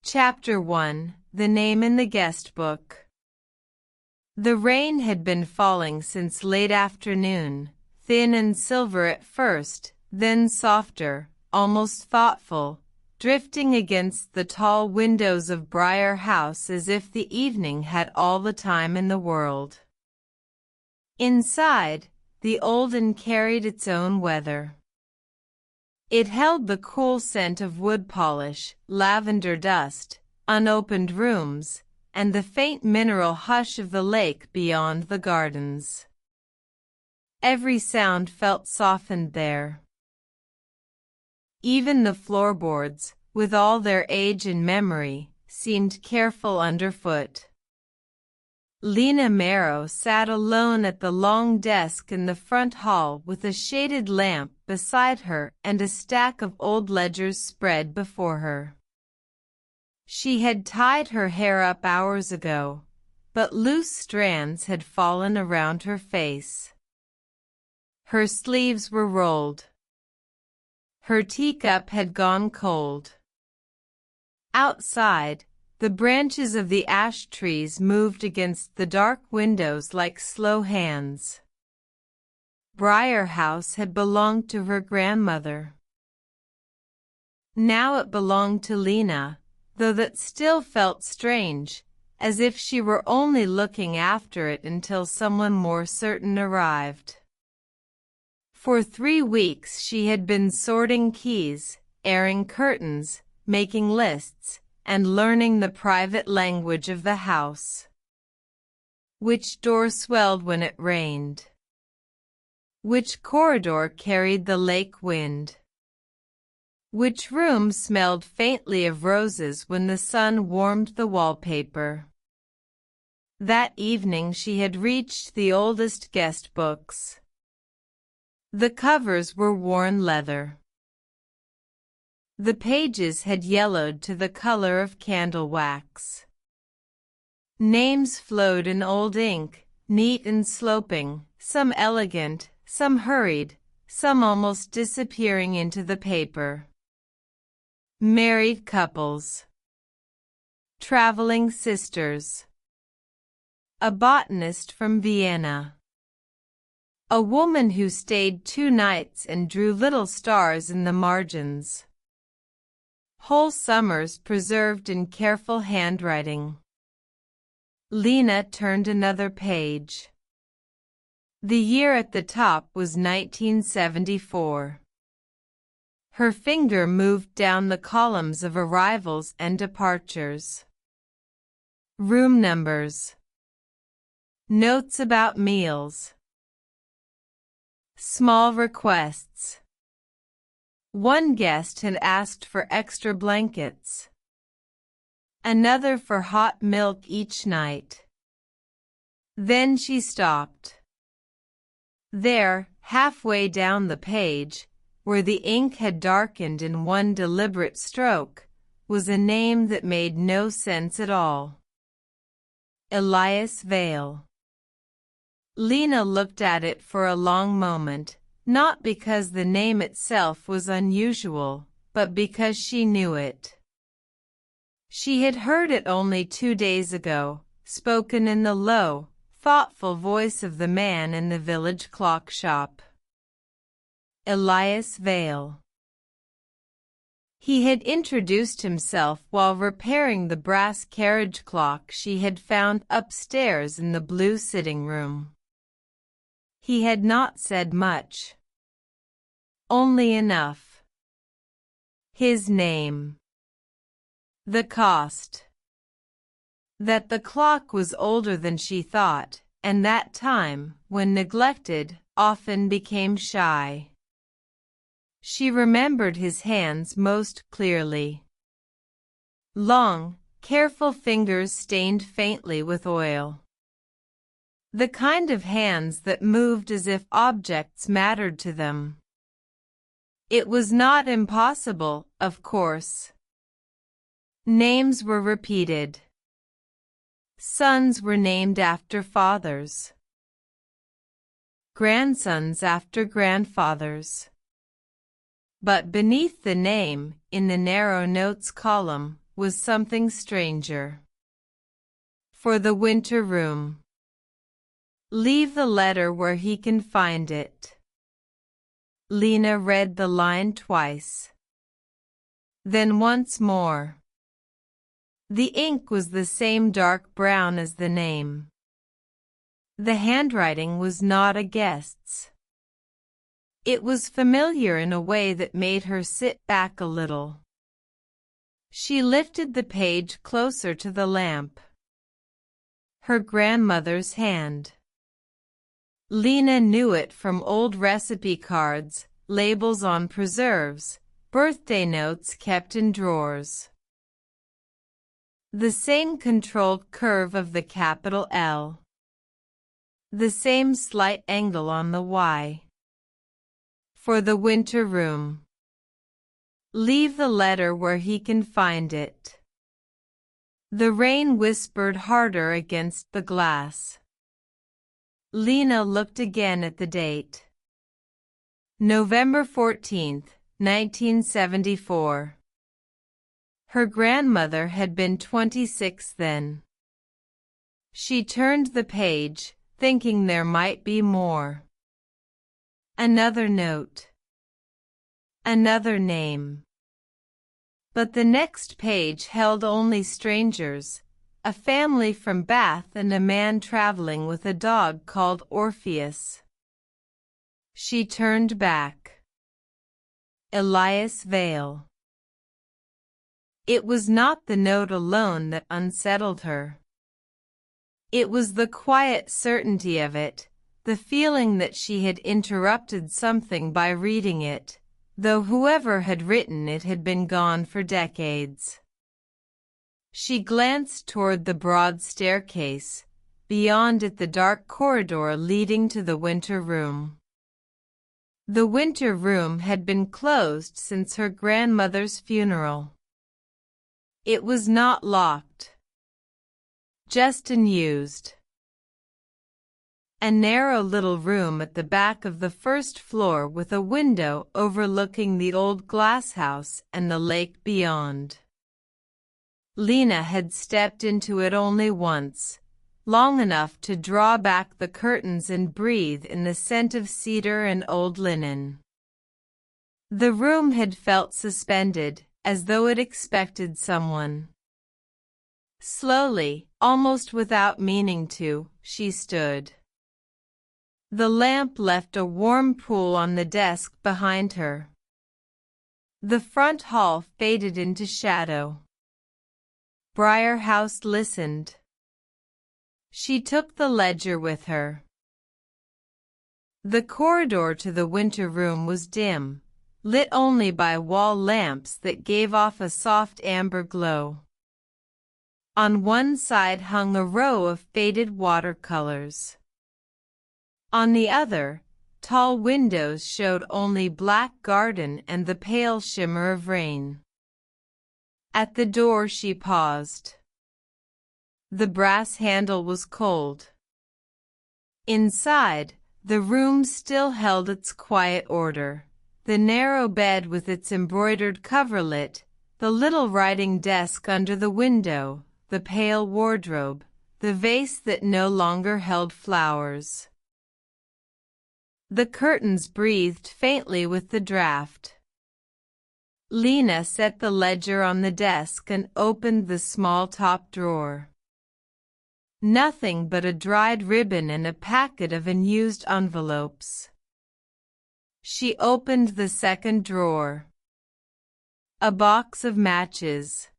Chapter 1: The Name in the Guest Book. The rain had been falling since late afternoon, thin and silver at first, then softer, almost thoughtful, drifting against the tall windows of Briar House as if the evening had all the time in the world. Inside, the old inn carried its own weather. It held the cool scent of wood polish, lavender dust, unopened rooms, and the faint mineral hush of the lake beyond the gardens. Every sound felt softened there. Even the floorboards, with all their age and memory, seemed careful underfoot. Lena Marrow sat alone at the long desk in the front hall with a shaded lamp beside her and a stack of old ledgers spread before her. She had tied her hair up hours ago, but loose strands had fallen around her face. Her sleeves were rolled. Her teacup had gone cold. Outside, the branches of the ash trees moved against the dark windows like slow hands. Briar House had belonged to her grandmother. Now it belonged to Lena, though that still felt strange, as if she were only looking after it until someone more certain arrived. For 3 weeks she had been sorting keys, airing curtains, making lists, and learning the private language of the house. Which door swelled when it rained? Which corridor carried the lake wind? Which room smelled faintly of roses when the sun warmed the wallpaper? That evening she had reached the oldest guest books. The covers were worn leather. The pages had yellowed to the color of candle wax. Names flowed in old ink, neat and sloping, some elegant, some hurried, some almost disappearing into the paper. Married couples. Traveling sisters. A botanist from Vienna. A woman who stayed 2 nights and drew little stars in the margins. Whole summers preserved in careful handwriting. Lena turned another page. The year at the top was 1974. Her finger moved down the columns of arrivals and departures. Room numbers. Notes about meals. Small requests. One guest had asked for extra blankets. Another for hot milk each night. Then she stopped. There, halfway down the page, where the ink had darkened in one deliberate stroke, was a name that made no sense at all. Elias Vale. Lena looked at it for a long moment, not because the name itself was unusual, but because she knew it. She had heard it only 2 days ago, spoken in the low, thoughtful voice of the man in the village clock shop. Elias Vale. He had introduced himself while repairing the brass carriage clock she had found upstairs in the blue sitting room. He had not said much. Only enough. His name. The cost. That the clock was older than she thought, and that time, when neglected, often became shy. She remembered his hands most clearly. Long, careful fingers stained faintly with oil. The kind of hands that moved as if objects mattered to them. It was not impossible, of course. Names were repeated. Sons were named after fathers. Grandsons after grandfathers. But beneath the name, in the narrow notes column, was something stranger. For the winter room. Leave the letter where he can find it. Lena read the line twice. Then once more. The ink was the same dark brown as the name. The handwriting was not a guest's. It was familiar in a way that made her sit back a little. She lifted the page closer to the lamp. Her grandmother's hand. Lena knew it from old recipe cards, labels on preserves, birthday notes kept in drawers. The same controlled curve of the capital L. The same slight angle on the Y. For the winter room. Leave the letter where he can find it. The rain whispered harder against the glass. Lena looked again at the date. November 14, 1974. Her grandmother had been 26 then. She turned the page, thinking there might be more. Another note. Another name. But the next page held only strangers, a family from Bath and a man traveling with a dog called Orpheus. She turned back. Elias Vale. It was not the note alone that unsettled her. It was the quiet certainty of it, the feeling that she had interrupted something by reading it, though whoever had written it had been gone for decades. She glanced toward the broad staircase, beyond it the dark corridor leading to the winter room. The winter room had been closed since her grandmother's funeral. It was not locked. Just unused. A narrow little room at the back of the first floor with a window overlooking the old glass house and the lake beyond. Lena had stepped into it only once, long enough to draw back the curtains and breathe in the scent of cedar and old linen. The room had felt suspended, as though it expected someone. Slowly, almost without meaning to, she stood. The lamp left a warm pool on the desk behind her. The front hall faded into shadow. Briar House listened. She took the ledger with her. The corridor to the winter room was dim, lit only by wall lamps that gave off a soft amber glow. On one side hung a row of faded watercolors. On the other, tall windows showed only black garden and the pale shimmer of rain. At the door she paused. The brass handle was cold. Inside, the room still held its quiet order. The narrow bed with its embroidered coverlet, the little writing desk under the window, the pale wardrobe, the vase that no longer held flowers. The curtains breathed faintly with the draft. Lena set the ledger on the desk and opened the small top drawer. Nothing but a dried ribbon and a packet of unused envelopes. She opened the second drawer. A box of matches.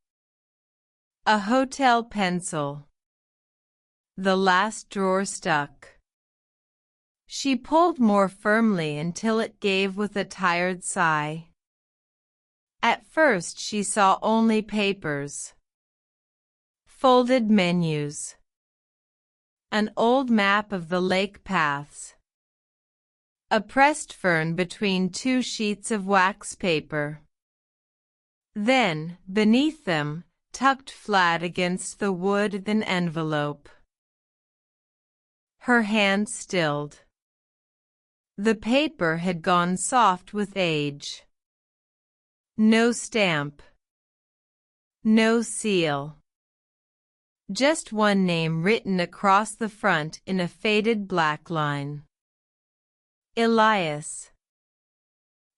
A hotel pencil. The last drawer stuck. She pulled more firmly until it gave with a tired sigh. At first she saw only papers. Folded menus. An old map of the lake paths. A pressed fern between two sheets of wax paper. Then, beneath them, tucked flat against the wood, an envelope. Her hand stilled. The paper had gone soft with age. No stamp. No seal. Just one name written across the front in a faded black line. Elias.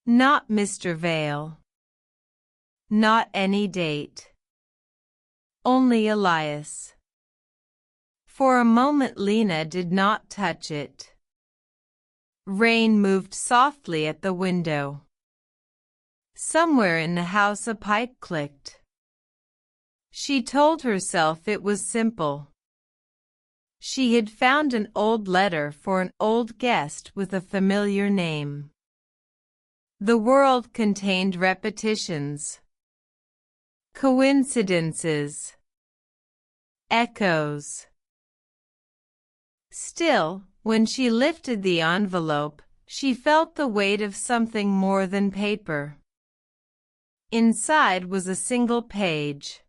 Not Mr. Vale. Not any date. Only Elias. For a moment Lena did not touch it. Rain moved softly at the window. Somewhere in the house a pipe clicked. She told herself it was simple. She had found an old letter for an old guest with a familiar name. The world contained repetitions, coincidences, echoes. Still, when she lifted the envelope, she felt the weight of something more than paper. Inside was a single page.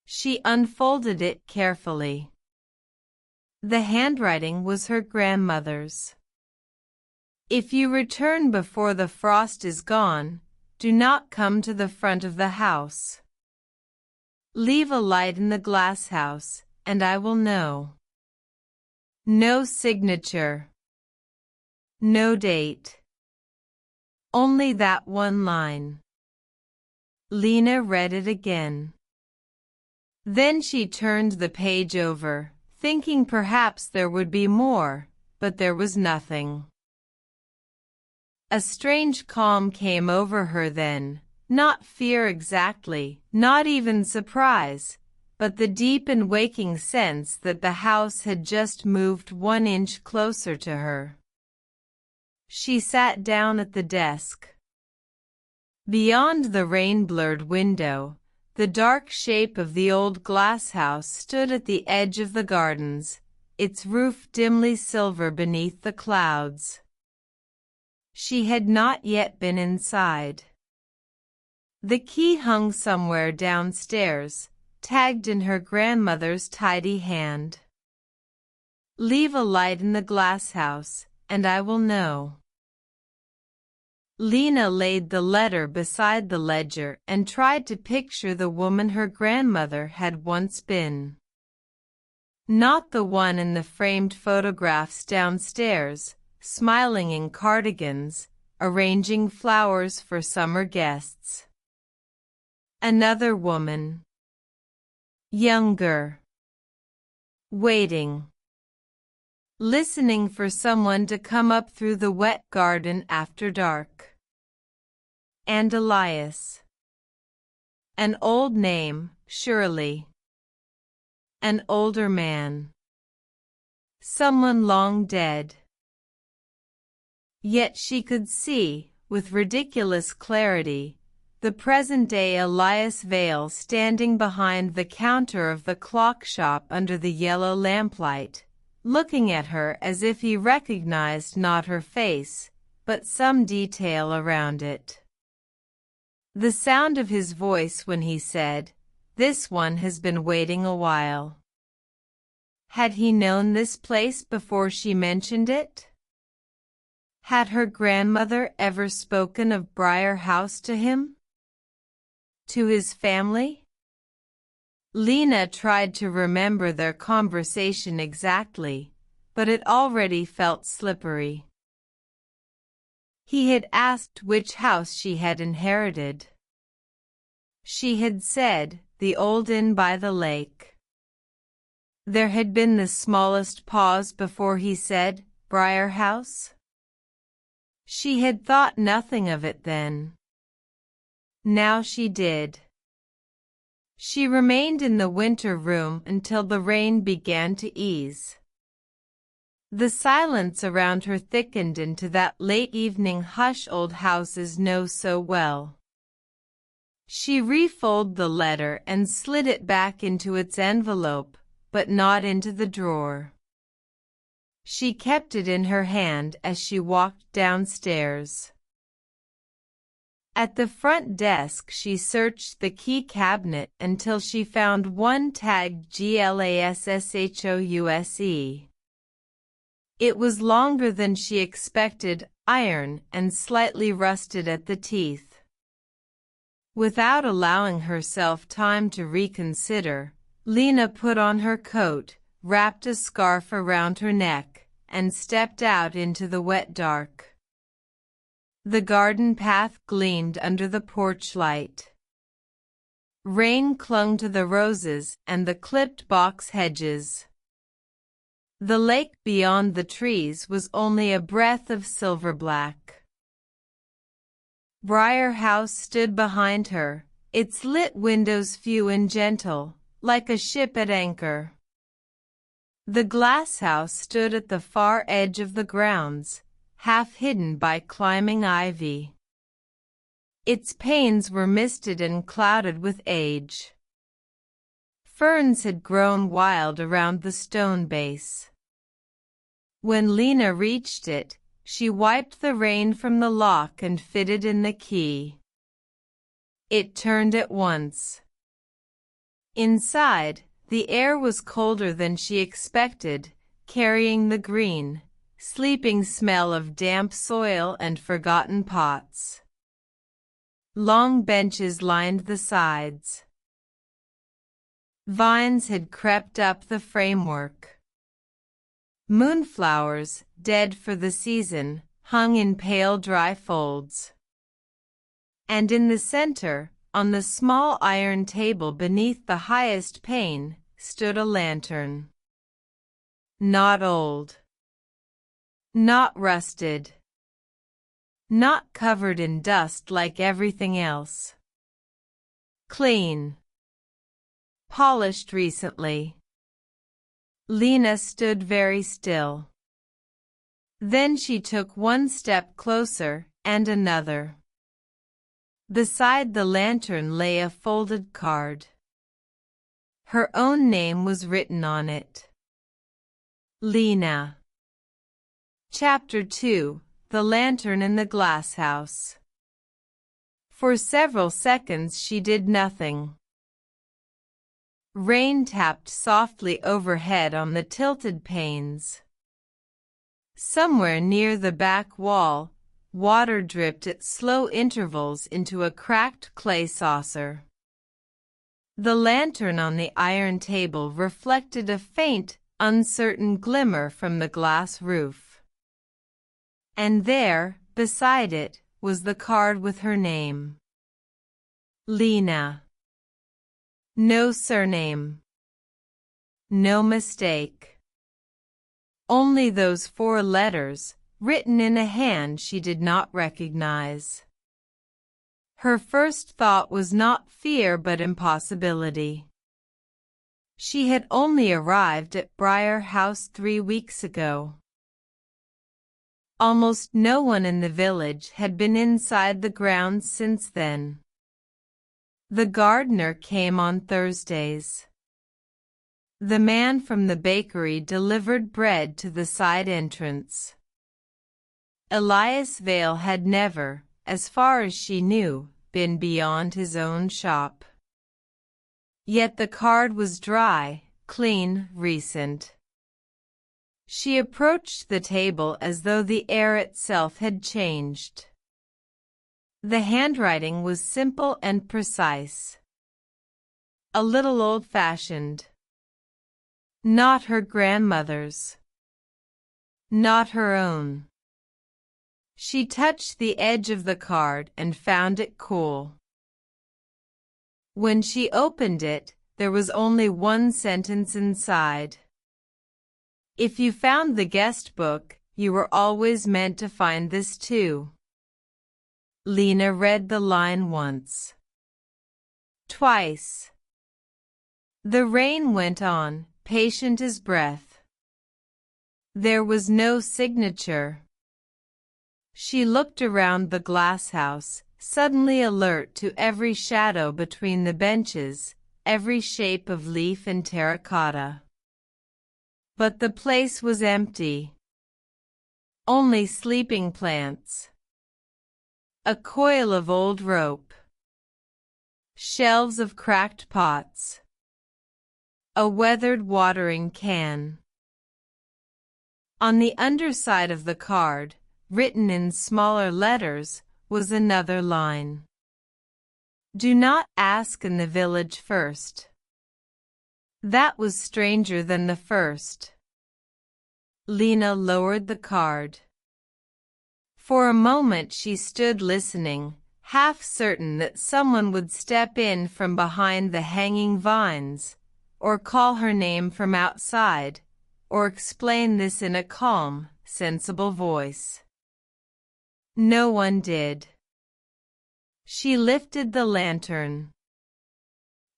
She unfolded it carefully. The handwriting was her grandmother's. If you return before the frost is gone, do not come to the front of the house. Leave a light in the glass house, and I will know. No signature. No date. Only that one line. Lena read it again. Then she turned the page over, thinking perhaps there would be more, but there was nothing. A strange calm came over her then, not fear exactly, not even surprise, but the deep and waking sense that the house had just moved 1 inch closer to her. She sat down at the desk. Beyond the rain-blurred window, the dark shape of the old glass house stood at the edge of the gardens, its roof dimly silver beneath the clouds. She had not yet been inside. The key hung somewhere downstairs, tagged in her grandmother's tidy hand. Leave a light in the glass house, and I will know. Lena laid the letter beside the ledger and tried to picture the woman her grandmother had once been. Not the one in the framed photographs downstairs, smiling in cardigans, arranging flowers for summer guests. Another woman. Younger. Waiting. Listening for someone to come up through the wet garden after dark. And Elias. An old name, surely. An older man. Someone long dead. Yet she could see, with ridiculous clarity, the present-day Elias Vale standing behind the counter of the clock shop under the yellow lamplight, looking at her as if he recognized not her face, but some detail around it. The sound of his voice when he said, "This one has been waiting a while." Had he known this place before she mentioned it? Had her grandmother ever spoken of Briar House to him? To his family? Lena tried to remember their conversation exactly, but it already felt slippery. He had asked which house she had inherited. She had said, the old inn by the lake. There had been the smallest pause before he said, Briar House. She had thought nothing of it then. Now she did. She remained in the winter room until the rain began to ease. The silence around her thickened into that late evening hush old houses know so well. She refolded the letter and slid it back into its envelope, but not into the drawer. She kept it in her hand as she walked downstairs. At the front desk she searched the key cabinet until she found one tagged GLASSHOUSE. It was longer than she expected, iron, and slightly rusted at the teeth. Without allowing herself time to reconsider, Lena put on her coat, wrapped a scarf around her neck, and stepped out into the wet dark. The garden path gleamed under the porch light. Rain clung to the roses and the clipped box hedges. The lake beyond the trees was only a breath of silver black. Briar House stood behind her, its lit windows few and gentle, like a ship at anchor. The glass house stood at the far edge of the grounds, half hidden by climbing ivy. Its panes were misted and clouded with age. Ferns had grown wild around the stone base. When Lena reached it, she wiped the rain from the lock and fitted in the key. It turned at once. Inside, the air was colder than she expected, carrying the green, sleeping smell of damp soil and forgotten pots. Long benches lined the sides. Vines had crept up the framework. Moonflowers, dead for the season, hung in pale dry folds. And in the center, on the small iron table beneath the highest pane, stood a lantern. Not old. Not rusted. Not covered in dust like everything else. Clean. Polished recently. Lena stood very still. Then she took one step closer, and another. Beside the lantern lay a folded card. Her own name was written on it. Lena. Chapter 2. The Lantern in the Glass House. For several seconds she did nothing. Rain tapped softly overhead on the tilted panes. Somewhere near the back wall, water dripped at slow intervals into a cracked clay saucer. The lantern on the iron table reflected a faint, uncertain glimmer from the glass roof. And there, beside it, was the card with her name. Lena. No surname. No mistake. Only those 4 letters, written in a hand she did not recognize. Her first thought was not fear but impossibility. She had only arrived at Briar House 3 weeks ago. Almost no one in the village had been inside the grounds since then. The gardener came on Thursdays. The man from the bakery delivered bread to the side entrance. Elias Vale had never, as far as she knew, been beyond his own shop. Yet the card was dry, clean, recent. She approached the table as though the air itself had changed. The handwriting was simple and precise. A little old-fashioned. Not her grandmother's. Not her own. She touched the edge of the card and found it cool. When she opened it, there was only one sentence inside. If you found the guest book, you were always meant to find this too. Lena read the line once. Twice. The rain went on, patient as breath. There was no signature. She looked around the glass house, suddenly alert to every shadow between the benches, every shape of leaf and terracotta. But the place was empty. Only sleeping plants. A coil of old rope. Shelves of cracked pots. A weathered watering can. On the underside of the card, written in smaller letters, was another line. Do not ask in the village first. That was stranger than the first. Lena lowered the card. For a moment she stood listening, half certain that someone would step in from behind the hanging vines, or call her name from outside, or explain this in a calm, sensible voice. No one did. She lifted the lantern.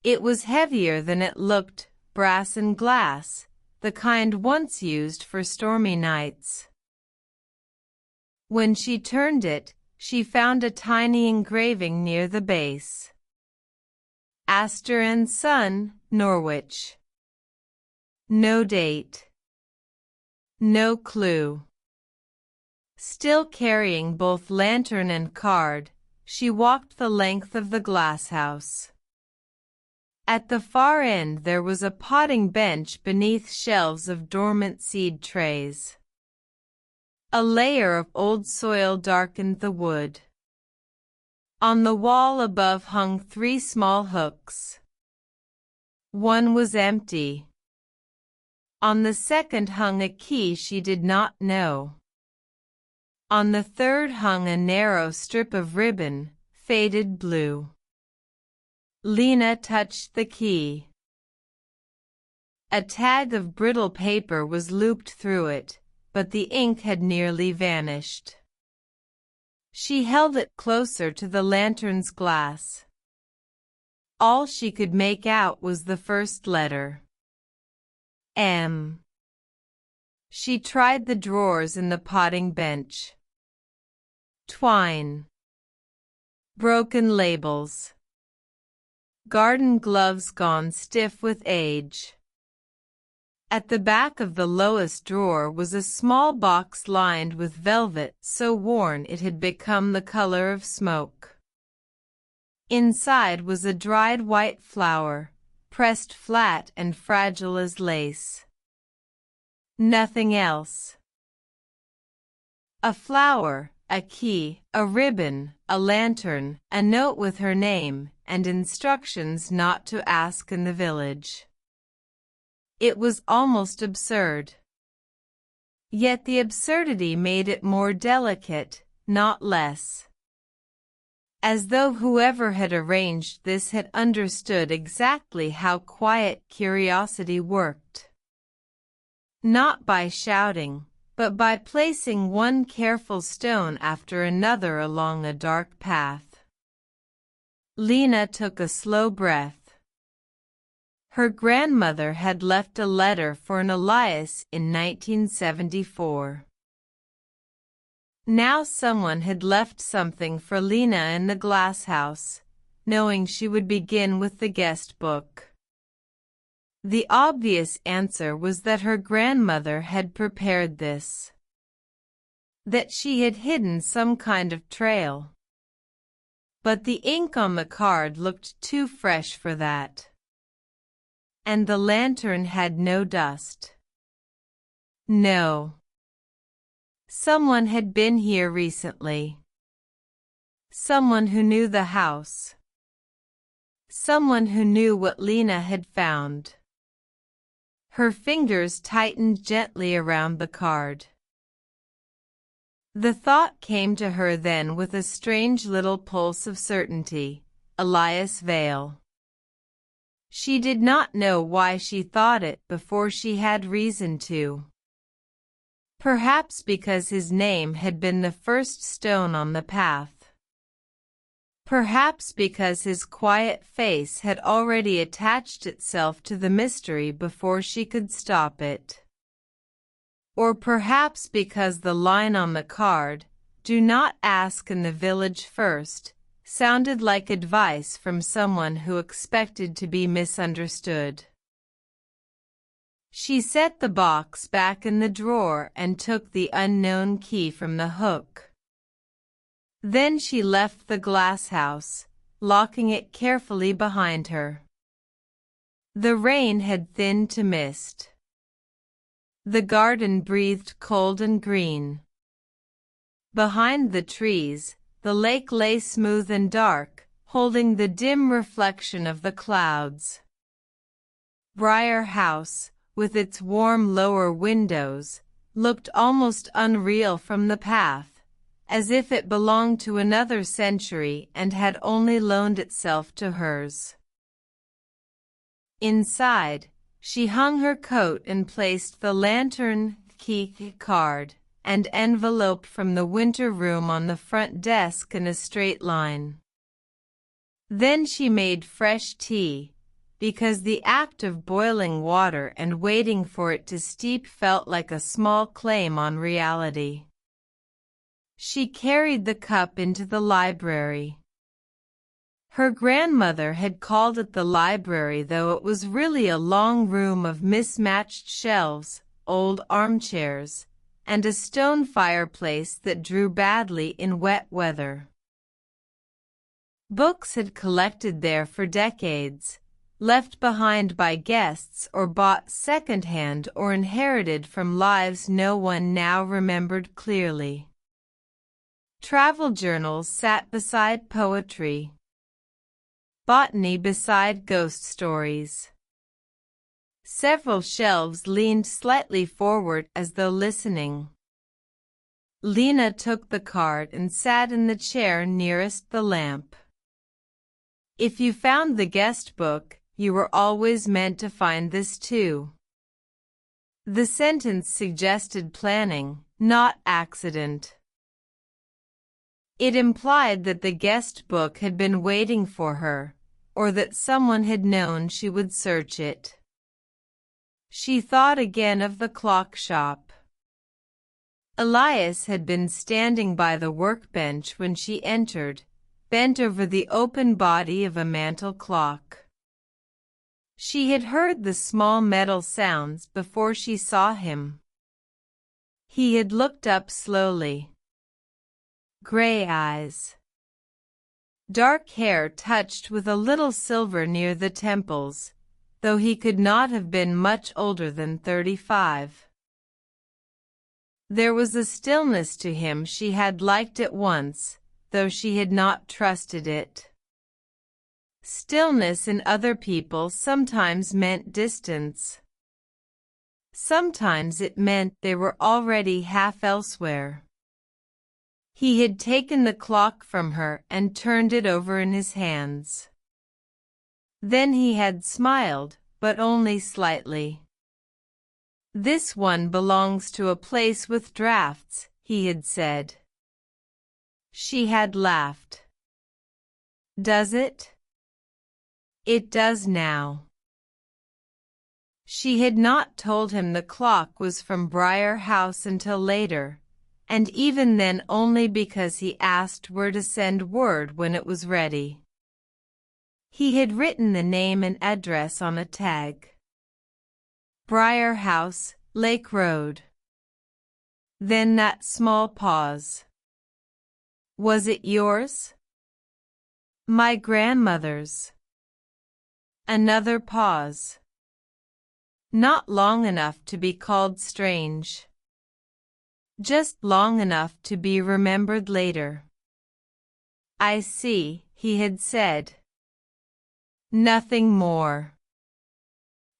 It was heavier than it looked, brass and glass, the kind once used for stormy nights. When she turned it, she found a tiny engraving near the base. Astor and Son, Norwich. No date. No clue. Still carrying both lantern and card, she walked the length of the glasshouse. At the far end there was a potting bench beneath shelves of dormant seed trays. A layer of old soil darkened the wood. On the wall above hung 3 small hooks. One was empty. On the second hung a key she did not know. On the third hung a narrow strip of ribbon, faded blue. Lena touched the key. A tag of brittle paper was looped through it, but the ink had nearly vanished. She held it closer to the lantern's glass. All she could make out was the first letter. M. She tried the drawers in the potting bench. Twine. Broken labels. Garden gloves gone stiff with age. At the back of the lowest drawer was a small box lined with velvet so worn it had become the color of smoke. Inside was a dried white flower, pressed flat and fragile as lace. Nothing else. A flower, a key, a ribbon, a lantern, a note with her name, and instructions not to ask in the village. It was almost absurd. Yet the absurdity made it more delicate, not less. As though whoever had arranged this had understood exactly how quiet curiosity worked. Not by shouting, but by placing one careful stone after another along a dark path. Lena took a slow breath. Her grandmother had left a letter for an Elias in 1974. Now someone had left something for Lena in the glasshouse, knowing she would begin with the guest book. The obvious answer was that her grandmother had prepared this. That she had hidden some kind of trail. But the ink on the card looked too fresh for that. And the lantern had no dust. No. Someone had been here recently. Someone who knew the house. Someone who knew what Lena had found. Her fingers tightened gently around the card. The thought came to her then with a strange little pulse of certainty, Elias Vale. She did not know why she thought it before she had reason to. Perhaps because his name had been the first stone on the path. Perhaps because his quiet face had already attached itself to the mystery before she could stop it. Or perhaps because the line on the card, "Do not ask in the village first," sounded like advice from someone who expected to be misunderstood. She set the box back in the drawer and took the unknown key from the hook. Then she left the glasshouse, locking it carefully behind her. The rain had thinned to mist. The garden breathed cold and green. Behind the trees, the lake lay smooth and dark, holding the dim reflection of the clouds. Briar House, with its warm lower windows, looked almost unreal from the path, as if it belonged to another century and had only loaned itself to hers. Inside, she hung her coat and placed the lantern, key card, and envelope from the winter room on the front desk in a straight line. Then she made fresh tea, because the act of boiling water and waiting for it to steep felt like a small claim on reality. She carried the cup into the library. Her grandmother had called it the library, though it was really a long room of mismatched shelves, old armchairs, and a stone fireplace that drew badly in wet weather. Books had collected there for decades, left behind by guests or bought second-hand or inherited from lives no one now remembered clearly. Travel journals sat beside poetry. Botany beside ghost stories. Several shelves leaned slightly forward as though listening. Lena took the card and sat in the chair nearest the lamp. If you found the guest book, you were always meant to find this too. The sentence suggested planning, not accident. It implied that the guest book had been waiting for her, or that someone had known she would search it. She thought again of the clock shop. Elias had been standing by the workbench when she entered, bent over the open body of a mantel clock. She had heard the small metal sounds before she saw him. He had looked up slowly. Gray eyes. Dark hair touched with a little silver near the temples, though he could not have been much older than 35. There was a stillness to him she had liked at once, though she had not trusted it. Stillness in other people sometimes meant distance. Sometimes it meant they were already half elsewhere. He had taken the clock from her and turned it over in his hands. Then he had smiled, but only slightly. "This one belongs to a place with drafts," he had said. She had laughed. "Does it?" "It does now." She had not told him the clock was from Briar House until later, and even then only because he asked where to send word when it was ready. He had written the name and address on a tag. Briar House, Lake Road. Then that small pause. "Was it yours?" "My grandmother's." Another pause. Not long enough to be called strange. Just long enough to be remembered later. "I see," he had said. Nothing more.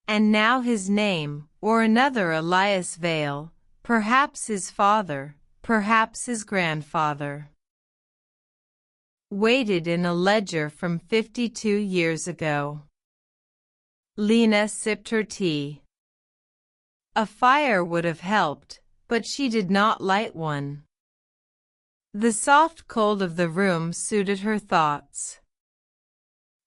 And now his name, or another Elias Vale, perhaps his father, perhaps his grandfather. Waited in a ledger from 52 years ago. Lena sipped her tea. A fire would have helped, but she did not light one. The soft cold of the room suited her thoughts.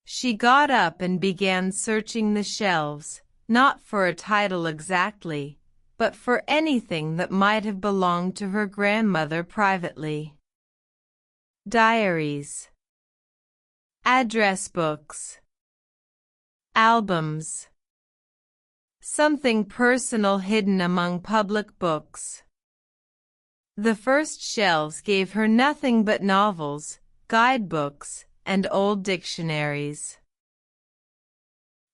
She got up and began searching the shelves, not for a title exactly, but for anything that might have belonged to her grandmother privately. Diaries. Address books. Albums. Something personal hidden among public books. The first shelves gave her nothing but novels, guidebooks, and old dictionaries.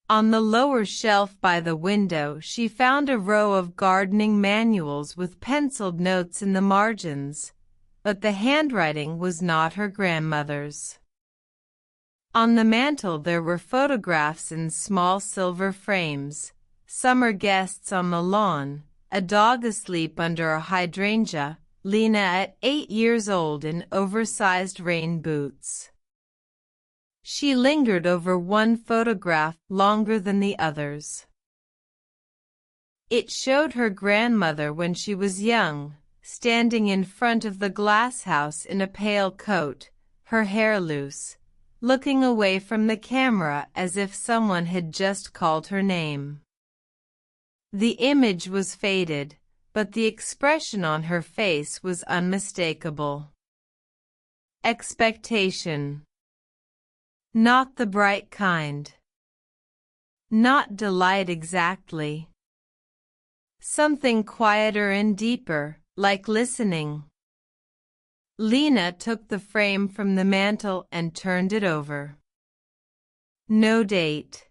On the lower shelf by the window she found a row of gardening manuals with penciled notes in the margins, but the handwriting was not her grandmother's. On the mantel there were photographs in small silver frames, summer guests on the lawn, a dog asleep under a hydrangea, Lena at 8 years old in oversized rain boots. She lingered over one photograph longer than the others. It showed her grandmother when she was young, standing in front of the glass house in a pale coat, her hair loose, looking away from the camera as if someone had just called her name. The image was faded, but the expression on her face was unmistakable. Expectation. Not the bright kind. Not delight exactly. Something quieter and deeper, like listening. Lena took the frame from the mantel and turned it over. No date.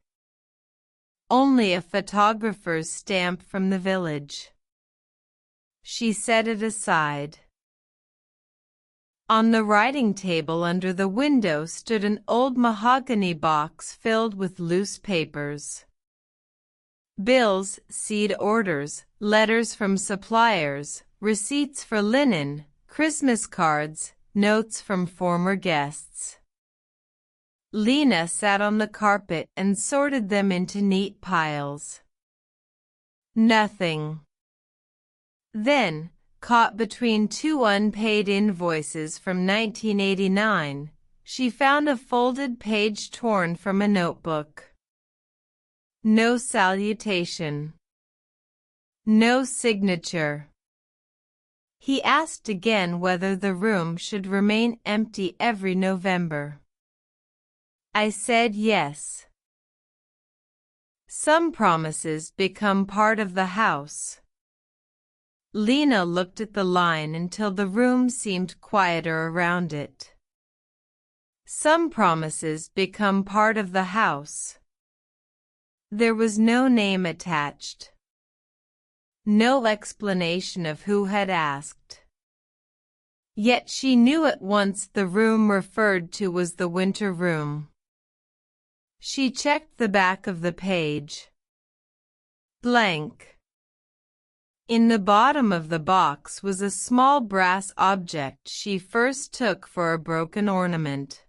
Only a photographer's stamp from the village. She set it aside. On the writing table under the window stood an old mahogany box filled with loose papers. Bills, seed orders, letters from suppliers, receipts for linen, Christmas cards, notes from former guests. Lena sat on the carpet and sorted them into neat piles. Nothing. Then, caught between two unpaid invoices from 1989, she found a folded page torn from a notebook. No salutation. No signature. He asked again whether the room should remain empty every November. I said yes. Some promises become part of the house. Lena looked at the line until the room seemed quieter around it. Some promises become part of the house. There was no name attached. No explanation of who had asked. Yet she knew at once the room referred to was the winter room. She checked the back of the page. Blank. In the bottom of the box was a small brass object she first took for a broken ornament.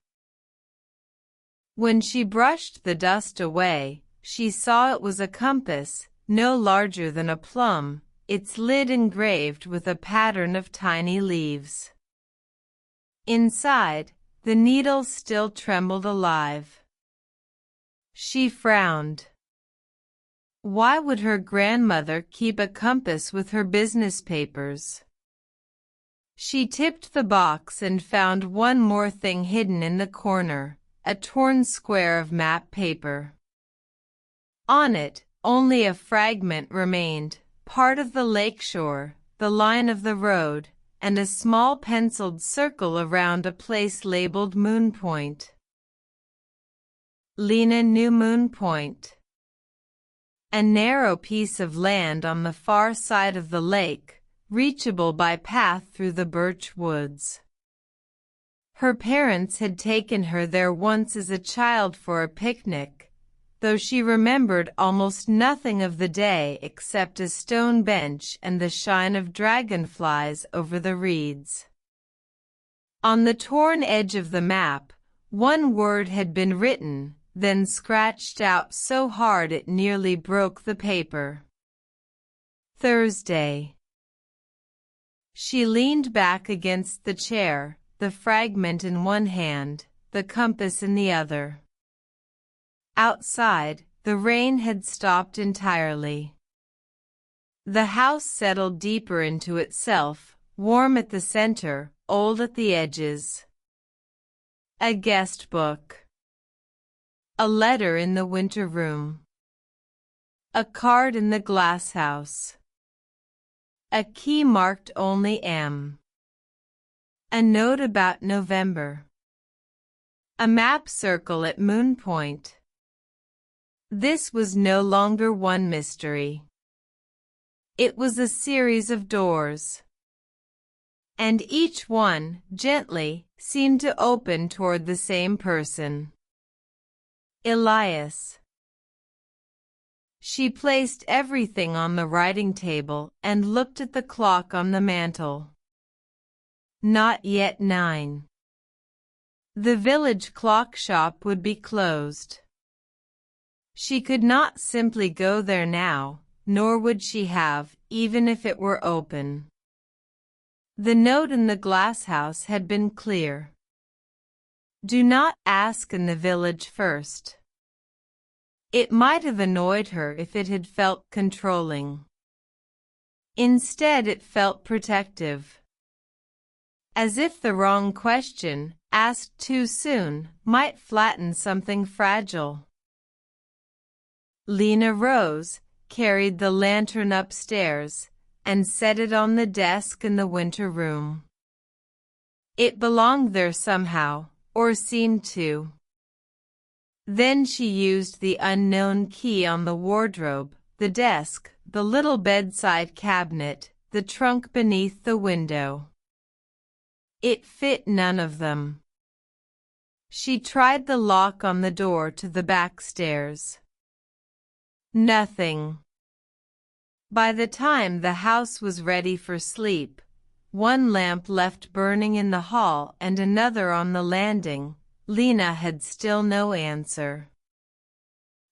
When she brushed the dust away, she saw it was a compass, no larger than a plum, its lid engraved with a pattern of tiny leaves. Inside, the needles still trembled alive. She frowned. Why would her grandmother keep a compass with her business papers? She tipped the box and found one more thing hidden in the corner, a torn square of map paper. On it, only a fragment remained, part of the lakeshore, the line of the road, and a small penciled circle around a place labeled Moon Point. Lena knew Moon Point. A narrow piece of land on the far side of the lake, reachable by path through the birch woods. Her parents had taken her there once as a child for a picnic, though she remembered almost nothing of the day except a stone bench and the shine of dragonflies over the reeds. On the torn edge of the map, one word had been written, then scratched out so hard it nearly broke the paper. Thursday. She leaned back against the chair, the fragment in one hand, the compass in the other. Outside, the rain had stopped entirely. The house settled deeper into itself, warm at the center, old at the edges. A guest book. A letter in the winter room. A card in the glass house. A key marked only M. A note about November. A map circle at Moon Point. This was no longer one mystery. It was a series of doors. And each one, gently, seemed to open toward the same person. Elias. She placed everything on the writing table and looked at the clock on the mantel. Not yet 9. The village clock shop would be closed. She could not simply go there now, nor would she have, even if it were open. The note in the glass house had been clear. Do not ask in the village first. It might have annoyed her if it had felt controlling. Instead, it felt protective. As if the wrong question, asked too soon, might flatten something fragile. Lena rose, carried the lantern upstairs, and set it on the desk in the winter room. It belonged there somehow, or seemed to. Then she used the unknown key on the wardrobe, the desk, the little bedside cabinet, the trunk beneath the window. It fit none of them. She tried the lock on the door to the back stairs. Nothing. By the time the house was ready for sleep, one lamp left burning in the hall and another on the landing, Lena had still no answer.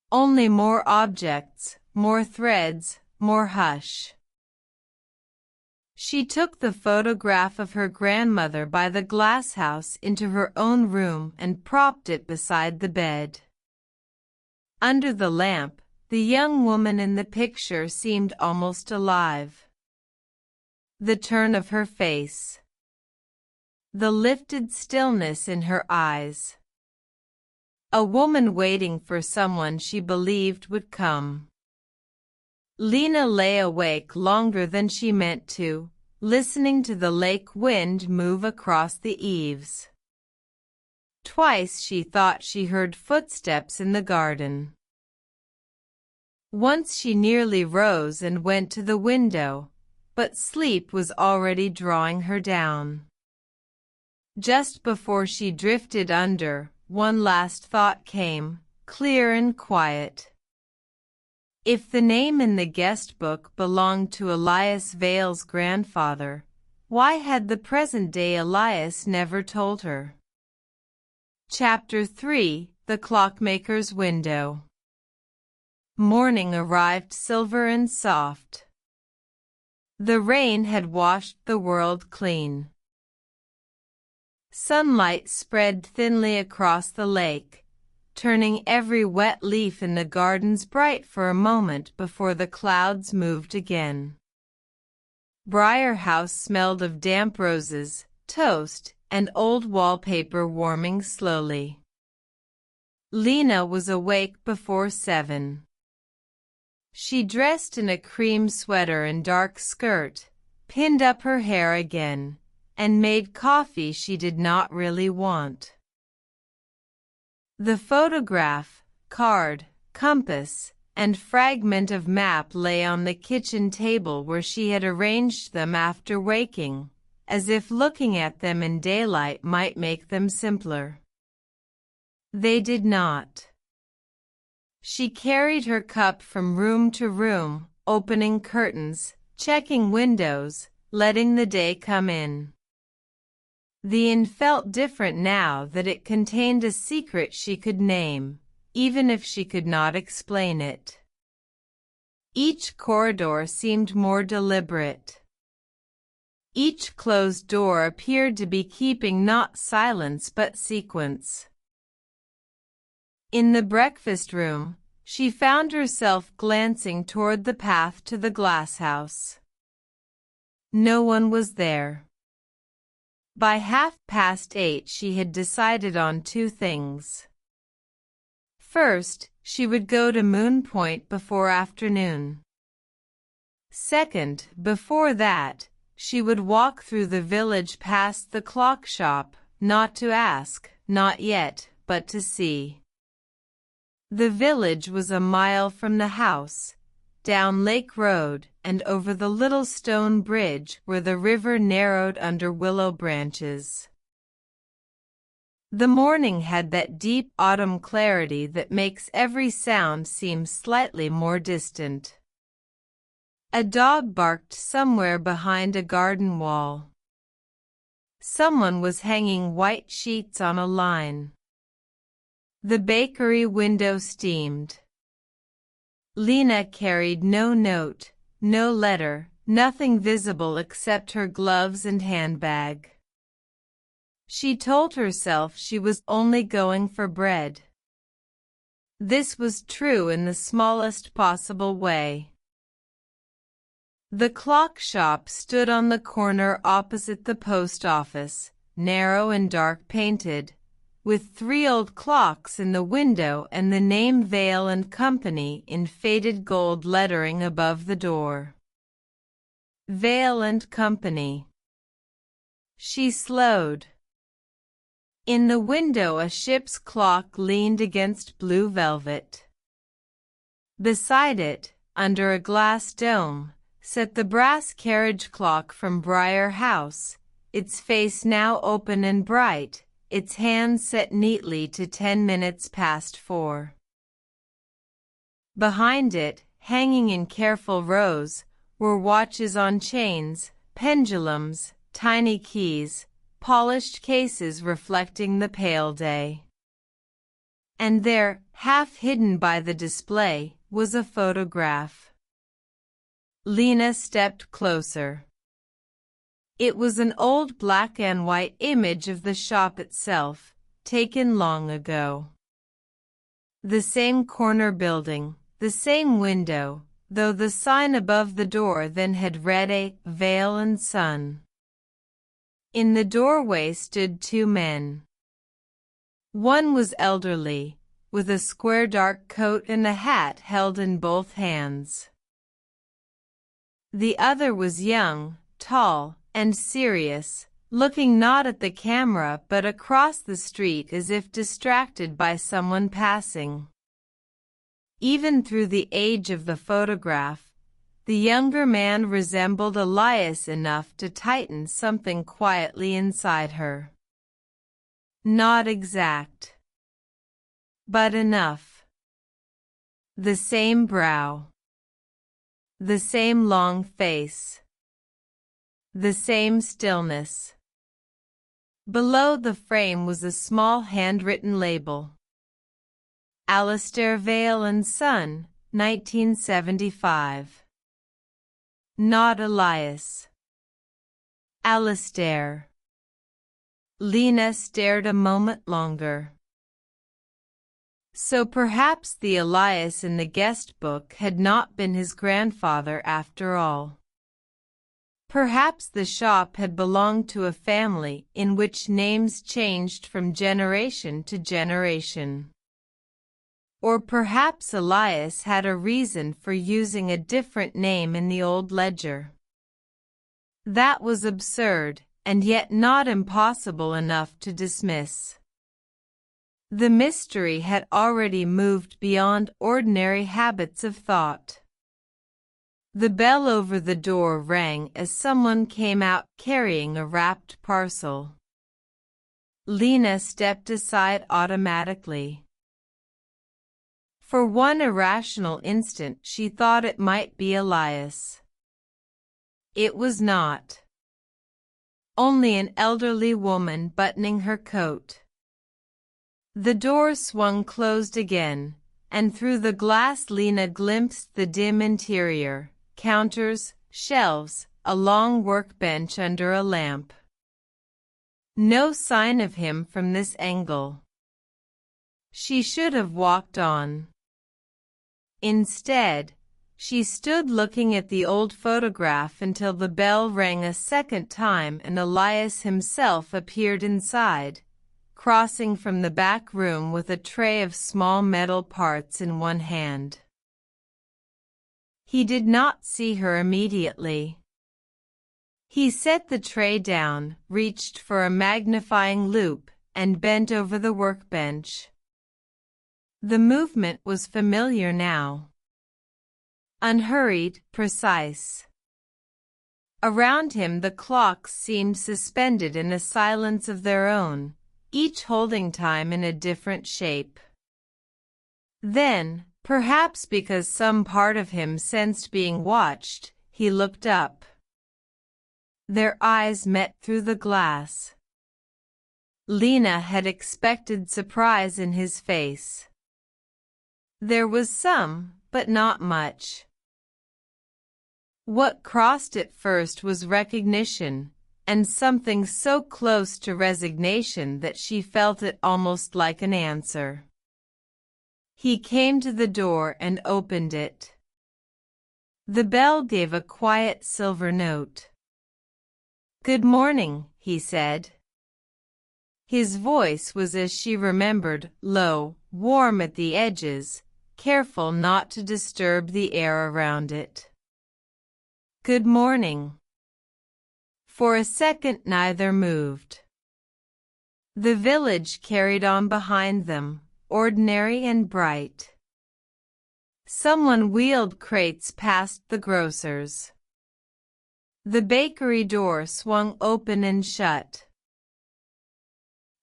Only more objects, more threads, more hush. She took the photograph of her grandmother by the glass house into her own room and propped it beside the bed. Under the lamp, the young woman in the picture seemed almost alive. The turn of her face. The lifted stillness in her eyes. A woman waiting for someone she believed would come. Lena lay awake longer than she meant to, listening to the lake wind move across the eaves. Twice she thought she heard footsteps in the garden. Once she nearly rose and went to the window, but sleep was already drawing her down. Just before she drifted under, one last thought came, clear and quiet. If the name in the guest book belonged to Elias Vale's grandfather, why had the present-day Elias never told her? Chapter 3: The Clockmaker's Window. Morning arrived silver and soft. The rain had washed the world clean. Sunlight spread thinly across the lake, turning every wet leaf in the gardens bright for a moment before the clouds moved again. Briar House smelled of damp roses, toast, and old wallpaper warming slowly. Lena was awake before 7. She dressed in a cream sweater and dark skirt, pinned up her hair again, and made coffee she did not really want. The photograph, card, compass, and fragment of map lay on the kitchen table where she had arranged them after waking, as if looking at them in daylight might make them simpler. They did not. She carried her cup from room to room, opening curtains, checking windows, letting the day come in. The inn felt different now that it contained a secret she could name, even if she could not explain it. Each corridor seemed more deliberate. Each closed door appeared to be keeping not silence but sequence. In the breakfast room, she found herself glancing toward the path to the glass house. No one was there. By 8:30 she had decided on 2 things. First, she would go to Moon Point before afternoon. Second, before that, she would walk through the village past the clock shop, not to ask, not yet, but to see. The village was a mile from the house, down Lake Road and over the little stone bridge where the river narrowed under willow branches. The morning had that deep autumn clarity that makes every sound seem slightly more distant. A dog barked somewhere behind a garden wall. Someone was hanging white sheets on a line. The bakery window steamed. Lena carried no note, no letter, nothing visible except her gloves and handbag. She told herself she was only going for bread. This was true in the smallest possible way. The clock shop stood on the corner opposite the post office, narrow and dark painted, with 3 old clocks in the window and the name Vale and Company in faded gold lettering above the door. Vale and Company. She slowed. In the window a ship's clock leaned against blue velvet. Beside it, under a glass dome, sat the brass carriage clock from Briar House, its face now open and bright, its hands set neatly to 10 minutes past 4. Behind it, hanging in careful rows, were watches on chains, pendulums, tiny keys, polished cases reflecting the pale day. And there, half hidden by the display, was a photograph. Lena stepped closer. It was an old black and white image of the shop itself, taken long ago. The same corner building, the same window, though the sign above the door then had read a Vale and Son. In the doorway stood 2 men. One was elderly, with a square dark coat and a hat held in both hands. The other was young, tall, and serious, looking not at the camera but across the street as if distracted by someone passing. Even through the age of the photograph, the younger man resembled Elias enough to tighten something quietly inside her. Not exact, but enough. The same brow. The same long face. The same stillness. Below the frame was a small handwritten label. Alistair Vale and Son, 1975. Not Elias. Alistair. Lena stared a moment longer. So perhaps the Elias in the guest book had not been his grandfather after all. Perhaps the shop had belonged to a family in which names changed from generation to generation. Or perhaps Elias had a reason for using a different name in the old ledger. That was absurd, and yet not impossible enough to dismiss. The mystery had already moved beyond ordinary habits of thought. The bell over the door rang as someone came out carrying a wrapped parcel. Lena stepped aside automatically. For one irrational instant she thought it might be Elias. It was not. Only an elderly woman buttoning her coat. The door swung closed again, and through the glass Lena glimpsed the dim interior, counters, shelves, a long workbench under a lamp. No sign of him from this angle. She should have walked on. Instead, she stood looking at the old photograph until the bell rang a second time and Elias himself appeared inside, crossing from the back room with a tray of small metal parts in one hand. He did not see her immediately. He set the tray down, reached for a magnifying loupe, and bent over the workbench. The movement was familiar now. Unhurried, precise. Around him the clocks seemed suspended in a silence of their own, each holding time in a different shape. Then, perhaps because some part of him sensed being watched, he looked up. Their eyes met through the glass. Lena had expected surprise in his face. There was some, but not much. What crossed it first was recognition, and something so close to resignation that she felt it almost like an answer. He came to the door and opened it. The bell gave a quiet silver note. "Good morning," he said. His voice was, as she remembered, low, warm at the edges, careful not to disturb the air around it. "Good morning." For a second neither moved. The village carried on behind them, ordinary and bright. Someone wheeled crates past the grocer's. The bakery door swung open and shut.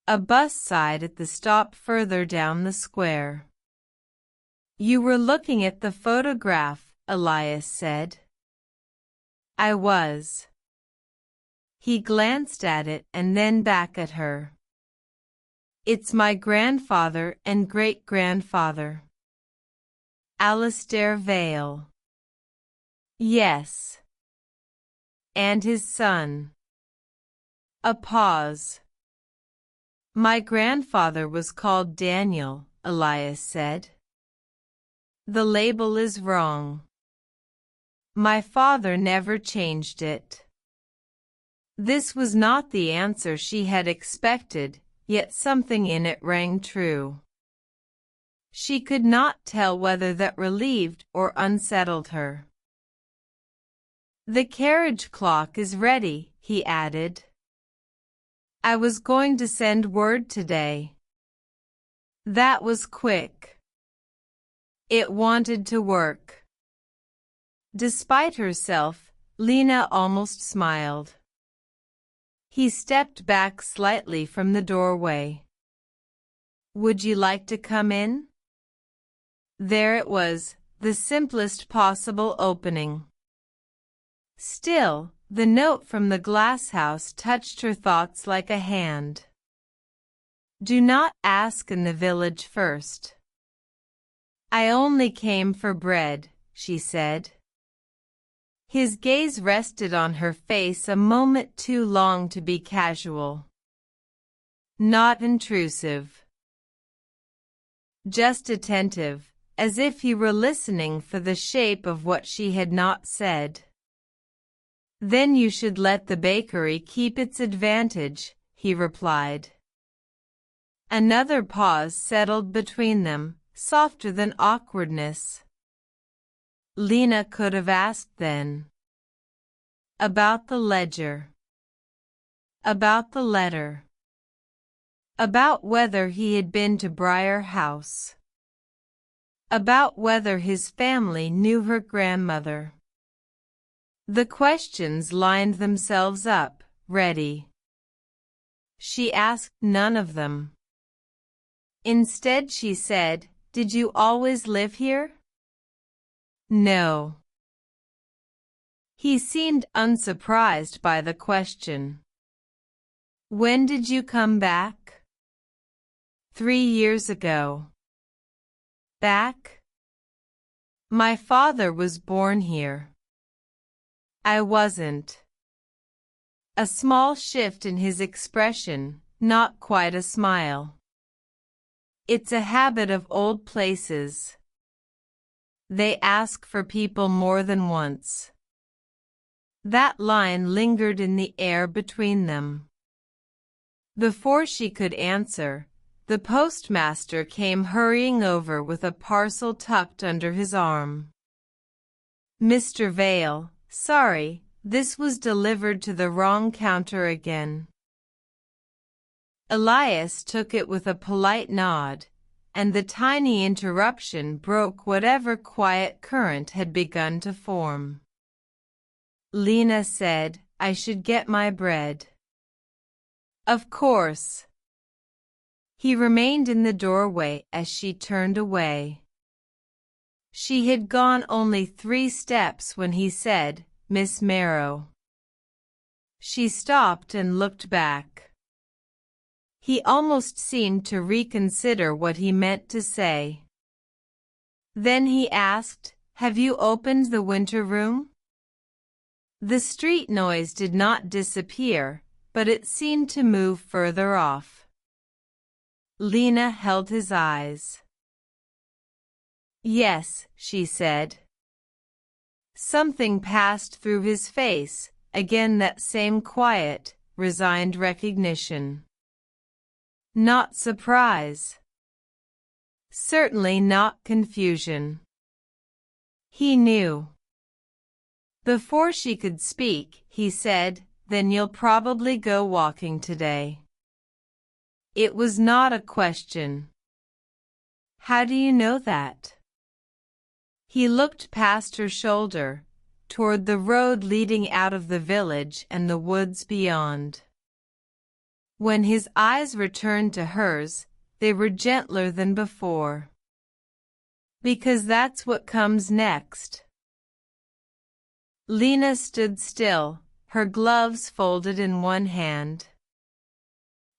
A bus sighed at the stop further down the square. "You were looking at the photograph," Elias said. "I was." He glanced at it and then back at her. "It's my grandfather and great-grandfather. Alistair Vale." "Yes." "And his son." A pause. "My grandfather was called Daniel," Elias said. "The label is wrong. My father never changed it." This was not the answer she had expected, yet something in it rang true. She could not tell whether that relieved or unsettled her. "The carriage clock is ready," he added. "I was going to send word today." That was quick. It wanted to work. Despite herself, Lena almost smiled. He stepped back slightly from the doorway. "Would you like to come in?" There it was, the simplest possible opening. Still, the note from the glass house touched her thoughts like a hand. "Do not ask in the village first." "I only came for bread," she said. His gaze rested on her face a moment too long to be casual. Not intrusive. Just attentive, as if he were listening for the shape of what she had not said. "Then you should let the bakery keep its advantage," he replied. Another pause settled between them, softer than awkwardness. Lena could have asked then. About the ledger. About the letter. About whether he had been to Briar House. About whether his family knew her grandmother. The questions lined themselves up, ready. She asked none of them. Instead she said, "Did you always live here?" "No." He seemed unsurprised by the question. "When did you come back?" 3 years ago. Back? My father was born here. I wasn't. A small shift in his expression, not quite a smile. It's a habit of old places. They ask for people more than once. That line lingered in the air between them. Before she could answer, the postmaster came hurrying over with a parcel tucked under his arm. "Mr. Vale, sorry, this was delivered to the wrong counter again." Elias took it with a polite nod, and the tiny interruption broke whatever quiet current had begun to form. Lena said, "I should get my bread." "Of course." He remained in the doorway as she turned away. She had gone only 3 steps when he said, "Miss Marrow." She stopped and looked back. He almost seemed to reconsider what he meant to say. Then he asked, "Have you opened the winter room?" The street noise did not disappear, but it seemed to move further off. Lena held his eyes. "Yes," she said. Something passed through his face, again that same quiet, resigned recognition. Not surprise. Certainly not confusion. He knew. Before she could speak, he said, "Then you'll probably go walking today." It was not a question. "How do you know that?" He looked past her shoulder, toward the road leading out of the village and the woods beyond. When his eyes returned to hers, they were gentler than before. "Because that's what comes next." Lena stood still, her gloves folded in one hand.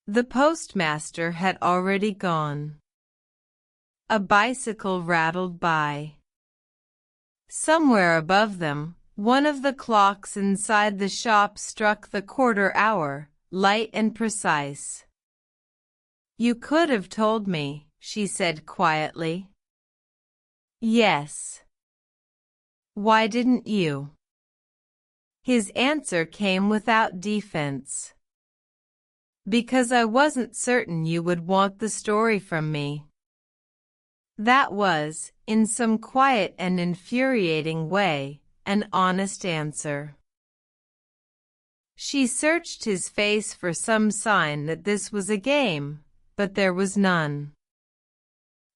The postmaster had already gone. A bicycle rattled by. Somewhere above them, one of the clocks inside the shop struck the quarter hour, light and precise. "You could have told me," she said quietly. "Yes." "Why didn't you?" His answer came without defense. "Because I wasn't certain you would want the story from me." That was, in some quiet and infuriating way, an honest answer. She searched his face for some sign that this was a game, but there was none.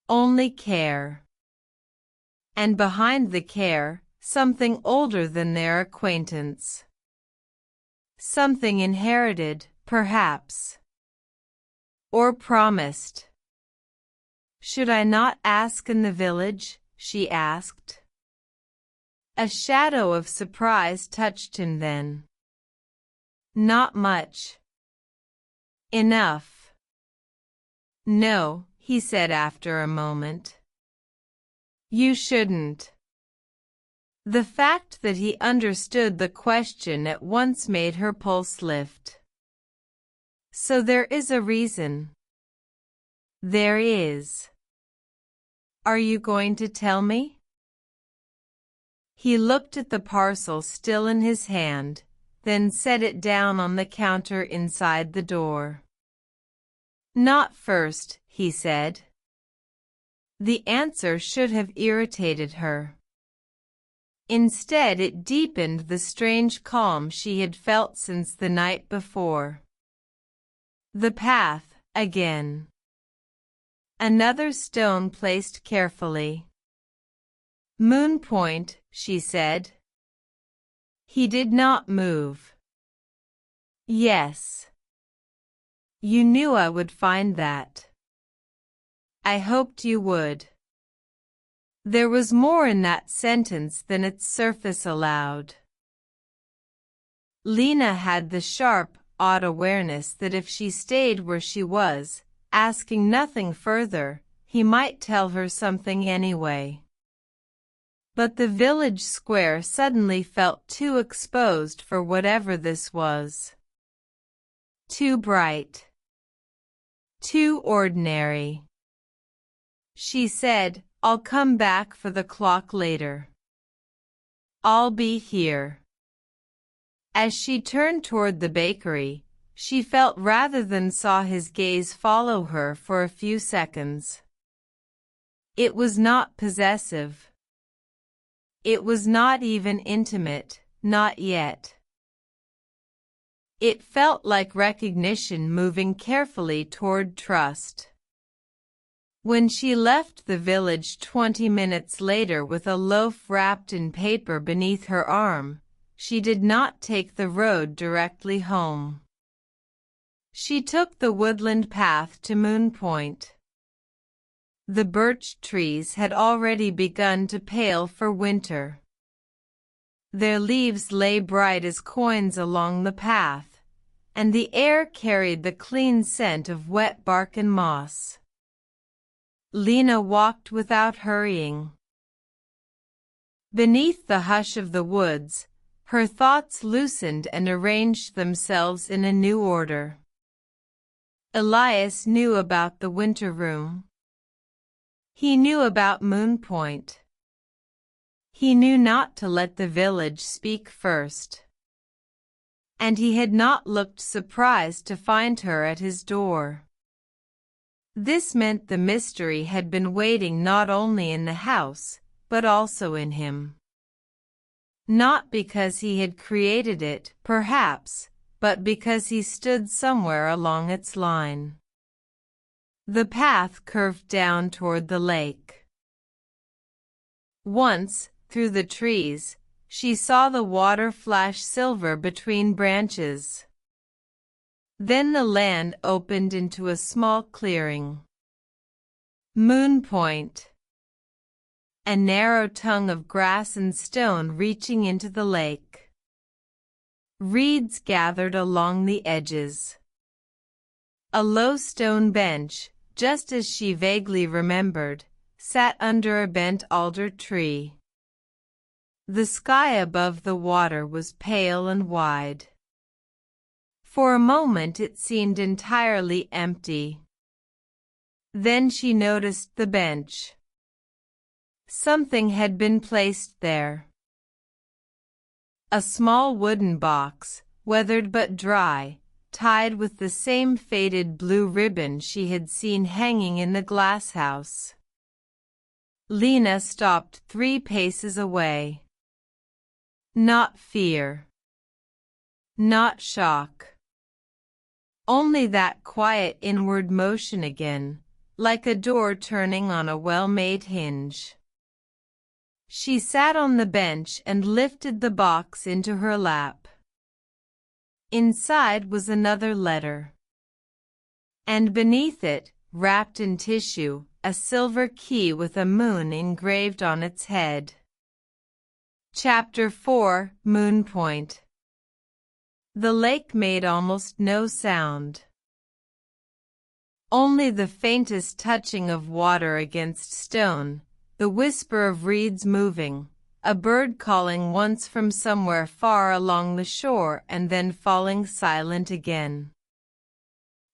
Only care. And behind the care, something older than their acquaintance. Something inherited, perhaps. Or promised. "Should I not ask in the village?" she asked. A shadow of surprise touched him then. "Not much." "Enough." "No," he said after a moment. "You shouldn't." The fact that he understood the question at once made her pulse lift. "So there is a reason." "There is." "Are you going to tell me?" He looked at the parcel still in his hand, then set it down on the counter inside the door. "Not first," he said. The answer should have irritated her. Instead, it deepened the strange calm she had felt since the night before. The path, again. Another stone placed carefully. "Moon Point," she said. He did not move. "Yes. You knew I would find that." "I hoped you would." There was more in that sentence than its surface allowed. Lena had the sharp, odd awareness that if she stayed where she was, asking nothing further, he might tell her something anyway. But the village square suddenly felt too exposed for whatever this was. Too bright. Too ordinary. She said, "I'll come back for the clock later. I'll be here." As she turned toward the bakery, she felt rather than saw his gaze follow her for a few seconds. It was not possessive. It was not even intimate, not yet. It felt like recognition moving carefully toward trust. When she left the village 20 minutes later with a loaf wrapped in paper beneath her arm, she did not take the road directly home. She took the woodland path to Moon Point. The birch trees had already begun to pale for winter. Their leaves lay bright as coins along the path, and the air carried the clean scent of wet bark and moss. Lena walked without hurrying. Beneath the hush of the woods, her thoughts loosened and arranged themselves in a new order. Elias knew about the winter room. He knew about Moon Point. He knew not to let the village speak first. And he had not looked surprised to find her at his door. This meant the mystery had been waiting not only in the house, but also in him. Not because he had created it, perhaps, but because he stood somewhere along its line. The path curved down toward the lake. Once, through the trees, she saw the water flash silver between branches. Then the land opened into a small clearing. Moon Point. A narrow tongue of grass and stone reaching into the lake. Reeds gathered along the edges. A low stone bench, just as she vaguely remembered, sat under a bent alder tree. The sky above the water was pale and wide. For a moment it seemed entirely empty. Then she noticed the bench. Something had been placed there. A small wooden box, weathered but dry, tied with the same faded blue ribbon she had seen hanging in the glasshouse. Lena stopped 3 paces away. Not fear. Not shock. Only that quiet inward motion again, like a door turning on a well-made hinge. She sat on the bench and lifted the box into her lap. Inside was another letter. And beneath it, wrapped in tissue, a silver key with a moon engraved on its head. Chapter 4, Moon Point. The lake made almost no sound. Only the faintest touching of water against stone, the whisper of reeds moving, a bird calling once from somewhere far along the shore and then falling silent again.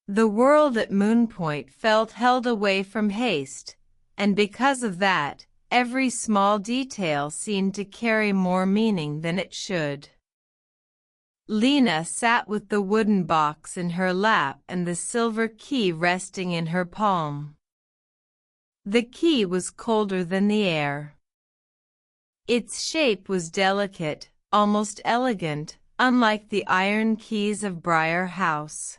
The world at Moon Point felt held away from haste, and because of that, every small detail seemed to carry more meaning than it should. Lena sat with the wooden box in her lap and the silver key resting in her palm. The key was colder than the air. Its shape was delicate, almost elegant, unlike the iron keys of Briar House.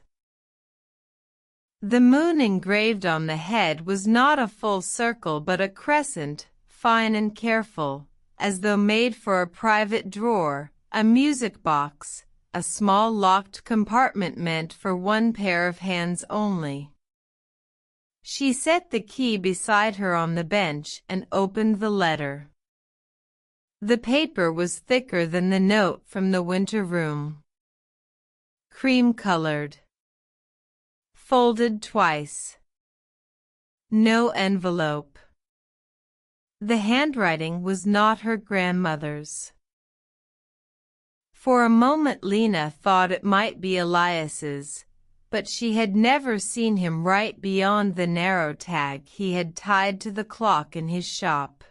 The moon engraved on the head was not a full circle but a crescent, fine and careful, as though made for a private drawer, a music box, a small locked compartment meant for one pair of hands only. She set the key beside her on the bench and opened the letter. The paper was thicker than the note from the winter room. Cream-colored. Folded twice. No envelope. The handwriting was not her grandmother's. For a moment Lena thought it might be Elias's, but she had never seen him write beyond the narrow tag he had tied to the clock in his shop.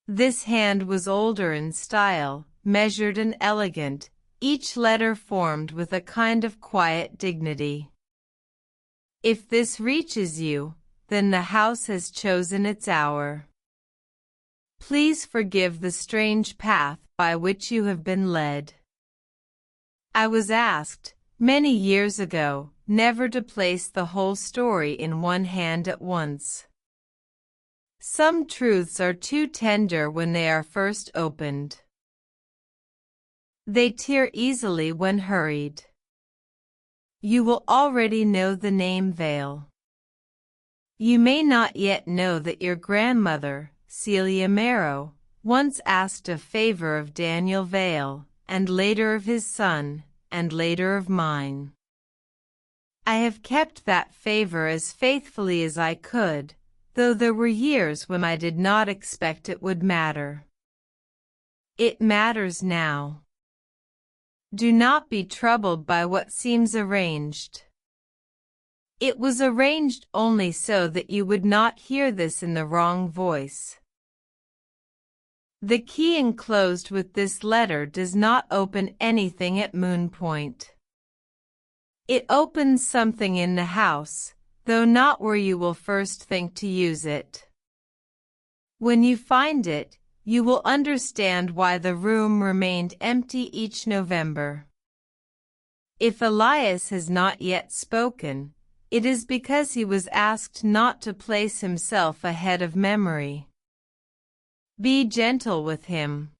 This hand was older in style, measured and elegant, each letter formed with a kind of quiet dignity. If this reaches you, then the house has chosen its hour. Please forgive the strange path by which you have been led. I was asked, many years ago, never to place the whole story in one hand at once. Some truths are too tender when they are first opened. They tear easily when hurried. You will already know the name Vale. You may not yet know that your grandmother, Celia Marrow, once asked a favor of Daniel Vale, and later of his son, and later of mine. I have kept that favor as faithfully as I could, though there were years when I did not expect it would matter. It matters now. Do not be troubled by what seems arranged. It was arranged only so that you would not hear this in the wrong voice. The key enclosed with this letter does not open anything at Moon Point. It opens something in the house, though not where you will first think to use it. When you find it, you will understand why the room remained empty each November. If Elias has not yet spoken, it is because he was asked not to place himself ahead of memory. Be gentle with him.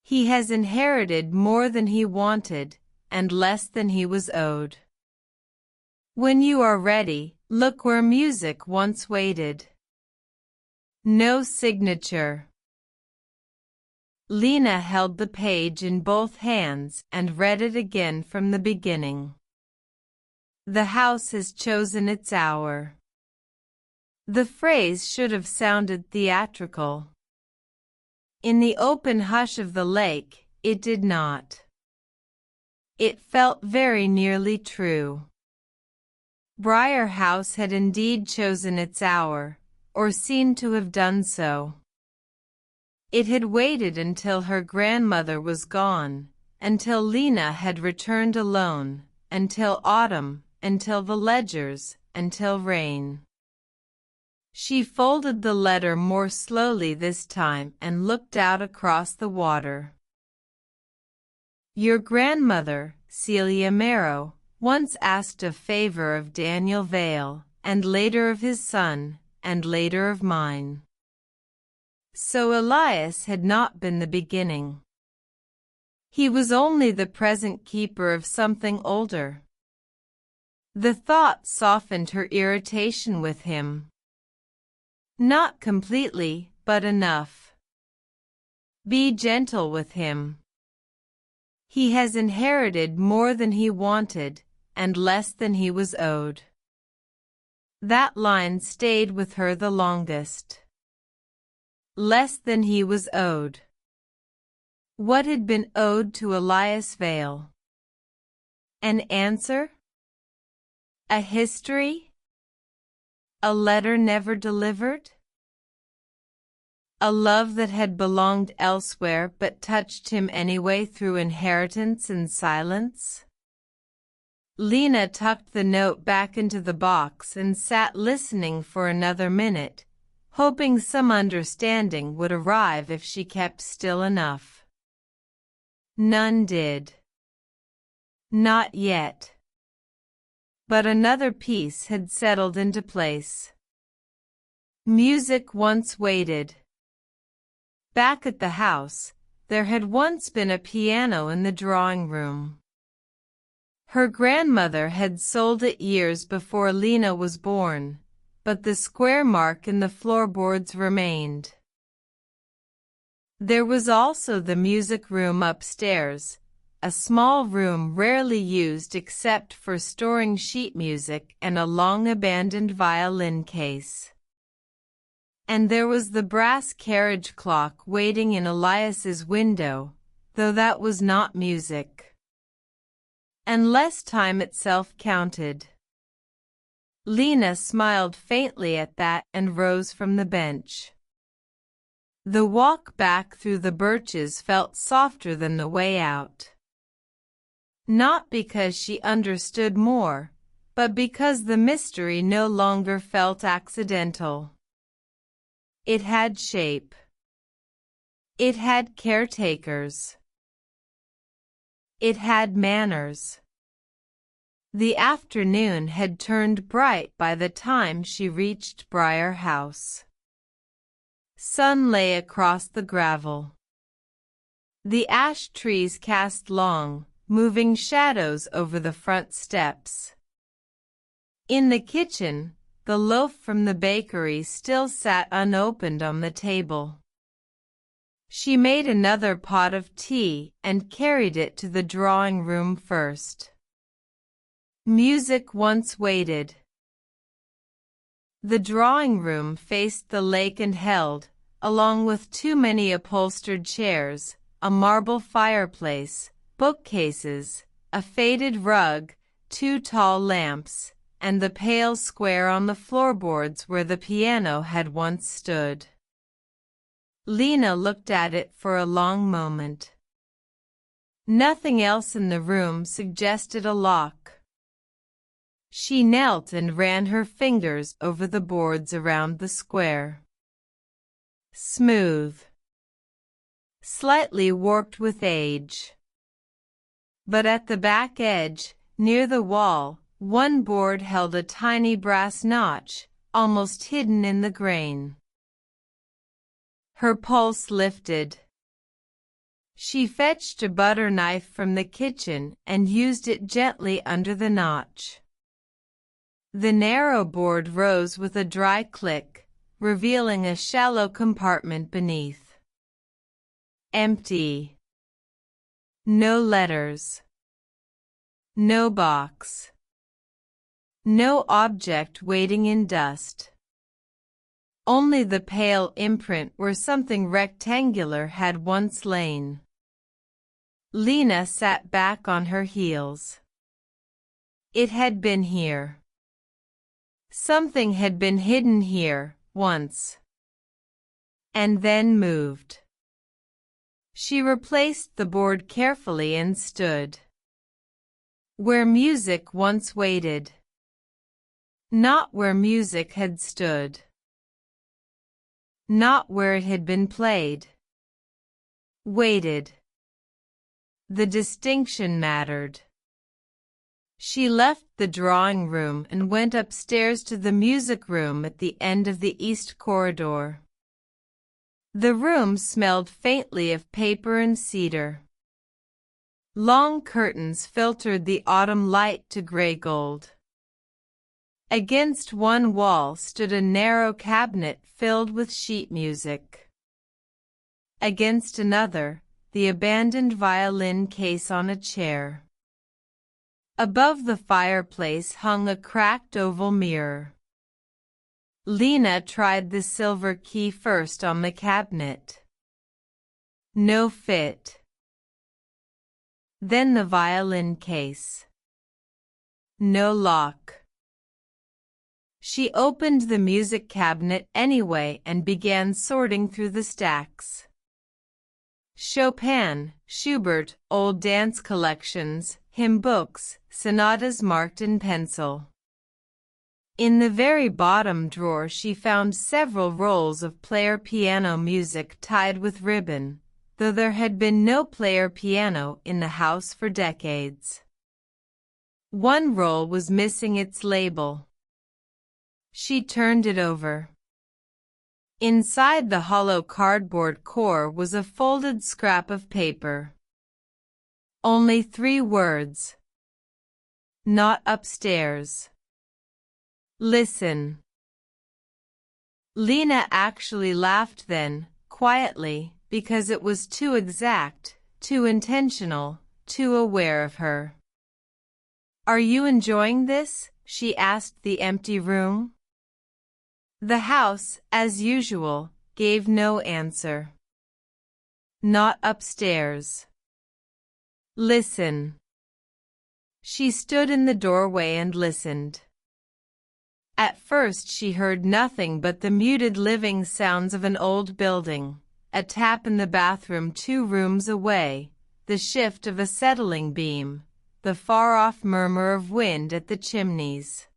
He has inherited more than he wanted, and less than he was owed. When you are ready, look where music once waited. No signature. Lena held the page in both hands and read it again from the beginning. The house has chosen its hour. The phrase should have sounded theatrical. In the open hush of the lake, it did not. It felt very nearly true. Briar House had indeed chosen its hour, or seemed to have done so. It had waited until her grandmother was gone, until Lena had returned alone, until autumn, until the ledgers, until rain. She folded the letter more slowly this time and looked out across the water. Your grandmother, Celia Marrow, once asked a favor of Daniel Vale, and later of his son, and later of mine. So Elias had not been the beginning. He was only the present keeper of something older. The thought softened her irritation with him. Not completely, but enough. Be gentle with him. He has inherited more than he wanted, and less than he was owed. That line stayed with her the longest. Less than he was owed. What had been owed to Elias Vale? An answer? A history? A letter never delivered? A love that had belonged elsewhere but touched him anyway through inheritance and silence? Lena tucked the note back into the box and sat listening for another minute, hoping some understanding would arrive if she kept still enough. None did. Not yet. But another piece had settled into place. Music once waited. Back at the house, there had once been a piano in the drawing room. Her grandmother had sold it years before Lena was born, but the square mark in the floorboards remained. There was also the music room upstairs, a small room rarely used except for storing sheet music and a long-abandoned violin case. And there was the brass carriage clock waiting in Elias's window, though that was not music. Unless time itself counted. Lena smiled faintly at that and rose from the bench. The walk back through the birches felt softer than the way out. Not because she understood more, but because the mystery no longer felt accidental. It had shape. It had caretakers. It had manners. The afternoon had turned bright by the time she reached Briar House. Sun lay across the gravel. The ash trees cast long, moving shadows over the front steps. In the kitchen, the loaf from the bakery still sat unopened on the table. She made another pot of tea and carried it to the drawing room first. Music once waited. The drawing room faced the lake and held, along with too many upholstered chairs, a marble fireplace, bookcases, a faded rug, 2 tall lamps, and the pale square on the floorboards where the piano had once stood. Lena looked at it for a long moment. Nothing else in the room suggested a lock. She knelt and ran her fingers over the boards around the square. Smooth. Slightly warped with age. But at the back edge, near the wall, one board held a tiny brass notch, almost hidden in the grain. Her pulse lifted. She fetched a butter knife from the kitchen and used it gently under the notch. The narrow board rose with a dry click, revealing a shallow compartment beneath. Empty. No letters. No box. No object waiting in dust. Only the pale imprint where something rectangular had once lain. Lena sat back on her heels. It had been here. Something had been hidden here, once. And then moved. She replaced the board carefully and stood. Where music once waited. Not where music had stood. Not where it had been played. Waited. The distinction mattered. She left the drawing room and went upstairs to the music room at the end of the east corridor. The room smelled faintly of paper and cedar. Long curtains filtered the autumn light to gray gold. Against one wall stood a narrow cabinet filled with sheet music. Against another, the abandoned violin case on a chair. Above the fireplace hung a cracked oval mirror. Lena tried the silver key first on the cabinet. No fit. Then the violin case. No lock. She opened the music cabinet anyway and began sorting through the stacks. Chopin, Schubert, old dance collections, hymn books, sonatas marked in pencil. In the very bottom drawer she found several rolls of player piano music tied with ribbon, though there had been no player piano in the house for decades. One roll was missing its label. She turned it over. Inside the hollow cardboard core was a folded scrap of paper. Only 3 words. Not upstairs. Listen. Lena actually laughed then, quietly, because it was too exact, too intentional, too aware of her. Are you enjoying this? She asked the empty room. The house, as usual, gave no answer. Not upstairs. Listen. She stood in the doorway and listened. At first she heard nothing but the muted living sounds of an old building, a tap in the bathroom 2 rooms away, the shift of a settling beam, the far-off murmur of wind at the chimneys.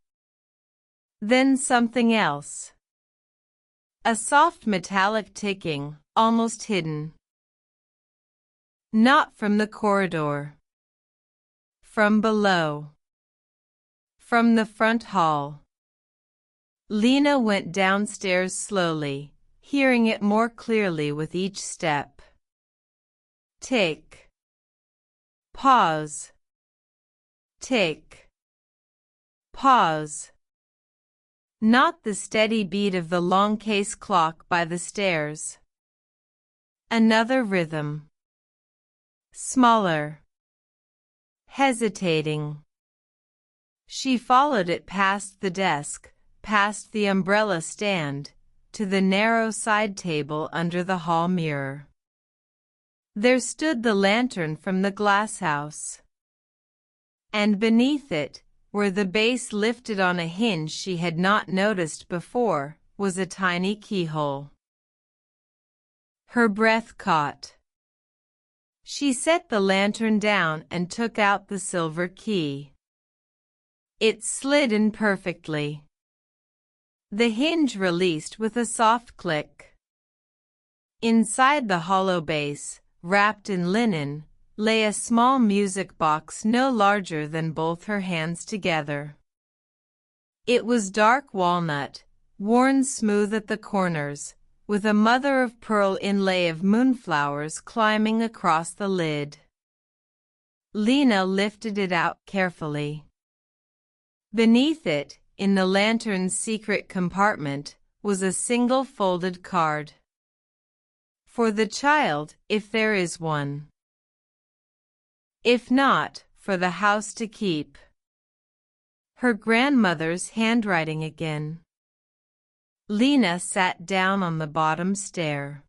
Then something else. A soft metallic ticking, almost hidden. Not from the corridor. From below. From the front hall. Lena went downstairs slowly, hearing it more clearly with each step. Tick. Pause. Tick. Pause. Not the steady beat of the long case clock by the stairs. Another rhythm. Smaller. Hesitating. She followed it past the desk, past the umbrella stand, to the narrow side table under the hall mirror. There stood the lantern from the glass house. And beneath it, where the base lifted on a hinge she had not noticed before, was a tiny keyhole. Her breath caught. She set the lantern down and took out the silver key. It slid in perfectly. The hinge released with a soft click. Inside the hollow base, wrapped in linen, lay a small music box no larger than both her hands together. It was dark walnut, worn smooth at the corners, with a mother-of-pearl inlay of moonflowers climbing across the lid. Lena lifted it out carefully. Beneath it, in the lantern's secret compartment, was a single folded card. For the child, if there is one. If not, for the house to keep. Her grandmother's handwriting again. Lena sat down on the bottom stair.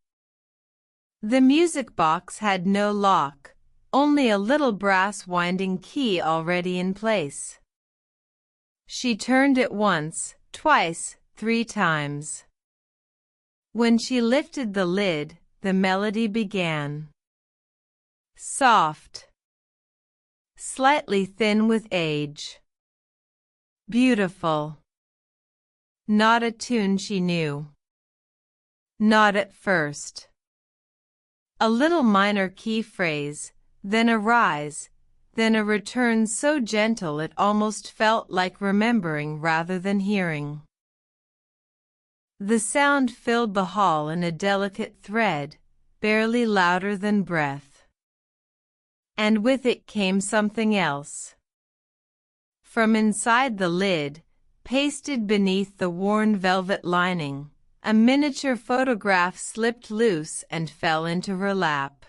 The music box had no lock, only a little brass winding key already in place. She turned it once, twice, 3 times. When she lifted the lid, the melody began. Soft. Slightly thin with age. Beautiful. Not a tune she knew. Not at first. A little minor key phrase, then a rise, then a return so gentle it almost felt like remembering rather than hearing. The sound filled the hall in a delicate thread, barely louder than breath. And with it came something else. From inside the lid, pasted beneath the worn velvet lining, a miniature photograph slipped loose and fell into her lap.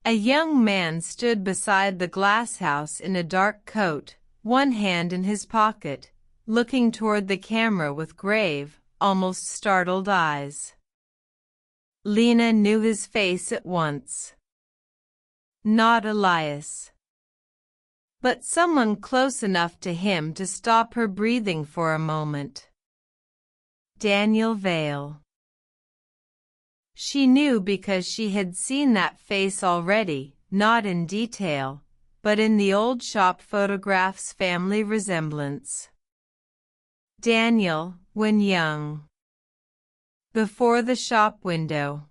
A young man stood beside the glass house in a dark coat, one hand in his pocket, looking toward the camera with grave, almost startled eyes. Lena knew his face at once. Not Elias. But someone close enough to him to stop her breathing for a moment. Daniel Vale. She knew because she had seen that face already, not in detail, but in the old shop photograph's family resemblance. Daniel, when young. Before the shop window.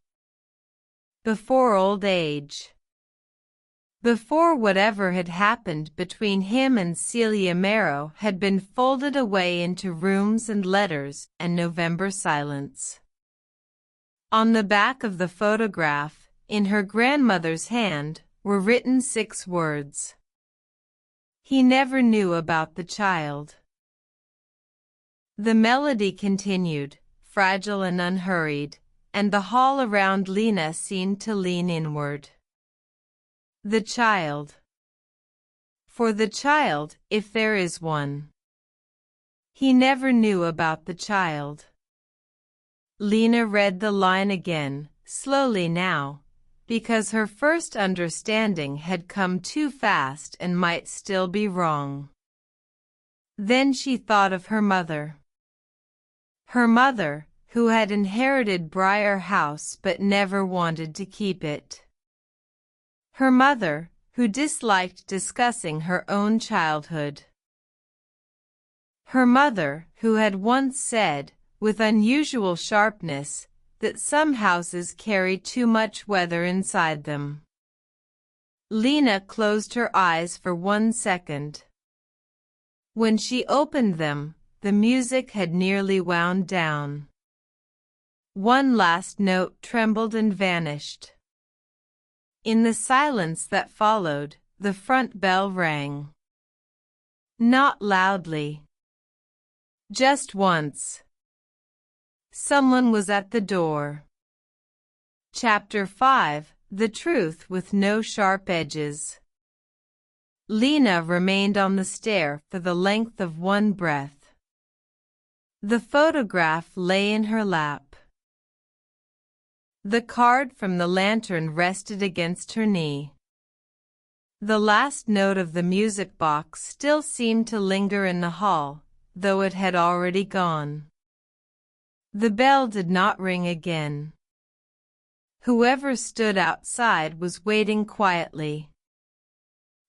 Before old age. Before whatever had happened between him and Celia Marrow had been folded away into rooms and letters and November silence. On the back of the photograph, in her grandmother's hand, were written 6 words. He never knew about the child. The melody continued, fragile and unhurried, and the hall around Lena seemed to lean inward. The child. For the child, if there is one. He never knew about the child. Lena read the line again, slowly now, because her first understanding had come too fast and might still be wrong. Then she thought of her mother. Her mother, who had inherited Briar House but never wanted to keep it. Her mother, who disliked discussing her own childhood. Her mother, who had once said, with unusual sharpness, that some houses carry too much weather inside them. Lena closed her eyes for 1 second. When she opened them, the music had nearly wound down. One last note trembled and vanished. In the silence that followed, the front bell rang. Not loudly. Just once. Someone was at the door. Chapter 5, The Truth with No Sharp Edges. Lena remained on the stair for the length of one breath. The photograph lay in her lap. The card from the lantern rested against her knee. The last note of the music box still seemed to linger in the hall, though it had already gone. The bell did not ring again. Whoever stood outside was waiting quietly.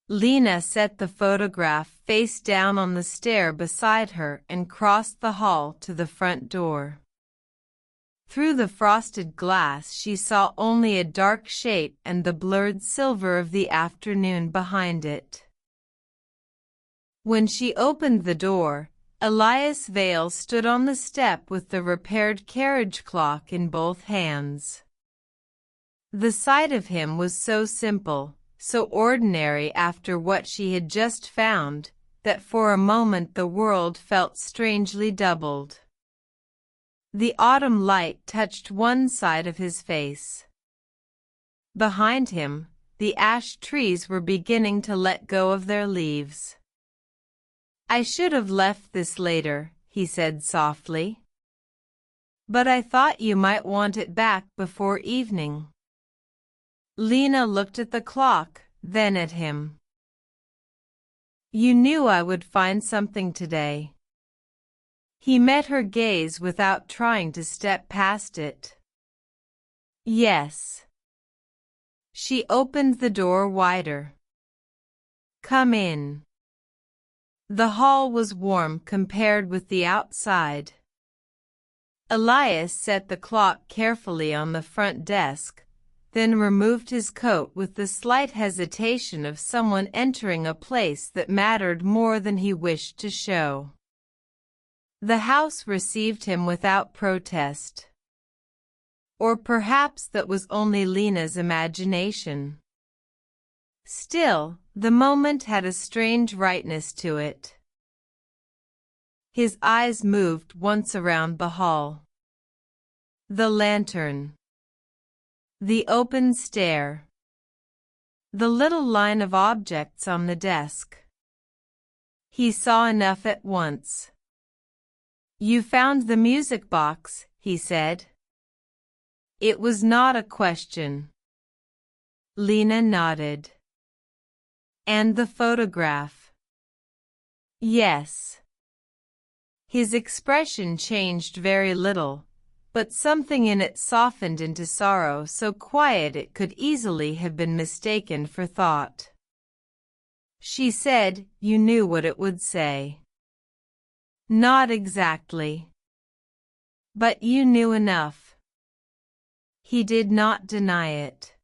Lena set the photograph face down on the stair beside her and crossed the hall to the front door. Through the frosted glass she saw only a dark shape and the blurred silver of the afternoon behind it. When she opened the door, Elias Vale stood on the step with the repaired carriage clock in both hands. The sight of him was so simple, so ordinary after what she had just found, that for a moment the world felt strangely doubled. The autumn light touched one side of his face. Behind him, the ash trees were beginning to let go of their leaves. "I should have left this later," he said softly. "But I thought you might want it back before evening." Lena looked at the clock, then at him. "You knew I would find something today." He met her gaze without trying to step past it. "Yes." She opened the door wider. "Come in." The hall was warm compared with the outside. Elias set the clock carefully on the front desk, then removed his coat with the slight hesitation of someone entering a place that mattered more than he wished to show. The house received him without protest. Or perhaps that was only Lena's imagination. Still, the moment had a strange rightness to it. His eyes moved once around the hall. The lantern. The open stair. The little line of objects on the desk. He saw enough at once. "You found the music box," he said. It was not a question. Lena nodded. "And the photograph?" "Yes." His expression changed very little, but something in it softened into sorrow so quiet it could easily have been mistaken for thought. She said, "You knew what it would say." "Not exactly. But you knew enough." He did not deny it.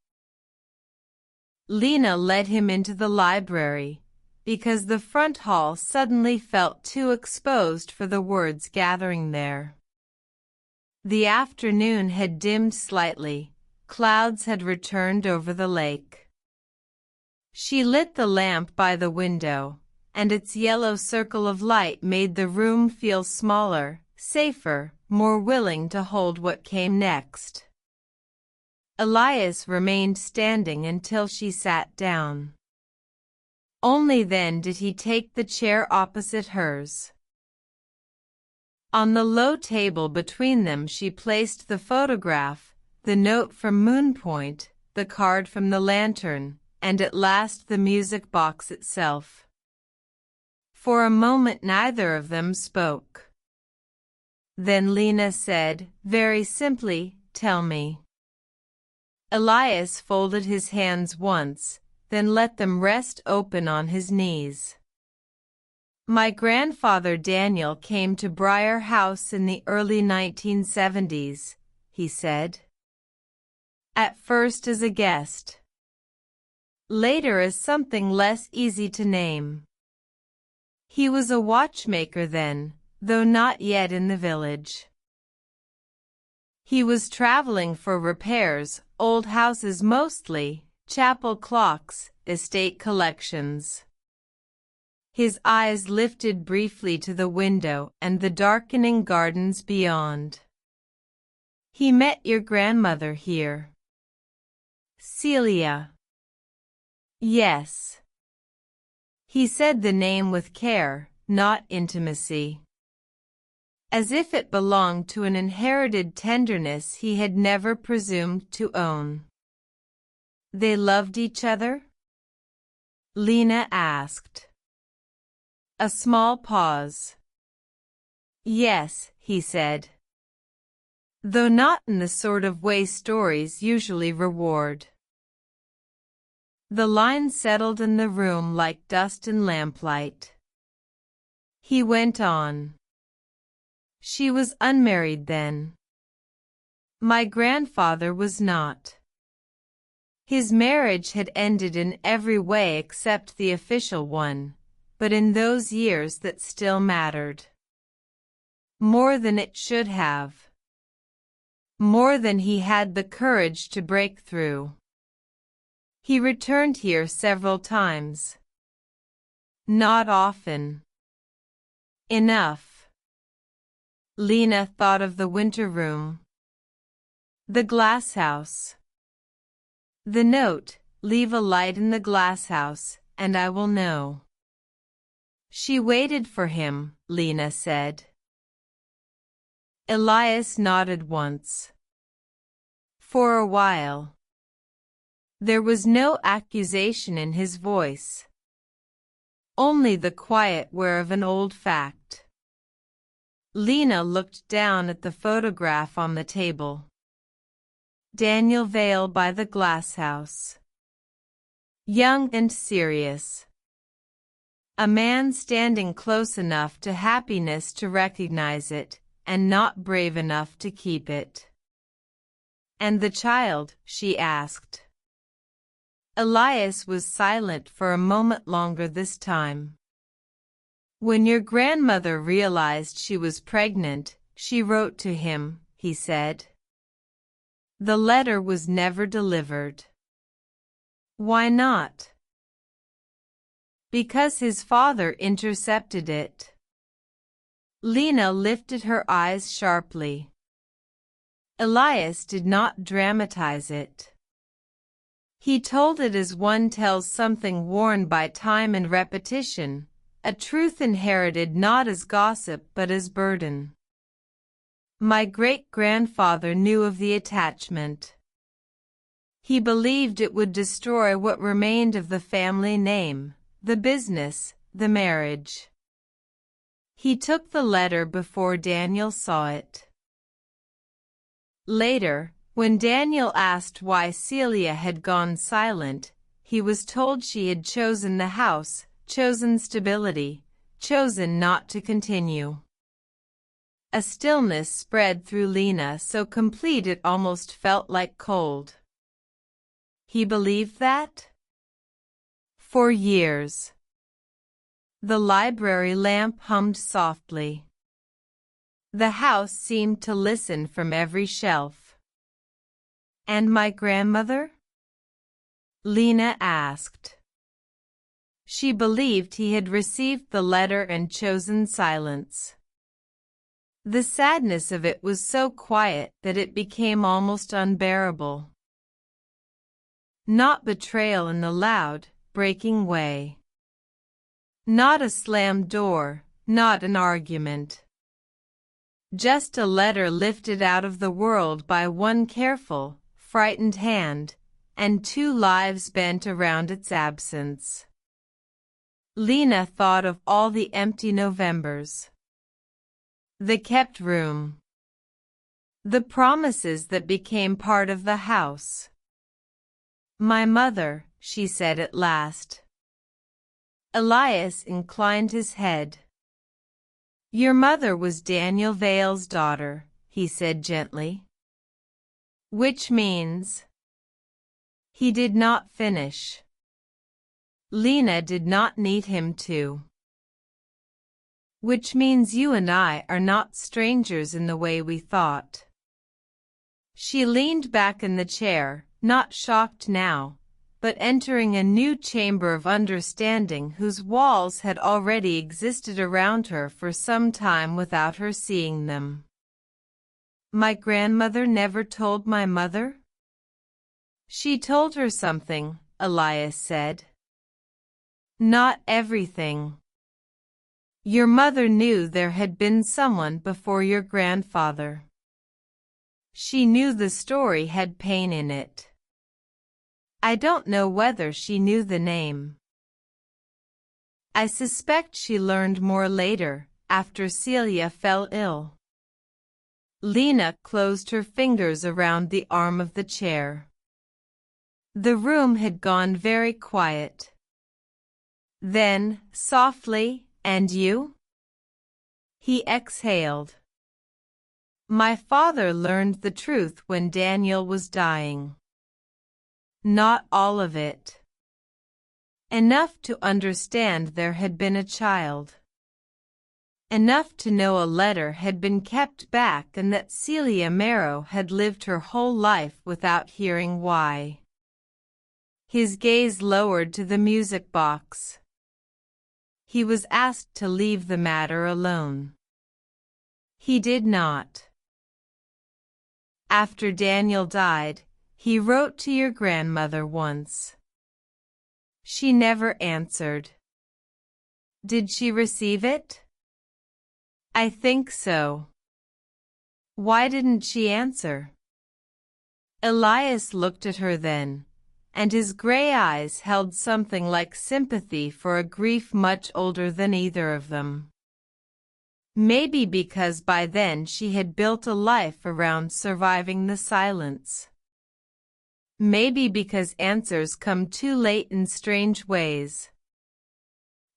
Lena led him into the library, because the front hall suddenly felt too exposed for the words gathering there. The afternoon had dimmed slightly, clouds had returned over the lake. She lit the lamp by the window, and its yellow circle of light made the room feel smaller, safer, more willing to hold what came next. Elias remained standing until she sat down. Only then did he take the chair opposite hers. On the low table between them she placed the photograph, the note from Moonpoint, the card from the lantern, and at last the music box itself. For a moment neither of them spoke. Then Lena said, very simply, "Tell me." Elias folded his hands once, then let them rest open on his knees. "My grandfather Daniel came to Briar House in the early 1970s, he said. At first as a guest. Later as something less easy to name. He was a watchmaker then, though not yet in the village. He was traveling for repairs, old houses mostly, chapel clocks, estate collections. His eyes lifted briefly to the window and the darkening gardens beyond. He met your grandmother here. Celia. Yes. He said the name with care, not intimacy. As if it belonged to an inherited tenderness he had never presumed to own. They loved each other? Lena asked. A small pause. Yes, he said. Though not in the sort of way stories usually reward. The line settled in the room like dust in lamplight. He went on. She was unmarried then. My grandfather was not. His marriage had ended in every way except the official one, but in those years that still mattered. More than it should have. More than he had the courage to break through. He returned here several times. Not often. Enough. Lena thought of the winter room. The glass house. The note, leave a light in the glass house, and I will know. She waited for him, Lena said. Elias nodded once. For a while. There was no accusation in his voice. Only the quiet wear of an old fact. Lena looked down at the photograph on the table. Daniel Vale by the glass house. Young and serious. A man standing close enough to happiness to recognize it, and not brave enough to keep it. And the child, she asked. Elias was silent for a moment longer this time. When your grandmother realized she was pregnant, she wrote to him, he said. The letter was never delivered. Why not? Because his father intercepted it. Lena lifted her eyes sharply. Elias did not dramatize it. He told it as one tells something worn by time and repetition, a truth inherited not as gossip but as burden. My great-grandfather knew of the attachment. He believed it would destroy what remained of the family name, the business, the marriage. He took the letter before Daniel saw it. Later, when Daniel asked why Celia had gone silent, he was told she had chosen the house, chosen stability, chosen not to continue. A stillness spread through Lena so complete it almost felt like cold. He believed that? For years. The library lamp hummed softly. The house seemed to listen from every shelf. And my grandmother? Lena asked. She believed he had received the letter and chosen silence. The sadness of it was so quiet that it became almost unbearable. Not betrayal in the loud, breaking way. Not a slammed door, not an argument. Just a letter lifted out of the world by one careful, frightened hand, and two lives bent around its absence. Lena thought of all the empty Novembers. The kept room. The promises that became part of the house. My mother, she said at last. Elias inclined his head. Your mother was Daniel Vale's daughter, he said gently. Which means... He did not finish. Lena did not need him to. Which means you and I are not strangers in the way we thought. She leaned back in the chair, not shocked now, but entering a new chamber of understanding whose walls had already existed around her for some time without her seeing them. My grandmother never told my mother? She told her something, Elias said. Not everything. Your mother knew there had been someone before your grandfather. She knew the story had pain in it. I don't know whether she knew the name. I suspect she learned more later, after Celia fell ill. Lena closed her fingers around the arm of the chair. The room had gone very quiet. Then, softly, "And you?" He exhaled. My father learned the truth when Daniel was dying. Not all of it. Enough to understand there had been a child. Enough to know a letter had been kept back and that Celia Marrow had lived her whole life without hearing why. His gaze lowered to the music box. He was asked to leave the matter alone. He did not. After Daniel died, he wrote to your grandmother once. She never answered. Did she receive it? I think so. Why didn't she answer? Elias looked at her then, and his gray eyes held something like sympathy for a grief much older than either of them. Maybe because by then she had built a life around surviving the silence. Maybe because answers come too late in strange ways.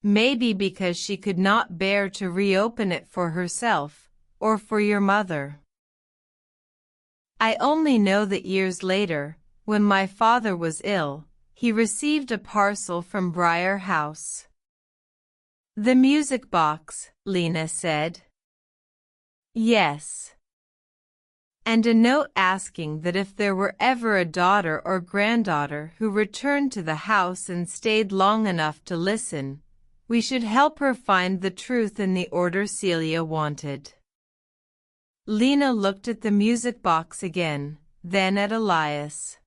Maybe because she could not bear to reopen it for herself, or for your mother. I only know that years later, when my father was ill, he received a parcel from Briar House. The music box, Lena said. Yes. And a note asking that if there were ever a daughter or granddaughter who returned to the house and stayed long enough to listen, we should help her find the truth in the order Celia wanted. Lena looked at the music box again, then at Elias.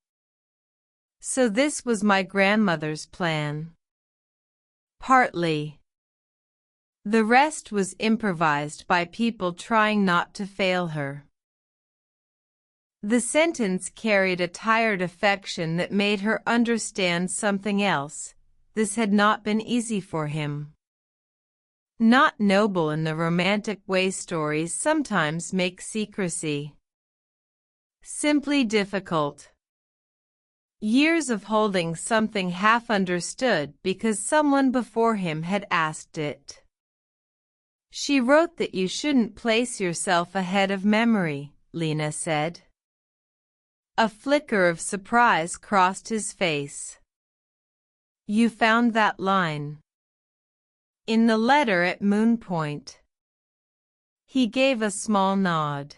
So this was my grandmother's plan. Partly. The rest was improvised by people trying not to fail her. The sentence carried a tired affection that made her understand something else. This had not been easy for him. Not noble in the romantic way stories sometimes make secrecy. Simply difficult. Years of holding something half understood because someone before him had asked it. She wrote that you shouldn't place yourself ahead of memory, Lena said. A flicker of surprise crossed his face. You found that line in the letter at Moon Point. He gave a small nod.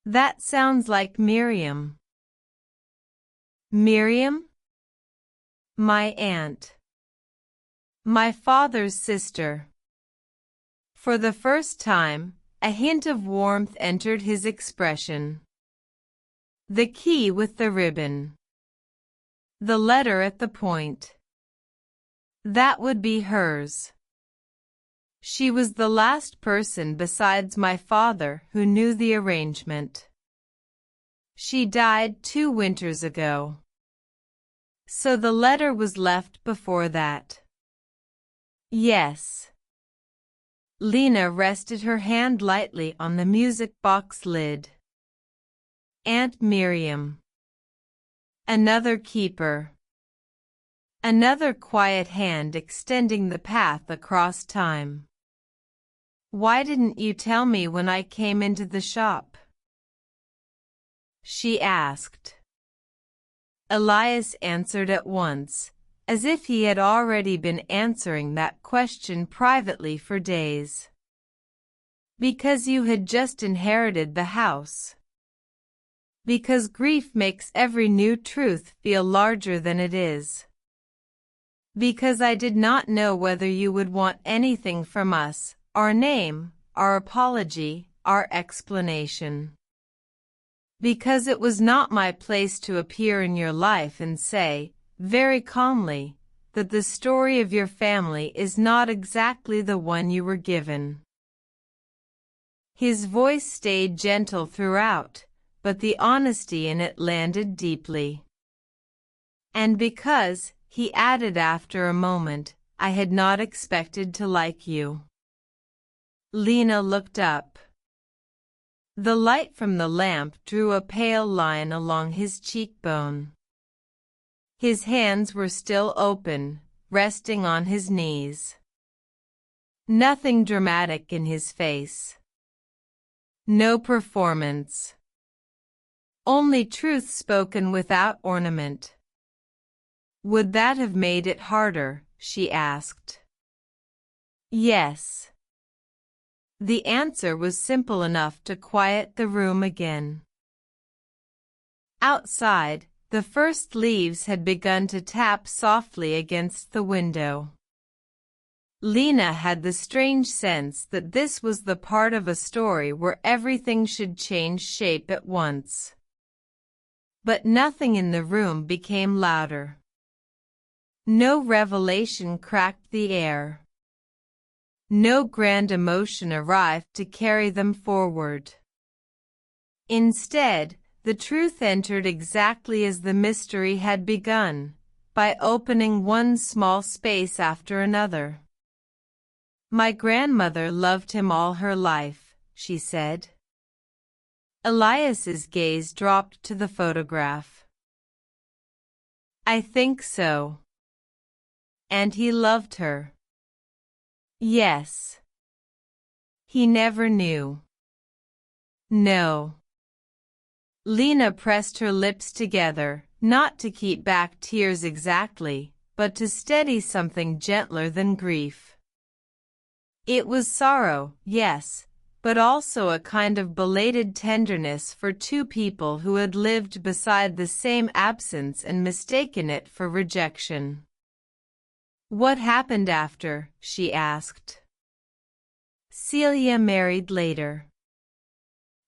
That sounds like Miriam. Miriam? My aunt. My father's sister. For the first time, a hint of warmth entered his expression. The key with the ribbon. The letter at the point. That would be hers. She was the last person besides my father who knew the arrangement. She died 2 winters ago. So the letter was left before that. Yes. Lena rested her hand lightly on the music box lid. Aunt Miriam. Another keeper. Another quiet hand extending the path across time. Why didn't you tell me when I came into the shop? She asked. Elias answered at once, as if he had already been answering that question privately for days. Because you had just inherited the house. Because grief makes every new truth feel larger than it is. Because I did not know whether you would want anything from us, our name, our apology, our explanation. Because it was not my place to appear in your life and say, very calmly, that the story of your family is not exactly the one you were given. His voice stayed gentle throughout, but the honesty in it landed deeply. And because, he added after a moment, I had not expected to like you. Lena looked up. The light from the lamp drew a pale line along his cheekbone. His hands were still open, resting on his knees. Nothing dramatic in his face. No performance. Only truth spoken without ornament. Would that have made it harder? She asked. Yes. The answer was simple enough to quiet the room again. Outside, the first leaves had begun to tap softly against the window. Lena had the strange sense that this was the part of a story where everything should change shape at once. But nothing in the room became louder. No revelation cracked the air. No grand emotion arrived to carry them forward. Instead, the truth entered exactly as the mystery had begun, by opening one small space after another. My grandmother loved him all her life, she said. Elias's gaze dropped to the photograph. I think so. And he loved her. Yes. He never knew. No. Lena pressed her lips together, not to keep back tears exactly, but to steady something gentler than grief. It was sorrow, yes, but also a kind of belated tenderness for two people who had lived beside the same absence and mistaken it for rejection. What happened after? She asked. Celia married later.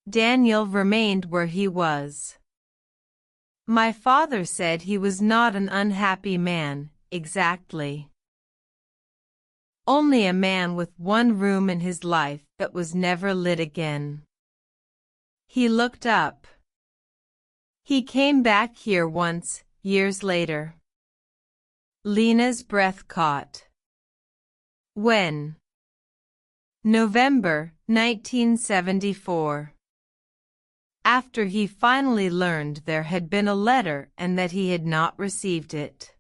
Daniel remained where he was. My father said he was not an unhappy man, exactly. Only a man with one room in his life that was never lit again. He looked up. He came back here once, years later. Lena's breath caught. When? November 1974. After he finally learned there had been a letter and that he had not received it.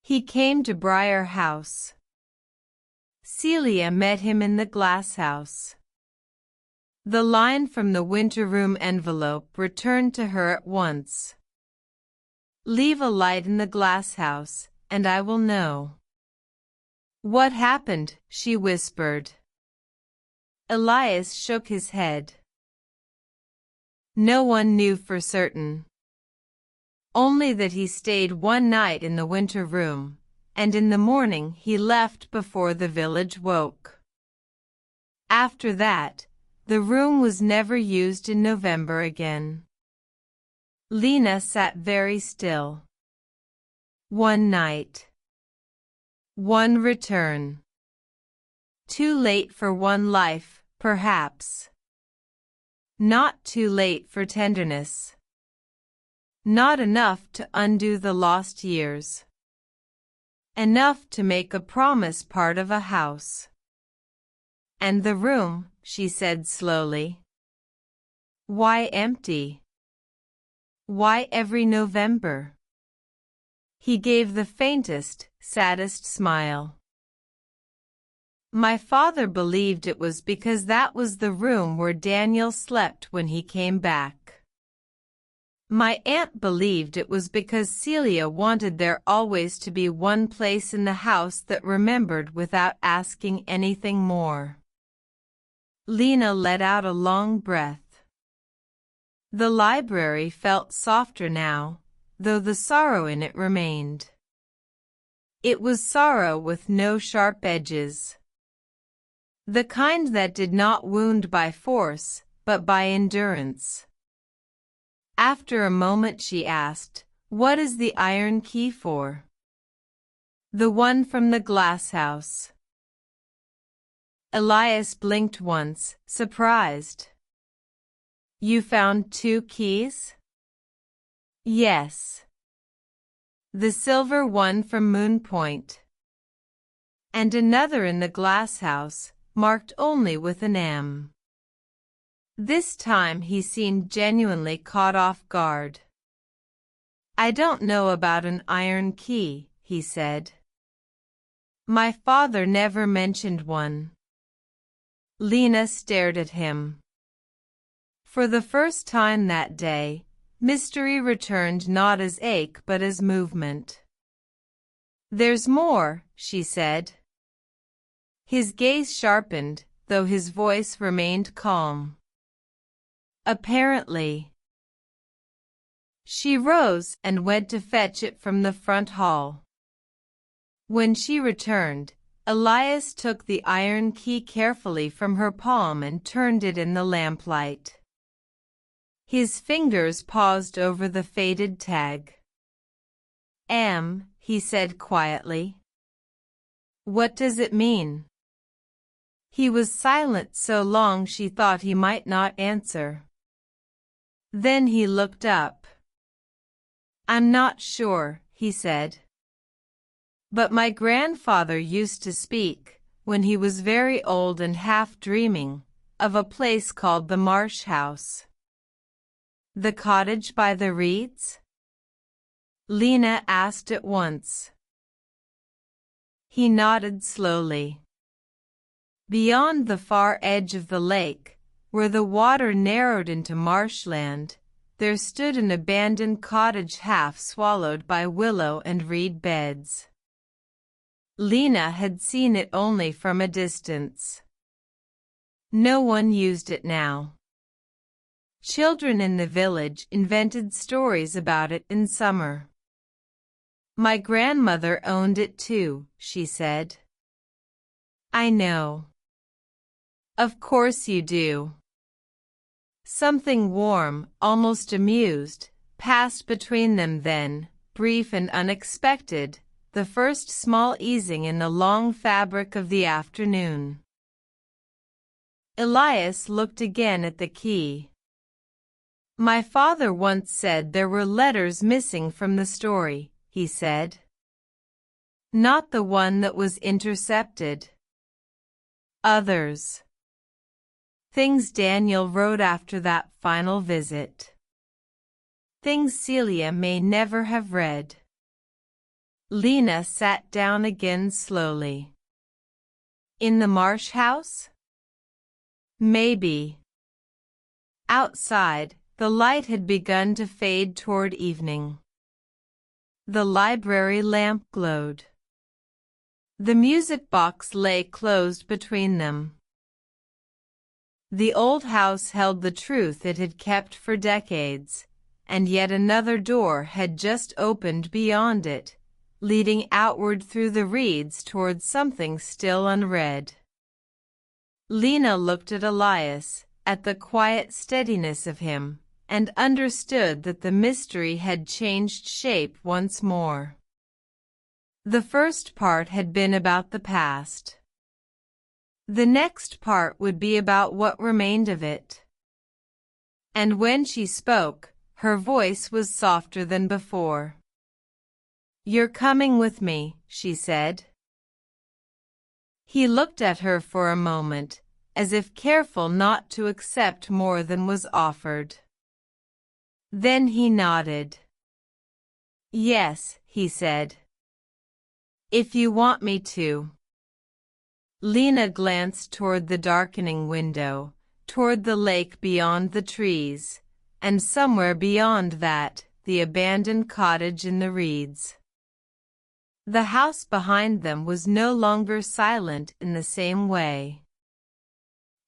He came to Briar House. Celia met him in the glass house. The line from the winter room envelope returned to her at once. Leave a light in the glass house, and I will know. What happened? She whispered. Elias shook his head. No one knew for certain. Only that he stayed one night in the winter room, and in the morning he left before the village woke. After that, the room was never used in November again. Lena sat very still. One night. One return. Too late for one life, perhaps. Not too late for tenderness. Not enough to undo the lost years. Enough to make a promise part of a house. And the room, she said slowly. Why empty? Why every November? He gave the faintest, saddest smile. My father believed it was because that was the room where Daniel slept when he came back. My aunt believed it was because Celia wanted there always to be one place in the house that remembered without asking anything more. Lena let out a long breath. The library felt softer now, though the sorrow in it remained. It was sorrow with no sharp edges. The kind that did not wound by force, but by endurance. After a moment she asked, "What is the iron key for?" "The one from the glass house." Elias blinked once, surprised. "You found 2 keys?" "Yes. The silver one from Moon Point. And another in the glass house, marked only with an M." This time he seemed genuinely caught off guard. "I don't know about an iron key," he said. "My father never mentioned one." Lena stared at him. For the first time that day, mystery returned not as ache but as movement. "There's more," she said. His gaze sharpened, though his voice remained calm. "Apparently." She rose and went to fetch it from the front hall. When she returned, Elias took the iron key carefully from her palm and turned it in the lamplight. His fingers paused over the faded tag. He said quietly. "What does it mean?" He was silent so long she thought he might not answer. Then he looked up. "I'm not sure," he said. "But my grandfather used to speak, when he was very old and half dreaming, of a place called the Marsh House." "The cottage by the reeds?" Lena asked at once. He nodded slowly. Beyond the far edge of the lake, where the water narrowed into marshland, there stood an abandoned cottage half swallowed by willow and reed beds. Lena had seen it only from a distance. No one used it now. Children in the village invented stories about it in summer. "My grandmother owned it too," she said. "I know." "Of course you do." Something warm, almost amused, passed between them then, brief and unexpected, the first small easing in the long fabric of the afternoon. Elias looked again at the key. "My father once said there were letters missing from the story," he said. "Not the one that was intercepted. Others. Things Daniel wrote after that final visit. Things Celia may never have read." Lena sat down again slowly. "In the Marsh House?" "Maybe." Outside, the light had begun to fade toward evening. The library lamp glowed. The music box lay closed between them. The old house held the truth it had kept for decades, and yet another door had just opened beyond it, leading outward through the reeds toward something still unread. Lena looked at Elias, at the quiet steadiness of him, and understood that the mystery had changed shape once more. The first part had been about the past. The next part would be about what remained of it. And when she spoke, her voice was softer than before. "You're coming with me," she said. He looked at her for a moment, as if careful not to accept more than was offered. Then he nodded. "Yes," he said. "If you want me to." Lena glanced toward the darkening window, toward the lake beyond the trees, and somewhere beyond that, the abandoned cottage in the reeds. The house behind them was no longer silent in the same way.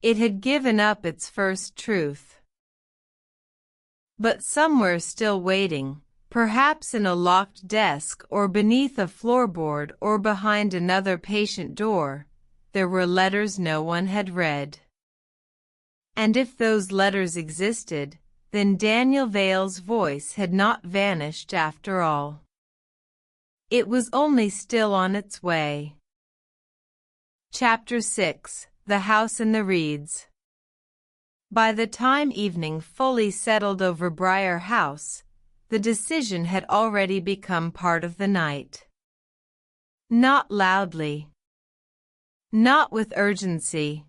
It had given up its first truth. But somewhere still waiting, perhaps in a locked desk or beneath a floorboard or behind another patient door, there were letters no one had read. And if those letters existed, then Daniel Vale's voice had not vanished after all. It was only still on its way. Chapter 6: The House in the Reeds. By the time evening fully settled over Briar House, the decision had already become part of the night. Not loudly. Not with urgency.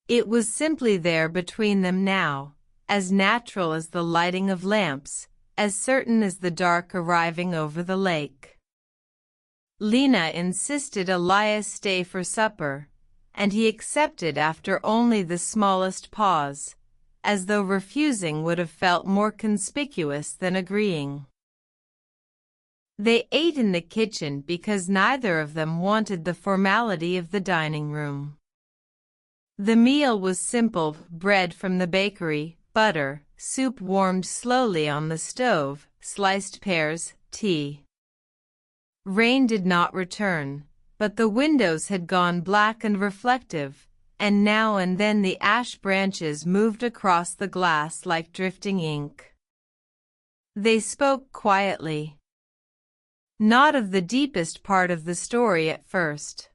It was simply there between them now, as natural as the lighting of lamps, as certain as the dark arriving over the lake. Lena insisted Elias stay for supper, and he accepted after only the smallest pause, as though refusing would have felt more conspicuous than agreeing. They ate in the kitchen because neither of them wanted the formality of the dining room. The meal was simple: bread from the bakery, butter, soup warmed slowly on the stove, sliced pears, tea. Rain did not return, but the windows had gone black and reflective, and now and then the ash branches moved across the glass like drifting ink. They spoke quietly. Not of the deepest part of the story at first.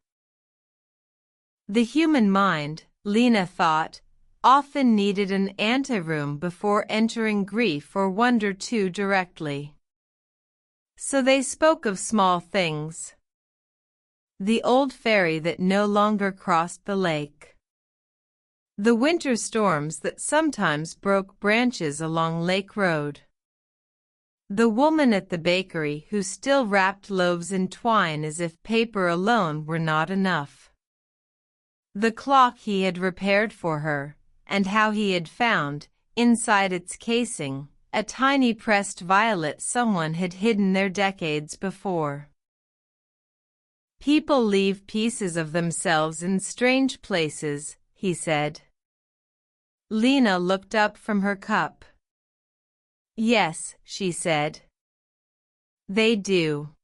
The human mind, Lena thought, often needed an anteroom before entering grief or wonder too directly. So they spoke of small things. The old ferry that no longer crossed the lake. The winter storms that sometimes broke branches along Lake Road. The woman at the bakery who still wrapped loaves in twine as if paper alone were not enough. The clock he had repaired for her, and how he had found, inside its casing, a tiny pressed violet someone had hidden there decades before. People leave pieces of themselves in strange places, he said. Lena looked up from her cup. Yes, she said. They do.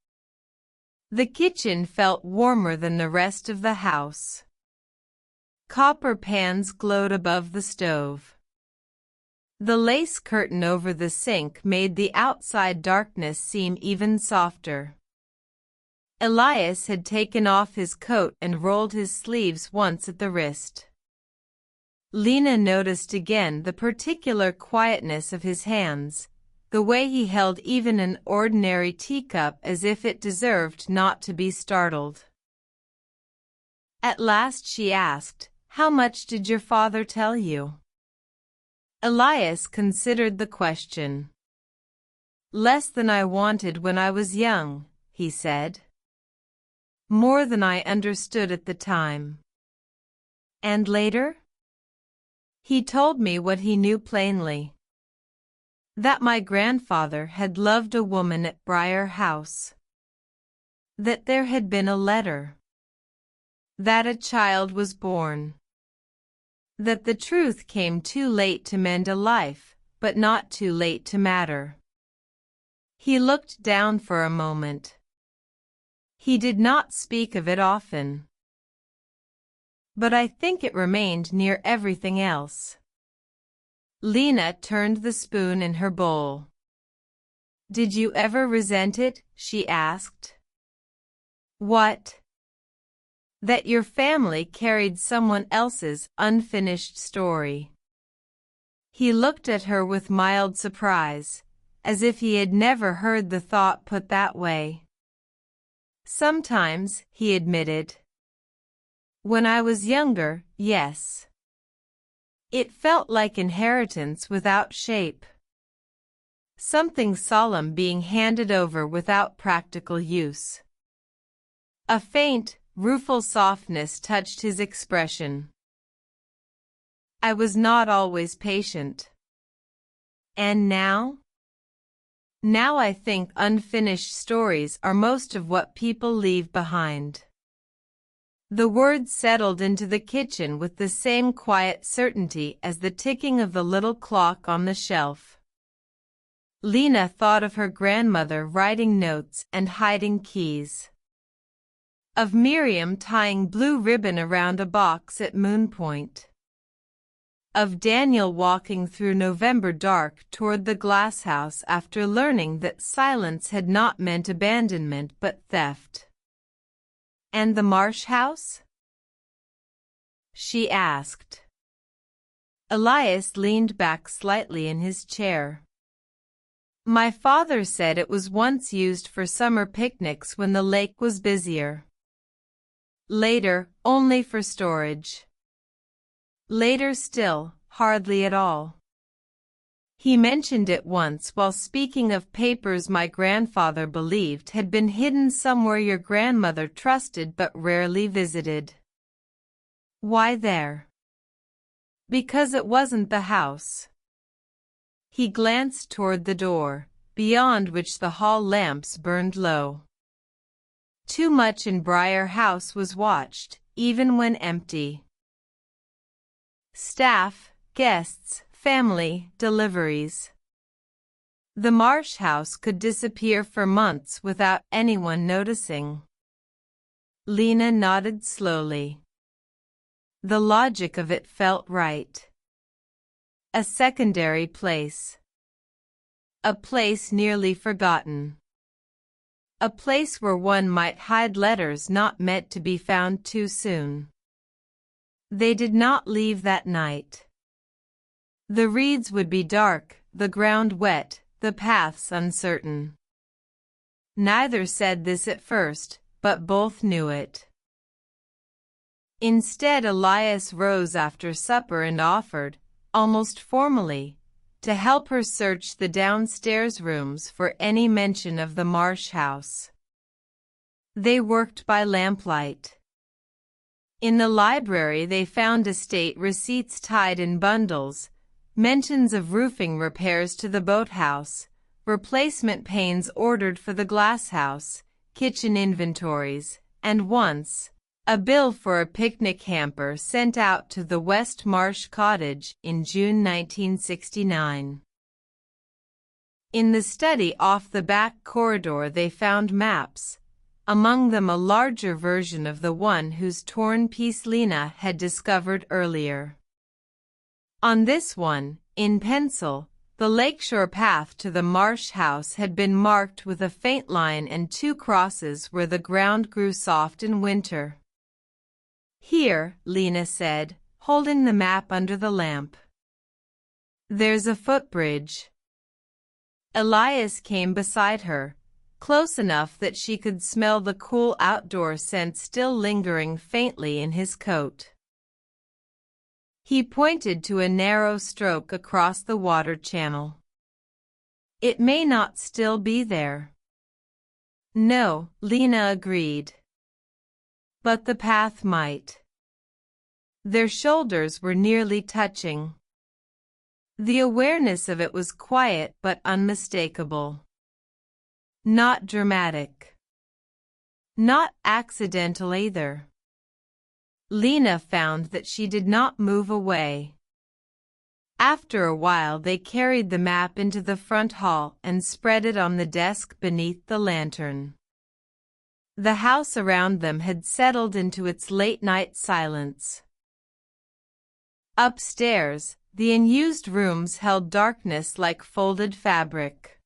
The kitchen felt warmer than the rest of the house. Copper pans glowed above the stove. The lace curtain over the sink made the outside darkness seem even softer. Elias had taken off his coat and rolled his sleeves once at the wrist. Lena noticed again the particular quietness of his hands, the way he held even an ordinary teacup as if it deserved not to be startled. At last she asked, "How much did your father tell you?" Elias considered the question. "Less than I wanted when I was young," he said. "More than I understood at the time." "And later?" "He told me what he knew plainly. That my grandfather had loved a woman at Briar House. That there had been a letter. That a child was born. That the truth came too late to mend a life, but not too late to matter." He looked down for a moment. He did not speak of it often. "But I think it remained near everything else." Lena turned the spoon in her bowl. "Did you ever resent it?" she asked. "What?" "That your family carried someone else's unfinished story." He looked at her with mild surprise, as if he had never heard the thought put that way. "Sometimes," he admitted. "When I was younger, yes. It felt like inheritance without shape. Something solemn being handed over without practical use." A faint, rueful softness touched his expression. "I was not always patient." "And now?" "Now I think unfinished stories are most of what people leave behind." The words settled into the kitchen with the same quiet certainty as the ticking of the little clock on the shelf. Lena thought of her grandmother writing notes and hiding keys. Of Miriam tying blue ribbon around a box at Moon Point. Of Daniel walking through November dark toward the glass house after learning that silence had not meant abandonment but theft. "And the Marsh house?" she asked. Elias leaned back slightly in his chair. "My father said it was once used for summer picnics when the lake was busier. Later, only for storage. Later still, hardly at all. He mentioned it once while speaking of papers my grandfather believed had been hidden somewhere your grandmother trusted but rarely visited." "Why there?" "Because it wasn't the house." He glanced toward the door, beyond which the hall lamps burned low. Too much in Briar House was watched, even when empty. Staff, guests, family, deliveries. The Marsh house could disappear for months without anyone noticing. Lena nodded slowly. The logic of it felt right. A secondary place. A place nearly forgotten. A place where one might hide letters not meant to be found too soon. They did not leave that night. The reeds would be dark, the ground wet, the paths uncertain. Neither said this at first, but both knew it. Instead, Elias rose after supper and offered, almost formally, to help her search the downstairs rooms for any mention of the Marsh house. They worked by lamplight. In the library they found estate receipts tied in bundles, mentions of roofing repairs to the boathouse, replacement panes ordered for the glass house, kitchen inventories, and once, a bill for a picnic hamper sent out to the West Marsh cottage in June 1969. In the study off the back corridor they found maps, among them a larger version of the one whose torn piece Lena had discovered earlier. On this one, in pencil, the lakeshore path to the Marsh house had been marked with a faint line and 2 crosses where the ground grew soft in winter. "Here," Lena said, holding the map under the lamp. "There's a footbridge." Elias came beside her, close enough that she could smell the cool outdoor scent still lingering faintly in his coat. He pointed to a narrow stroke across the water channel. "It may not still be there." "No," Lena agreed. "But the path might." Their shoulders were nearly touching. The awareness of it was quiet but unmistakable. Not dramatic. Not accidental either. Lena found that she did not move away. After a while they carried the map into the front hall and spread it on the desk beneath the lantern. The house around them had settled into its late-night silence. Upstairs, the unused rooms held darkness like folded fabric.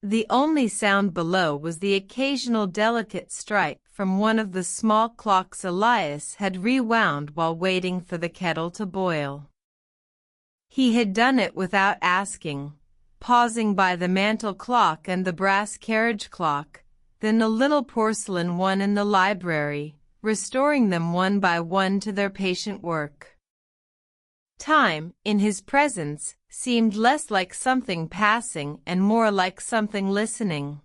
The only sound below was the occasional delicate strike from one of the small clocks Elias had rewound while waiting for the kettle to boil. He had done it without asking, pausing by the mantel clock and the brass carriage clock, then the little porcelain one in the library, restoring them one by one to their patient work. Time, in his presence, seemed less like something passing and more like something listening.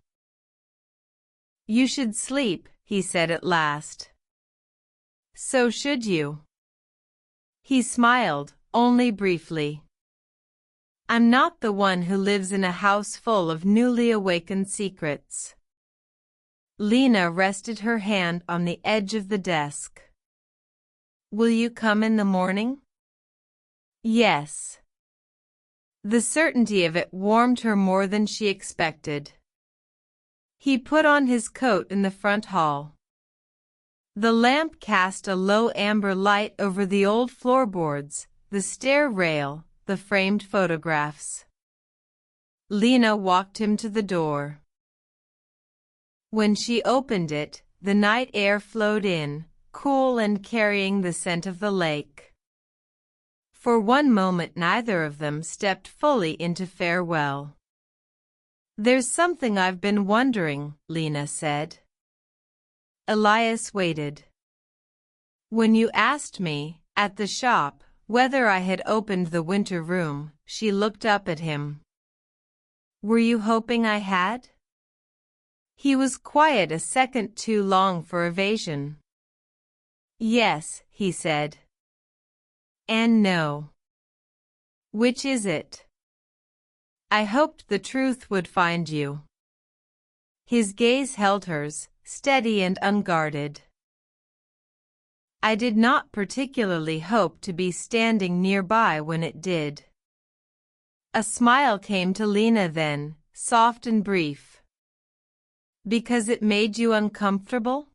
"You should sleep," he said at last. "So should you." He smiled, only briefly. "I'm not the one who lives in a house full of newly awakened secrets." Lena rested her hand on the edge of the desk. "Will you come in the morning?" "Yes." The certainty of it warmed her more than she expected. He put on his coat in the front hall. The lamp cast a low amber light over the old floorboards, the stair rail, the framed photographs. Lena walked him to the door. When she opened it, the night air flowed in, cool and carrying the scent of the lake. For one moment neither of them stepped fully into farewell. "There's something I've been wondering," Lena said. Elias waited. "When you asked me, at the shop, whether I had opened the winter room," she looked up at him. "Were you hoping I had?" He was quiet a second too long for evasion. "Yes," he said. "And no. Which is it?" "I hoped the truth would find you." His gaze held hers, steady and unguarded. "I did not particularly hope to be standing nearby when it did." A smile came to Lena then, soft and brief. "Because it made you uncomfortable?"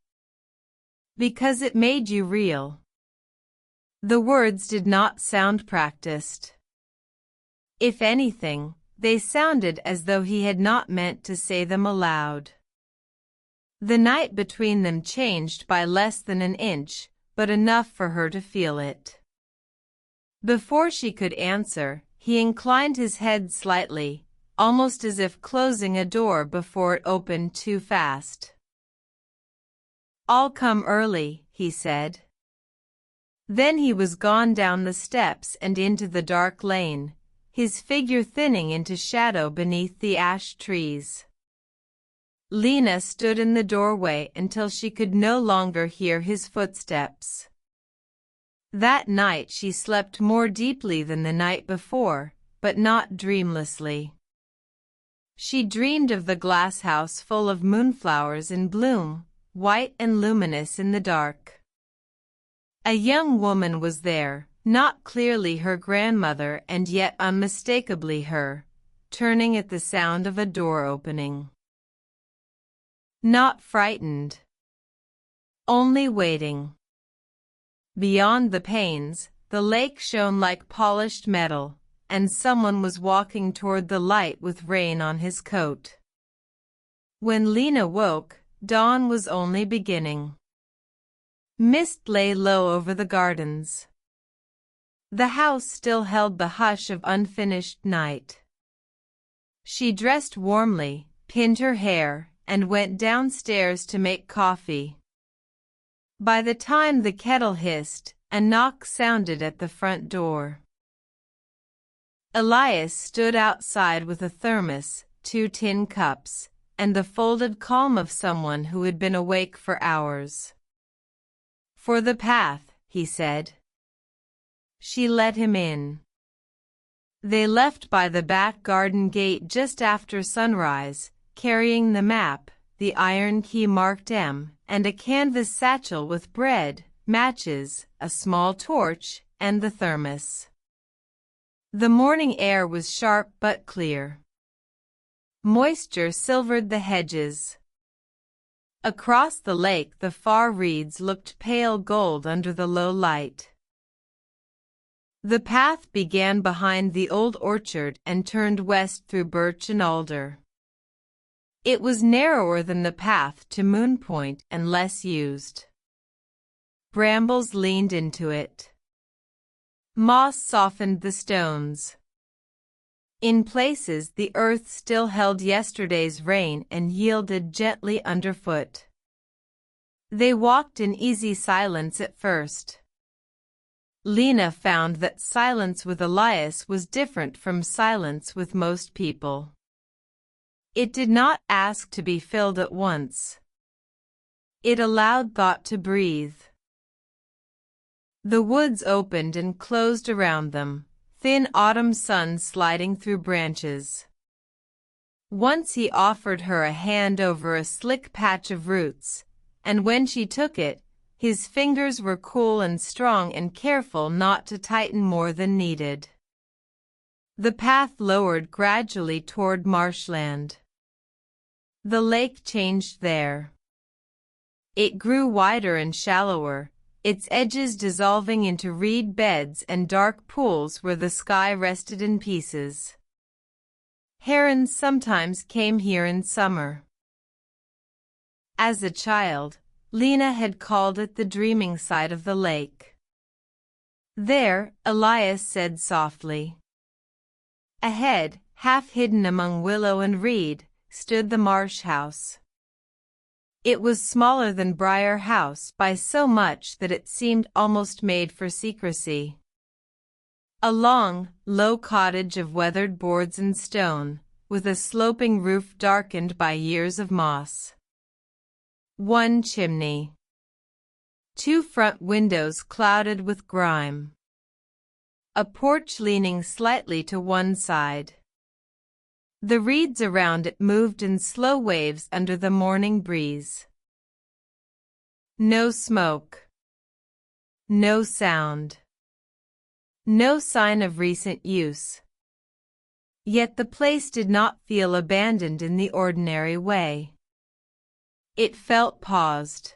"Because it made you real." The words did not sound practiced. If anything, they sounded as though he had not meant to say them aloud. The night between them changed by less than an inch, but enough for her to feel it. Before she could answer, he inclined his head slightly, almost as if closing a door before it opened too fast. "I'll come early," he said. Then he was gone down the steps and into the dark lane, his figure thinning into shadow beneath the ash trees. Lena stood in the doorway until she could no longer hear his footsteps. That night she slept more deeply than the night before, but not dreamlessly. She dreamed of the glass house full of moonflowers in bloom, white and luminous in the dark. A young woman was there, not clearly her grandmother and yet unmistakably her, turning at the sound of a door opening. Not frightened. Only waiting. Beyond the panes, the lake shone like polished metal, and someone was walking toward the light with rain on his coat. When Lena woke, dawn was only beginning. Mist lay low over the gardens. The house still held the hush of unfinished night. She dressed warmly, pinned her hair, and went downstairs to make coffee. By the time the kettle hissed, a knock sounded at the front door. Elias stood outside with a thermos, 2 tin cups, and the folded calm of someone who had been awake for hours. "For the path," he said. She let him in. They left by the back garden gate just after sunrise, carrying the map, the iron key marked M, and a canvas satchel with bread, matches, a small torch, and the thermos. The morning air was sharp but clear. Moisture silvered the hedges. Across the lake the far reeds looked pale gold under the low light. The path began behind the old orchard and turned west through birch and alder. It was narrower than the path to Moon Point and less used. Brambles leaned into it. Moss softened the stones. In places the earth still held yesterday's rain and yielded gently underfoot. They walked in easy silence at first. Lena found that silence with Elias was different from silence with most people. It did not ask to be filled at once. It allowed thought to breathe. The woods opened and closed around them, thin autumn sun sliding through branches. Once he offered her a hand over a slick patch of roots, and when she took it, his fingers were cool and strong and careful not to tighten more than needed. The path lowered gradually toward marshland. The lake changed there. It grew wider and shallower, its edges dissolving into reed beds and dark pools where the sky rested in pieces. Herons sometimes came here in summer. As a child, Lena had called it the dreaming side of the lake. There, Elias said softly. Ahead, half hidden among willow and reed, stood the marsh house. It was smaller than Briar House by so much that it seemed almost made for secrecy. A long, low cottage of weathered boards and stone, with a sloping roof darkened by years of moss. One chimney. Two front windows clouded with grime. A porch leaning slightly to one side. The reeds around it moved in slow waves under the morning breeze. No smoke. No sound. No sign of recent use. Yet the place did not feel abandoned in the ordinary way. It felt paused.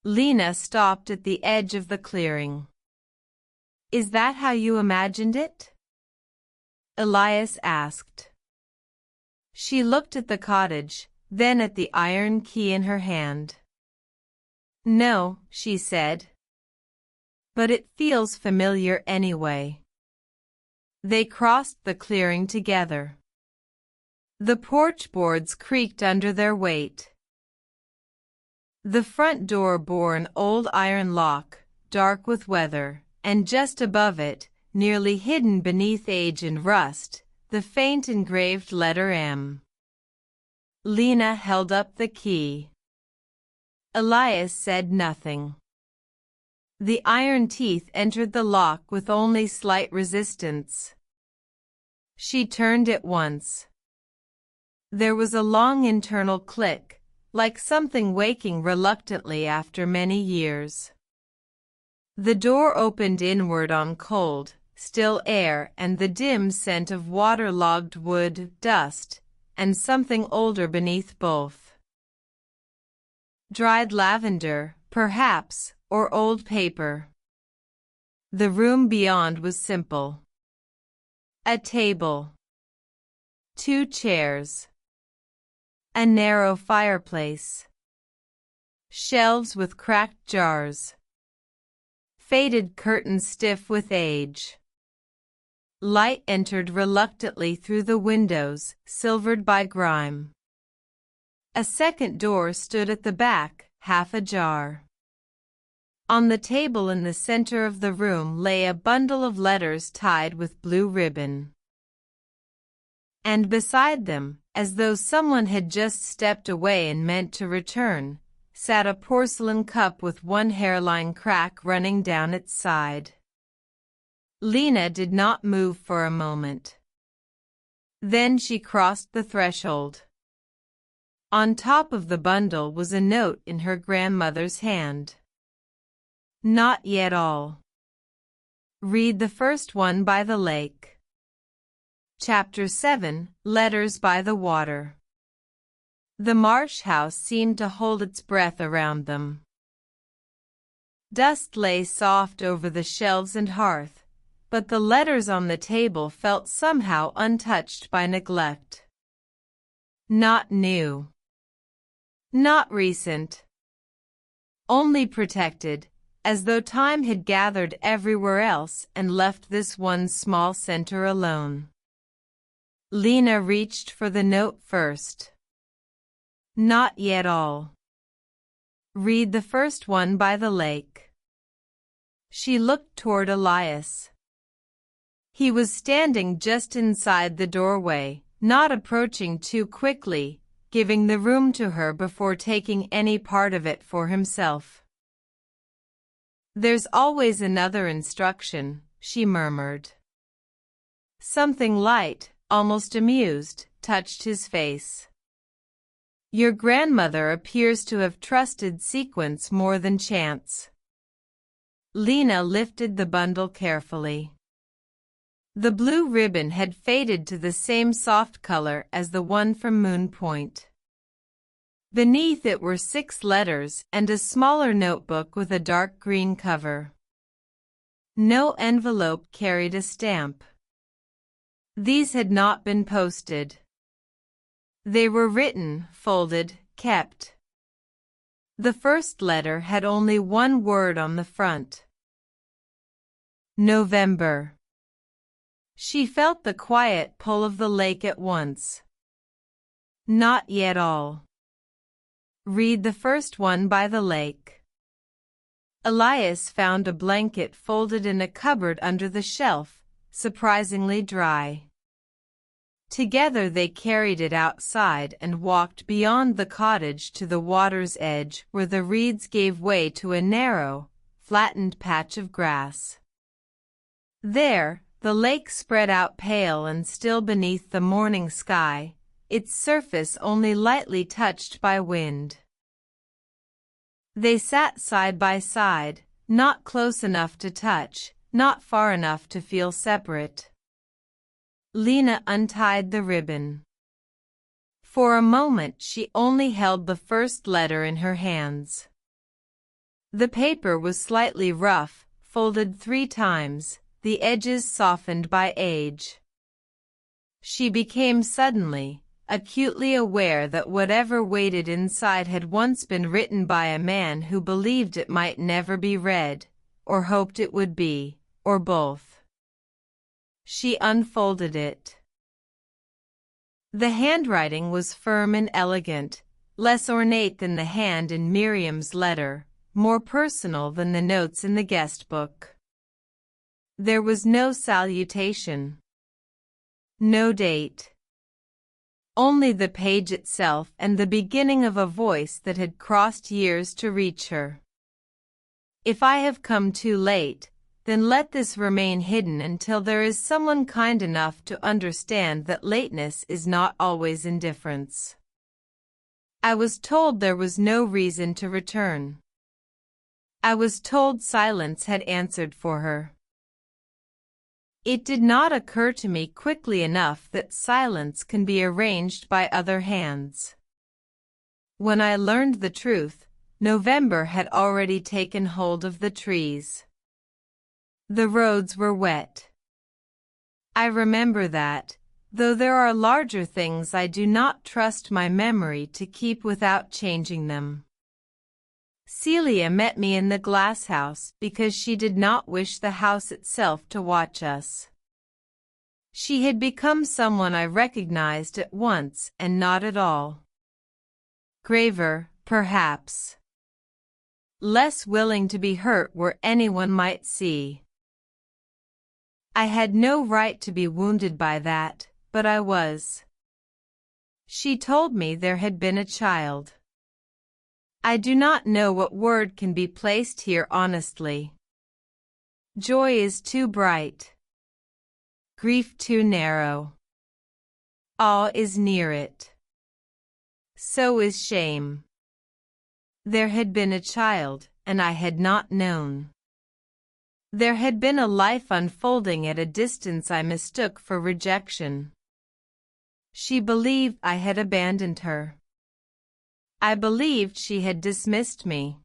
Lena stopped at the edge of the clearing. Is that how you imagined it? Elias asked. She looked at the cottage, then at the iron key in her hand. No, she said. But it feels familiar anyway. They crossed the clearing together. The porch boards creaked under their weight. The front door bore an old iron lock, dark with weather, and just above it, nearly hidden beneath age and rust, the faint engraved letter M. Lena held up the key. Elias said nothing. The iron teeth entered the lock with only slight resistance. She turned it once. There was a long internal click, like something waking reluctantly after many years. The door opened inward on cold, still air and the dim scent of waterlogged wood, dust, and something older beneath both. Dried lavender, perhaps, or old paper. The room beyond was simple. A table. Two chairs. A narrow fireplace. Shelves with cracked jars. Faded curtains stiff with age. Light entered reluctantly through the windows, silvered by grime. A second door stood at the back, half ajar. On the table in the center of the room lay a bundle of letters tied with blue ribbon. And beside them, as though someone had just stepped away and meant to return, sat a porcelain cup with one hairline crack running down its side. Lena did not move for a moment. Then she crossed the threshold. On top of the bundle was a note in her grandmother's hand. Not yet all. Read the first one by the lake. Chapter 7, Letters by the Water. The marsh house seemed to hold its breath around them. Dust lay soft over the shelves and hearth, but the letters on the table felt somehow untouched by neglect. Not new. Not recent. Only protected, as though time had gathered everywhere else and left this one small center alone. Lena reached for the note first. Not yet all. Read the first one by the lake. She looked toward Elias. He was standing just inside the doorway, not approaching too quickly, giving the room to her before taking any part of it for himself. There's always another instruction, she murmured. Something light, almost amused, touched his face. Your grandmother appears to have trusted sequence more than chance. Lena lifted the bundle carefully. The blue ribbon had faded to the same soft color as the one from Moon Point. Beneath it were 6 letters and a smaller notebook with a dark green cover. No envelope carried a stamp. These had not been posted. They were written, folded, kept. The first letter had only one word on the front. November. She felt the quiet pull of the lake at once. Not yet all. Read the first one by the lake. Elias found a blanket folded in a cupboard under the shelf, surprisingly dry. Together they carried it outside and walked beyond the cottage to the water's edge where the reeds gave way to a narrow, flattened patch of grass. There, the lake spread out pale and still beneath the morning sky, its surface only lightly touched by wind. They sat side by side, not close enough to touch, not far enough to feel separate. Lena untied the ribbon. For a moment she only held the first letter in her hands. The paper was slightly rough, folded 3 times, the edges softened by age. She became suddenly, acutely aware that whatever waited inside had once been written by a man who believed it might never be read, or hoped it would be, or both. She unfolded it. The handwriting was firm and elegant, less ornate than the hand in Miriam's letter, more personal than the notes in the guest book. There was no salutation. No date. Only the page itself and the beginning of a voice that had crossed years to reach her. If I have come too late, then let this remain hidden until there is someone kind enough to understand that lateness is not always indifference. I was told there was no reason to return. I was told silence had answered for her. It did not occur to me quickly enough that silence can be arranged by other hands. When I learned the truth, November had already taken hold of the trees. The roads were wet. I remember that, though there are larger things I do not trust my memory to keep without changing them. Celia met me in the glass house because she did not wish the house itself to watch us. She had become someone I recognized at once and not at all. Graver, perhaps. Less willing to be hurt where anyone might see. I had no right to be wounded by that, but I was. She told me there had been a child. I do not know what word can be placed here honestly. Joy is too bright. Grief too narrow. Awe is near it. So is shame. There had been a child, and I had not known. There had been a life unfolding at a distance I mistook for rejection. She believed I had abandoned her. I believed she had dismissed me.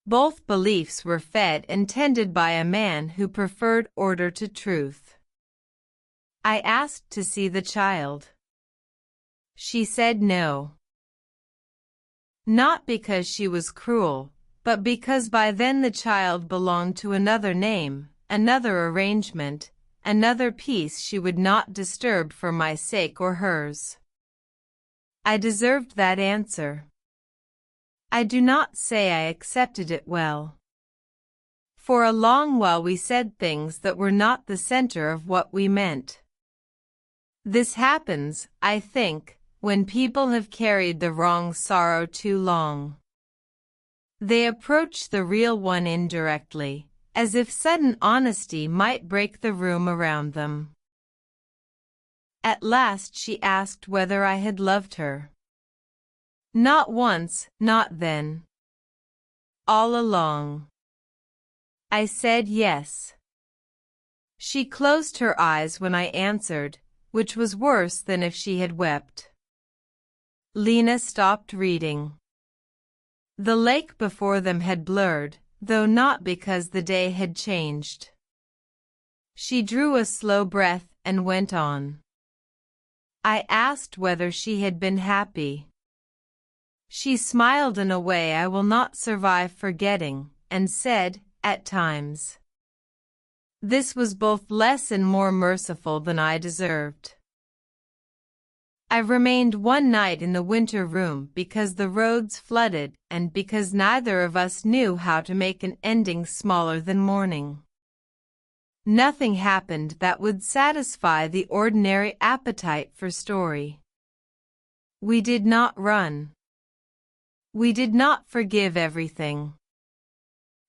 Both beliefs were fed and tended by a man who preferred order to truth. I asked to see the child. She said no. Not because she was cruel, but because by then the child belonged to another name, another arrangement, another piece she would not disturb for my sake or hers. I deserved that answer. I do not say I accepted it well. For a long while we said things that were not the center of what we meant. This happens, I think, when people have carried the wrong sorrow too long. They approach the real one indirectly, as if sudden honesty might break the room around them. At last she asked whether I had loved her. Not once, not then. All along. I said yes. She closed her eyes when I answered, which was worse than if she had wept. Lena stopped reading. The lake before them had blurred, though not because the day had changed. She drew a slow breath and went on. I asked whether she had been happy. She smiled in a way I will not survive forgetting, and said, at times. This was both less and more merciful than I deserved. I remained one night in the winter room because the roads flooded and because neither of us knew how to make an ending smaller than morning. Nothing happened that would satisfy the ordinary appetite for story. We did not run. We did not forgive everything.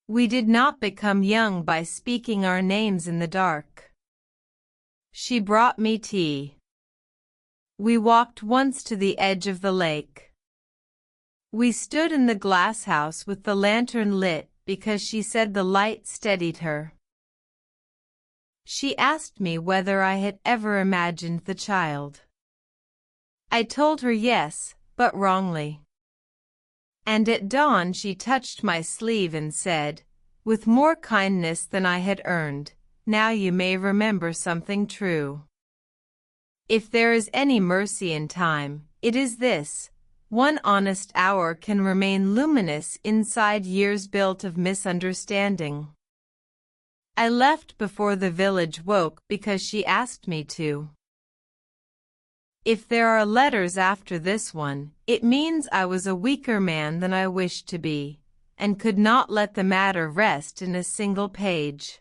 We did not become young by speaking our names in the dark. She brought me tea. We walked once to the edge of the lake. We stood in the glass house with the lantern lit because she said the light steadied her. She asked me whether I had ever imagined the child. I told her yes, but wrongly. And at dawn she touched my sleeve and said, with more kindness than I had earned, now you may remember something true. If there is any mercy in time, it is this: one honest hour can remain luminous inside years built of misunderstanding. I left before the village woke because she asked me to. If there are letters after this one, it means I was a weaker man than I wished to be, and could not let the matter rest in a single page.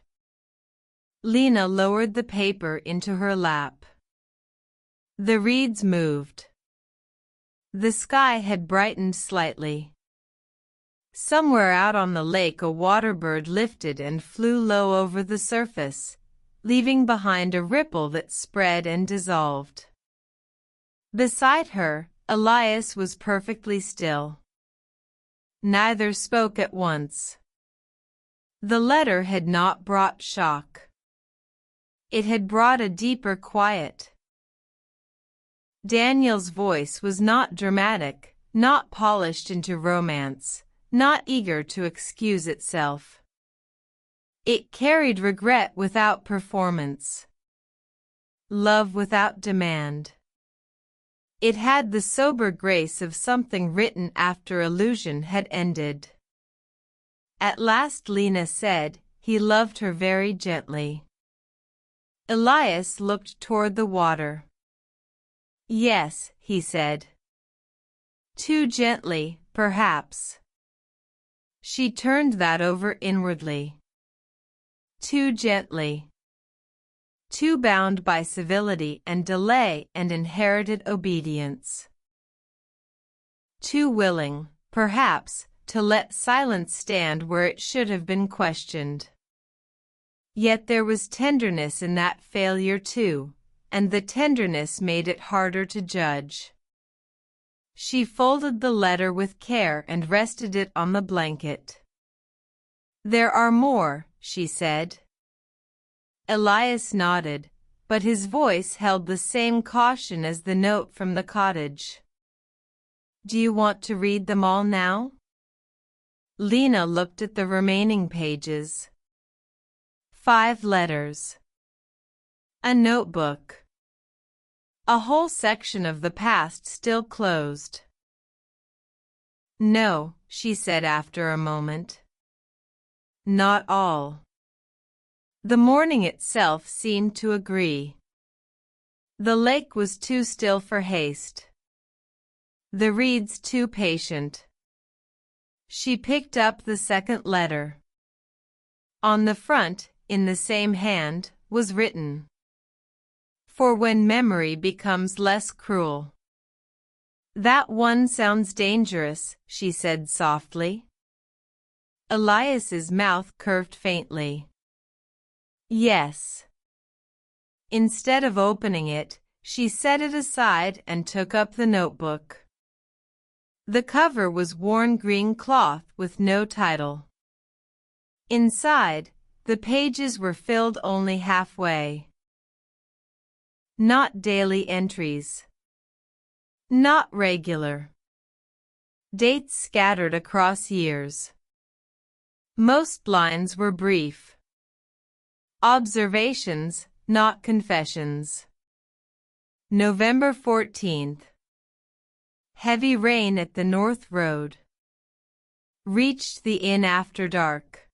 Lena lowered the paper into her lap. The reeds moved. The sky had brightened slightly. Somewhere out on the lake a waterbird lifted and flew low over the surface, leaving behind a ripple that spread and dissolved. Beside her, Elias was perfectly still. Neither spoke at once. The letter had not brought shock. It had brought a deeper quiet. Daniel's voice was not dramatic, not polished into romance, not eager to excuse itself. It carried regret without performance, love without demand. It had the sober grace of something written after illusion had ended. At last Lena said, he loved her very gently. Elias looked toward the water. Yes, he said. Too gently, perhaps. She turned that over inwardly. Too gently. Too bound by civility and delay and inherited obedience. Too willing, perhaps, to let silence stand where it should have been questioned. Yet there was tenderness in that failure too, and the tenderness made it harder to judge. She folded the letter with care and rested it on the blanket. There are more, she said. Elias nodded, but his voice held the same caution as the note from the cottage. Do you want to read them all now? Lena looked at the remaining pages. 5 letters. A notebook. A whole section of the past still closed. No, she said after a moment. Not all. The morning itself seemed to agree. The lake was too still for haste. The reeds too patient. She picked up the second letter. On the front, in the same hand, was written, "For when memory becomes less cruel." That one sounds dangerous, she said softly. Elias's mouth curved faintly. Yes. Instead of opening it, she set it aside and took up the notebook. The cover was worn green cloth with no title. Inside, The pages were filled only halfway. Not daily entries. Not regular. Dates scattered across years. Most lines were brief. Observations, not confessions. November 14th. Heavy rain at the North Road. Reached the inn after dark.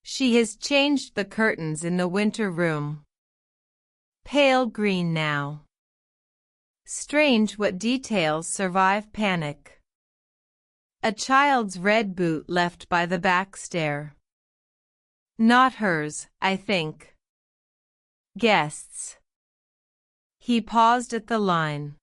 She has changed the curtains in the winter room. Pale green now. Strange what details survive panic. A child's red boot left by the back stair. Not hers, I think. Guests. He paused at the line.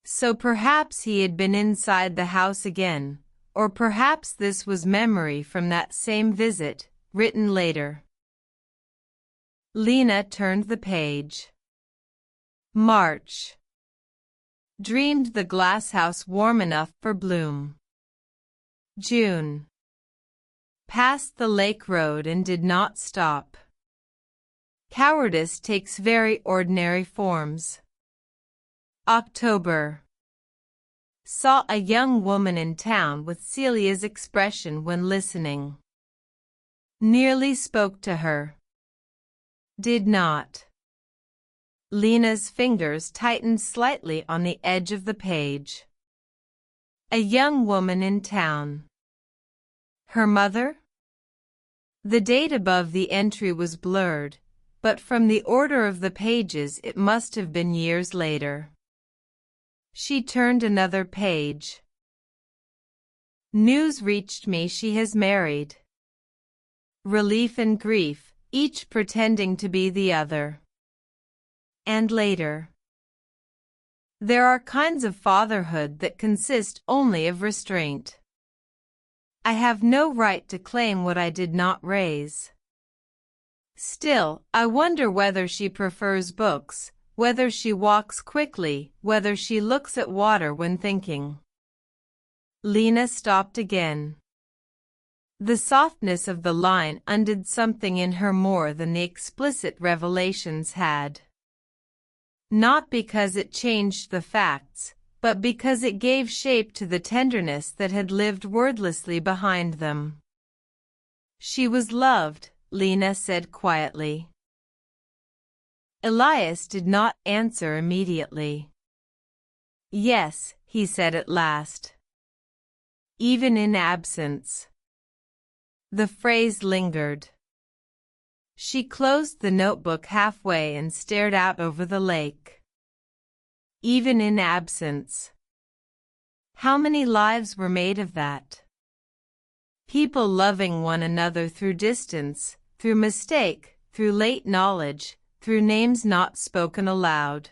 So perhaps he had been inside the house again, or perhaps this was memory from that same visit, written later. Lena turned the page. March. Dreamed the glasshouse warm enough for bloom. June. Passed the lake road and did not stop. Cowardice takes very ordinary forms. October. Saw a young woman in town with Celia's expression when listening. Nearly spoke to her. Did not. Lena's fingers tightened slightly on the edge of the page. A young woman in town. Her mother? The date above the entry was blurred, but from the order of the pages it must have been years later. She turned another page. News reached me she has married. Relief and grief, each pretending to be the other. And later. There are kinds of fatherhood that consist only of restraint. I have no right to claim what I did not raise. Still, I wonder whether she prefers books, whether she walks quickly, whether she looks at water when thinking. Lena stopped again. The softness of the line undid something in her more than the explicit revelations had. Not because it changed the facts, but because it gave shape to the tenderness that had lived wordlessly behind them. She was loved, Lena said quietly. Elias did not answer immediately. Yes, he said at last. Even in absence. The phrase lingered. She closed the notebook halfway and stared out over the lake. Even in absence. How many lives were made of that? People loving one another through distance, through mistake, through late knowledge, through names not spoken aloud.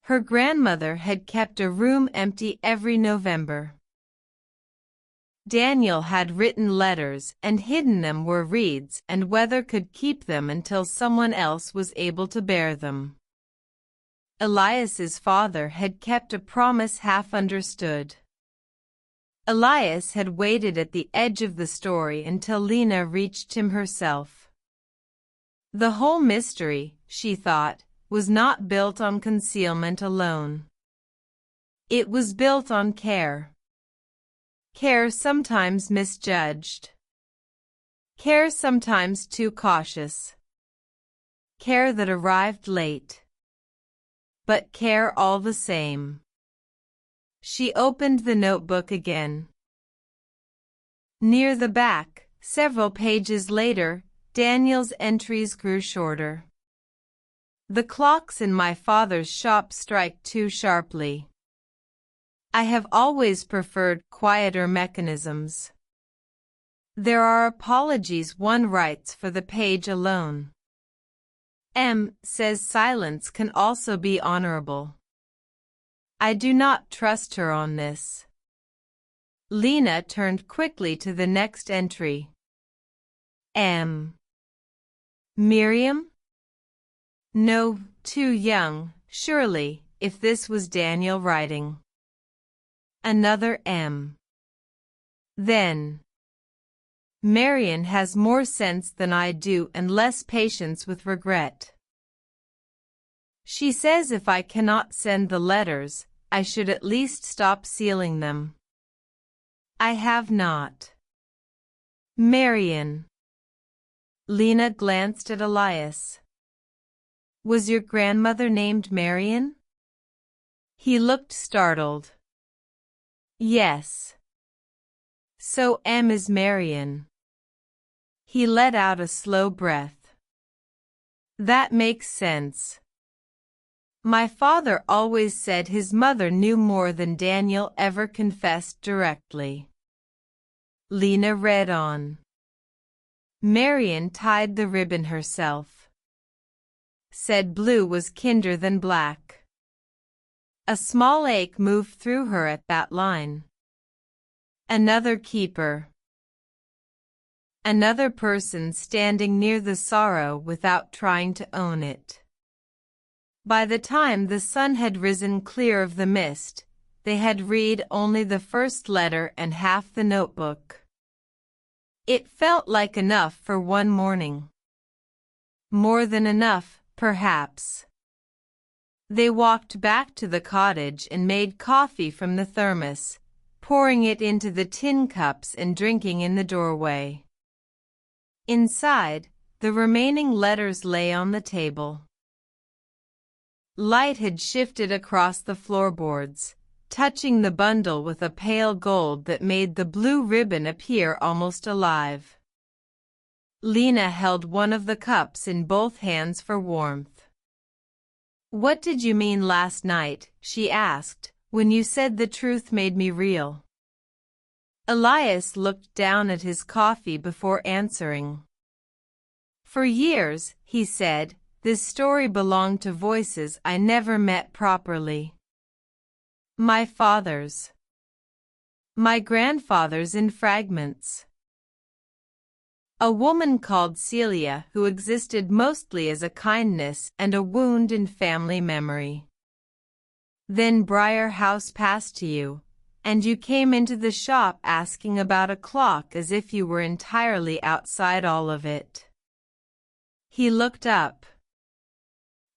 Her grandmother had kept a room empty every November. Daniel had written letters and hidden them where reeds and weather could keep them until someone else was able to bear them. Elias's father had kept a promise half understood. Elias had waited at the edge of the story until Lena reached him herself. The whole mystery, she thought, was not built on concealment alone. It was built on care. Care sometimes misjudged. Care sometimes too cautious. Care that arrived late. But care all the same. She opened the notebook again. Near the back, several pages later, Daniel's entries grew shorter. The clocks in my father's shop strike too sharply. I have always preferred quieter mechanisms. There are apologies one writes for the page alone. M. says silence can also be honorable. I do not trust her on this. Lena turned quickly to the next entry. M. Miriam? No, too young, surely, if this was Daniel writing. Another M. Then. Marion has more sense than I do and less patience with regret. She says if I cannot send the letters, I should at least stop sealing them. I have not. Marion. Lena glanced at Elias. Was your grandmother named Marion? He looked startled. Yes. So M is Marion. He let out a slow breath. That makes sense. My father always said his mother knew more than Daniel ever confessed directly. Lena read on. Marion tied the ribbon herself. Said blue was kinder than black. A small ache moved through her at that line. Another keeper. Another person standing near the sorrow without trying to own it. By the time the sun had risen clear of the mist, they had read only the first letter and half the notebook. It felt like enough for one morning. More than enough, perhaps. They walked back to the cottage and made coffee from the thermos, pouring it into the tin cups and drinking in the doorway. Inside, the remaining letters lay on the table. Light had shifted across the floorboards, touching the bundle with a pale gold that made the blue ribbon appear almost alive. Lena held one of the cups in both hands for warmth. What did you mean last night, she asked, when you said the truth made me real? Elias looked down at his coffee before answering. For years, he said, this story belonged to voices I never met properly. My father's. My grandfather's in fragments. A woman called Celia who existed mostly as a kindness and a wound in family memory. Then Briar House passed to you, and you came into the shop asking about a clock as if you were entirely outside all of it. He looked up.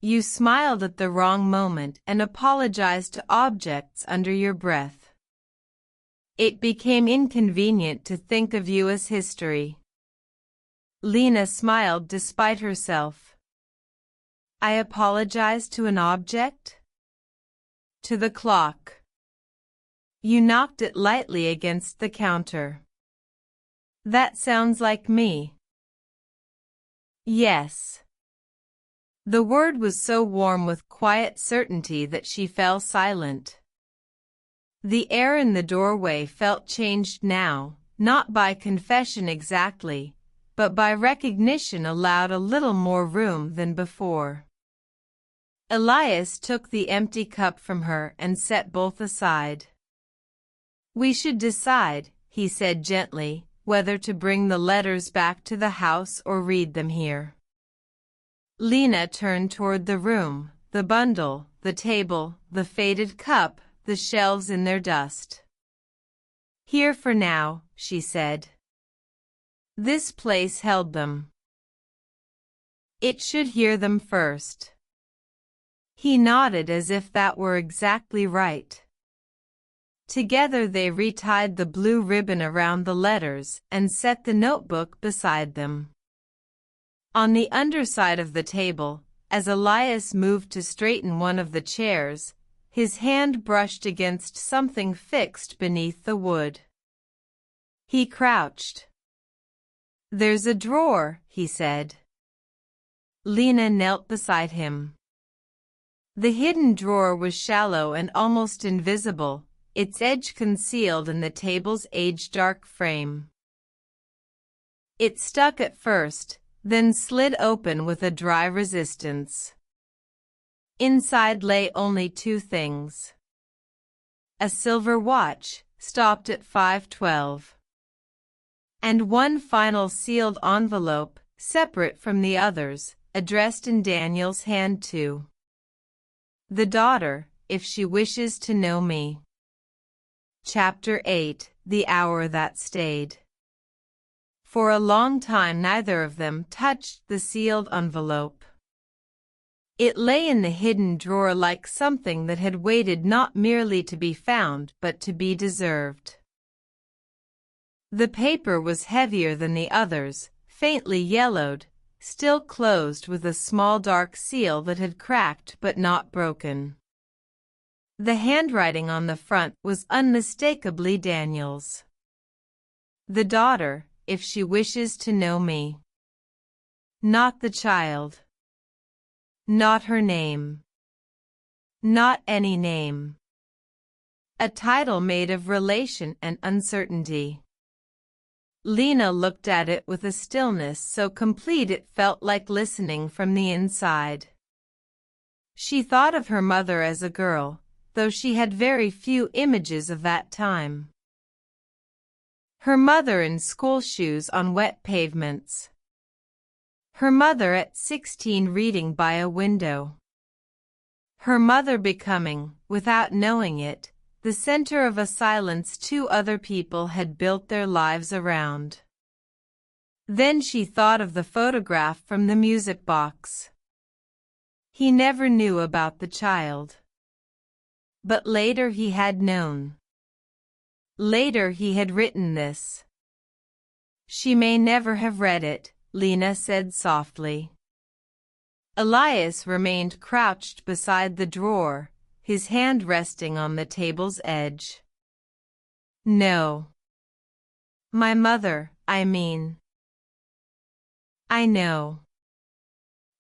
You smiled at the wrong moment and apologized to objects under your breath. It became inconvenient to think of you as history. Lena smiled despite herself. I apologized to an object? To the clock. You knocked it lightly against the counter. That sounds like me. Yes. The word was so warm with quiet certainty that she fell silent. The air in the doorway felt changed now, not by confession exactly, but by recognition allowed a little more room than before. Elias took the empty cup from her and set both aside. We should decide, he said gently, whether to bring the letters back to the house or read them here. Lena turned toward the room, the bundle, the table, the faded cup, the shelves in their dust. Here for now, she said. This place held them. It should hear them first. He nodded as if that were exactly right. Together they retied the blue ribbon around the letters and set the notebook beside them. On the underside of the table, as Elias moved to straighten one of the chairs, his hand brushed against something fixed beneath the wood. He crouched. There's a drawer, he said. Lena knelt beside him. The hidden drawer was shallow and almost invisible, its edge concealed in the table's age-dark frame. It stuck at first, then slid open with a dry resistance. Inside lay only two things. A silver watch, stopped at 5:12. And one final sealed envelope, separate from the others, addressed in Daniel's hand to the daughter, if she wishes to know me. Chapter 8, The Hour That Stayed. For a long time neither of them touched the sealed envelope. It lay in the hidden drawer like something that had waited not merely to be found but to be deserved. The paper was heavier than the others, faintly yellowed, still closed with a small dark seal that had cracked but not broken. The handwriting on the front was unmistakably Daniel's. The daughter, if she wishes to know me. Not the child. Not her name. Not any name. A title made of relation and uncertainty. Lena looked at it with a stillness so complete it felt like listening from the inside. She thought of her mother as a girl, though she had very few images of that time. Her mother in school shoes on wet pavements. Her mother at 16 reading by a window. Her mother becoming, without knowing it, the center of a silence two other people had built their lives around. Then she thought of the photograph from the music box. He never knew about the child. But later he had known. Later he had written this. She may never have read it, Lena said softly. Elias remained crouched beside the drawer, his hand resting on the table's edge. No. My mother, I mean. I know.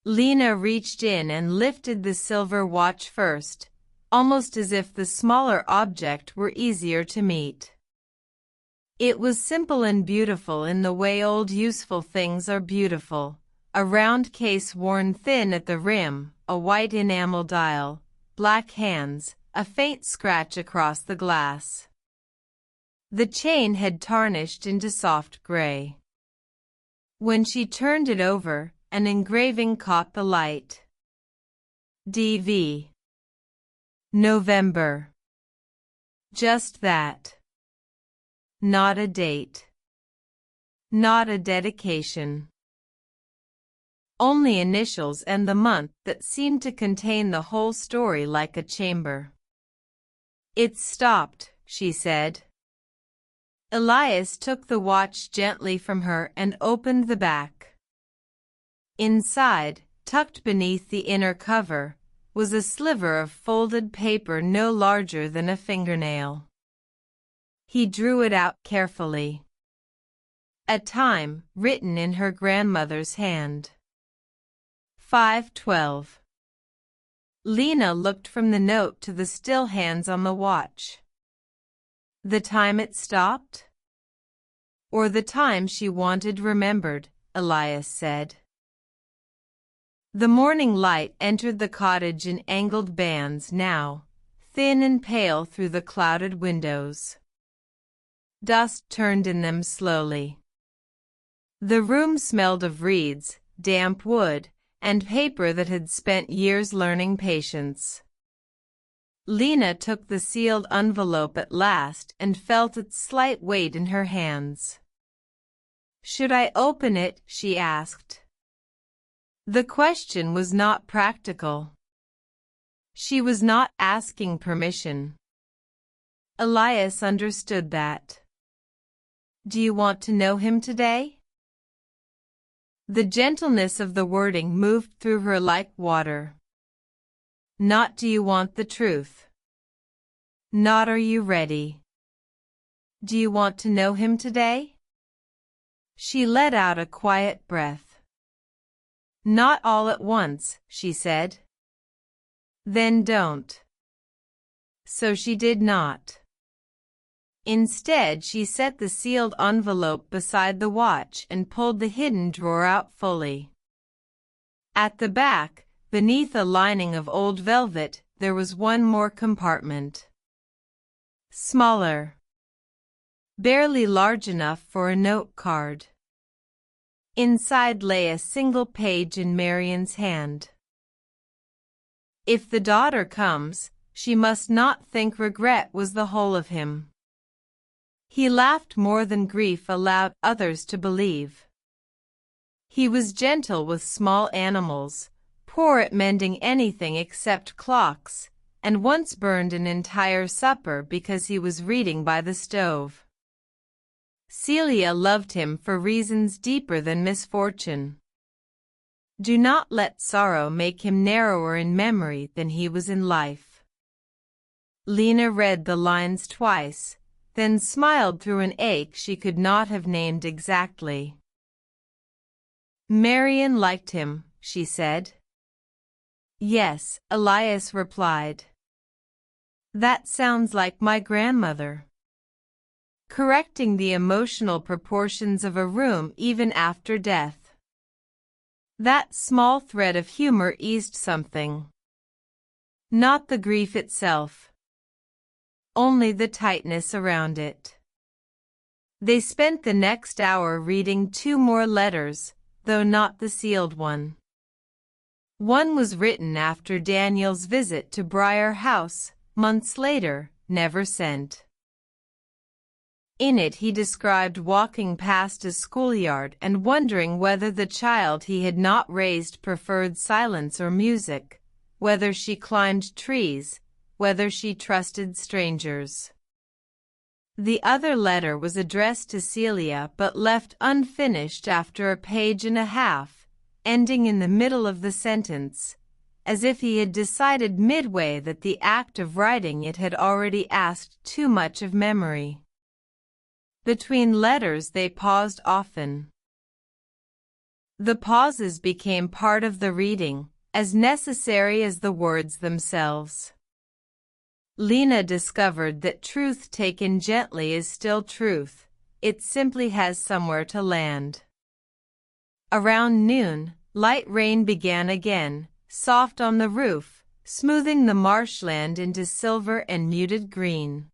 Lena reached in and lifted the silver watch first, almost as if the smaller object were easier to meet. It was simple and beautiful in the way old useful things are beautiful, a round case worn thin at the rim, a white enamel dial, black hands, a faint scratch across the glass. The chain had tarnished into soft gray. When she turned it over, an engraving caught the light. DV. November. Just that. Not a date. Not a dedication. Only initials and the month that seemed to contain the whole story like a chamber. It's stopped, she said. Elias took the watch gently from her and opened the back. Inside, tucked beneath the inner cover, was a sliver of folded paper no larger than a fingernail. He drew it out carefully. A time, written in her grandmother's hand. 5:12. Lena looked from the note to the still hands on the watch. The time it stopped? Or the time she wanted remembered, Elias said. The morning light entered the cottage in angled bands now, thin and pale through the clouded windows. Dust turned in them slowly. The room smelled of reeds, damp wood, and paper that had spent years learning patience. Lena took the sealed envelope at last and felt its slight weight in her hands. Should I open it? She asked. The question was not practical. She was not asking permission. Elias understood that. Do you want to know him today? The gentleness of the wording moved through her like water. Not do you want the truth. Not are you ready. Do you want to know him today? She let out a quiet breath. Not all at once, she said. Then don't. So she did not. Instead, she set the sealed envelope beside the watch and pulled the hidden drawer out fully. At the back, beneath a lining of old velvet, there was one more compartment. Smaller. Barely large enough for a note card. Inside lay a single page in Marion's hand. If the daughter comes, she must not think regret was the whole of him. He laughed more than grief allowed others to believe. He was gentle with small animals, poor at mending anything except clocks, and once burned an entire supper because he was reading by the stove. Celia loved him for reasons deeper than misfortune. Do not let sorrow make him narrower in memory than he was in life. Lena read the lines twice, then smiled through an ache she could not have named exactly. Marion liked him, she said. Yes, Elias replied. That sounds like my grandmother. Correcting the emotional proportions of a room even after death. That small thread of humor eased something. Not the grief itself. Only the tightness around it. They spent the next hour reading 2 more letters, though not the sealed one. One was written after Daniel's visit to Briar House, months later, never sent. In it he described walking past a schoolyard and wondering whether the child he had not raised preferred silence or music, whether she climbed trees, whether she trusted strangers. The other letter was addressed to Celia but left unfinished after a page and a half, ending in the middle of the sentence, as if he had decided midway that the act of writing it had already asked too much of memory. Between letters they paused often. The pauses became part of the reading, as necessary as the words themselves. Lena discovered that truth taken gently is still truth, it simply has somewhere to land. Around noon, light rain began again, soft on the roof, smoothing the marshland into silver and muted green.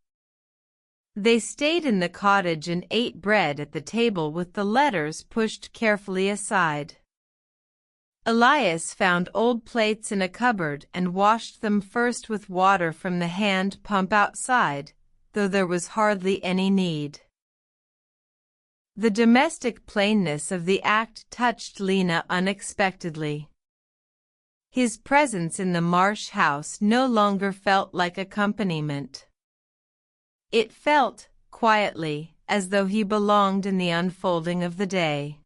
They stayed in the cottage and ate bread at the table with the letters pushed carefully aside. Elias found old plates in a cupboard and washed them first with water from the hand pump outside, though there was hardly any need. The domestic plainness of the act touched Lena unexpectedly. His presence in the Marsh house no longer felt like accompaniment. It felt, quietly, as though he belonged in the unfolding of the day.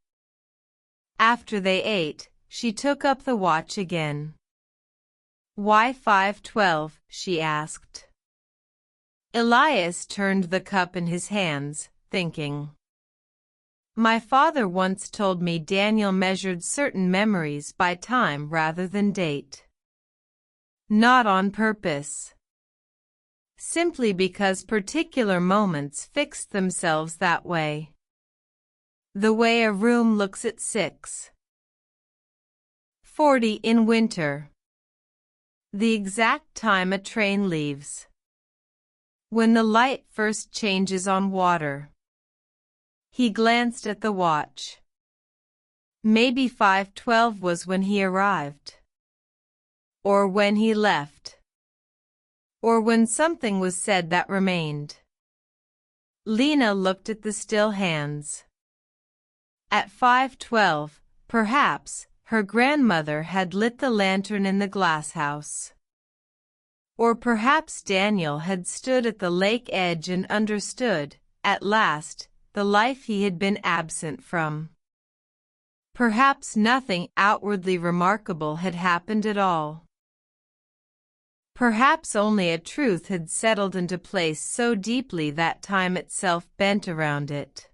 After they ate, she took up the watch again. "Why 5:12?" she asked. Elias turned the cup in his hands, thinking. "My father once told me Daniel measured certain memories by time rather than date. Not on purpose. Simply because particular moments fixed themselves that way. The way a room looks at 6:40 in winter. The exact time a train leaves. When the light first changes on water." He glanced at the watch. Maybe 5:12 was when he arrived. Or when he left. Or when something was said that remained. Lena looked at the still hands. At 5:12, perhaps, her grandmother had lit the lantern in the glasshouse. Or perhaps Daniel had stood at the lake edge and understood, at last, the life he had been absent from. Perhaps nothing outwardly remarkable had happened at all. Perhaps only a truth had settled into place so deeply that time itself bent around it.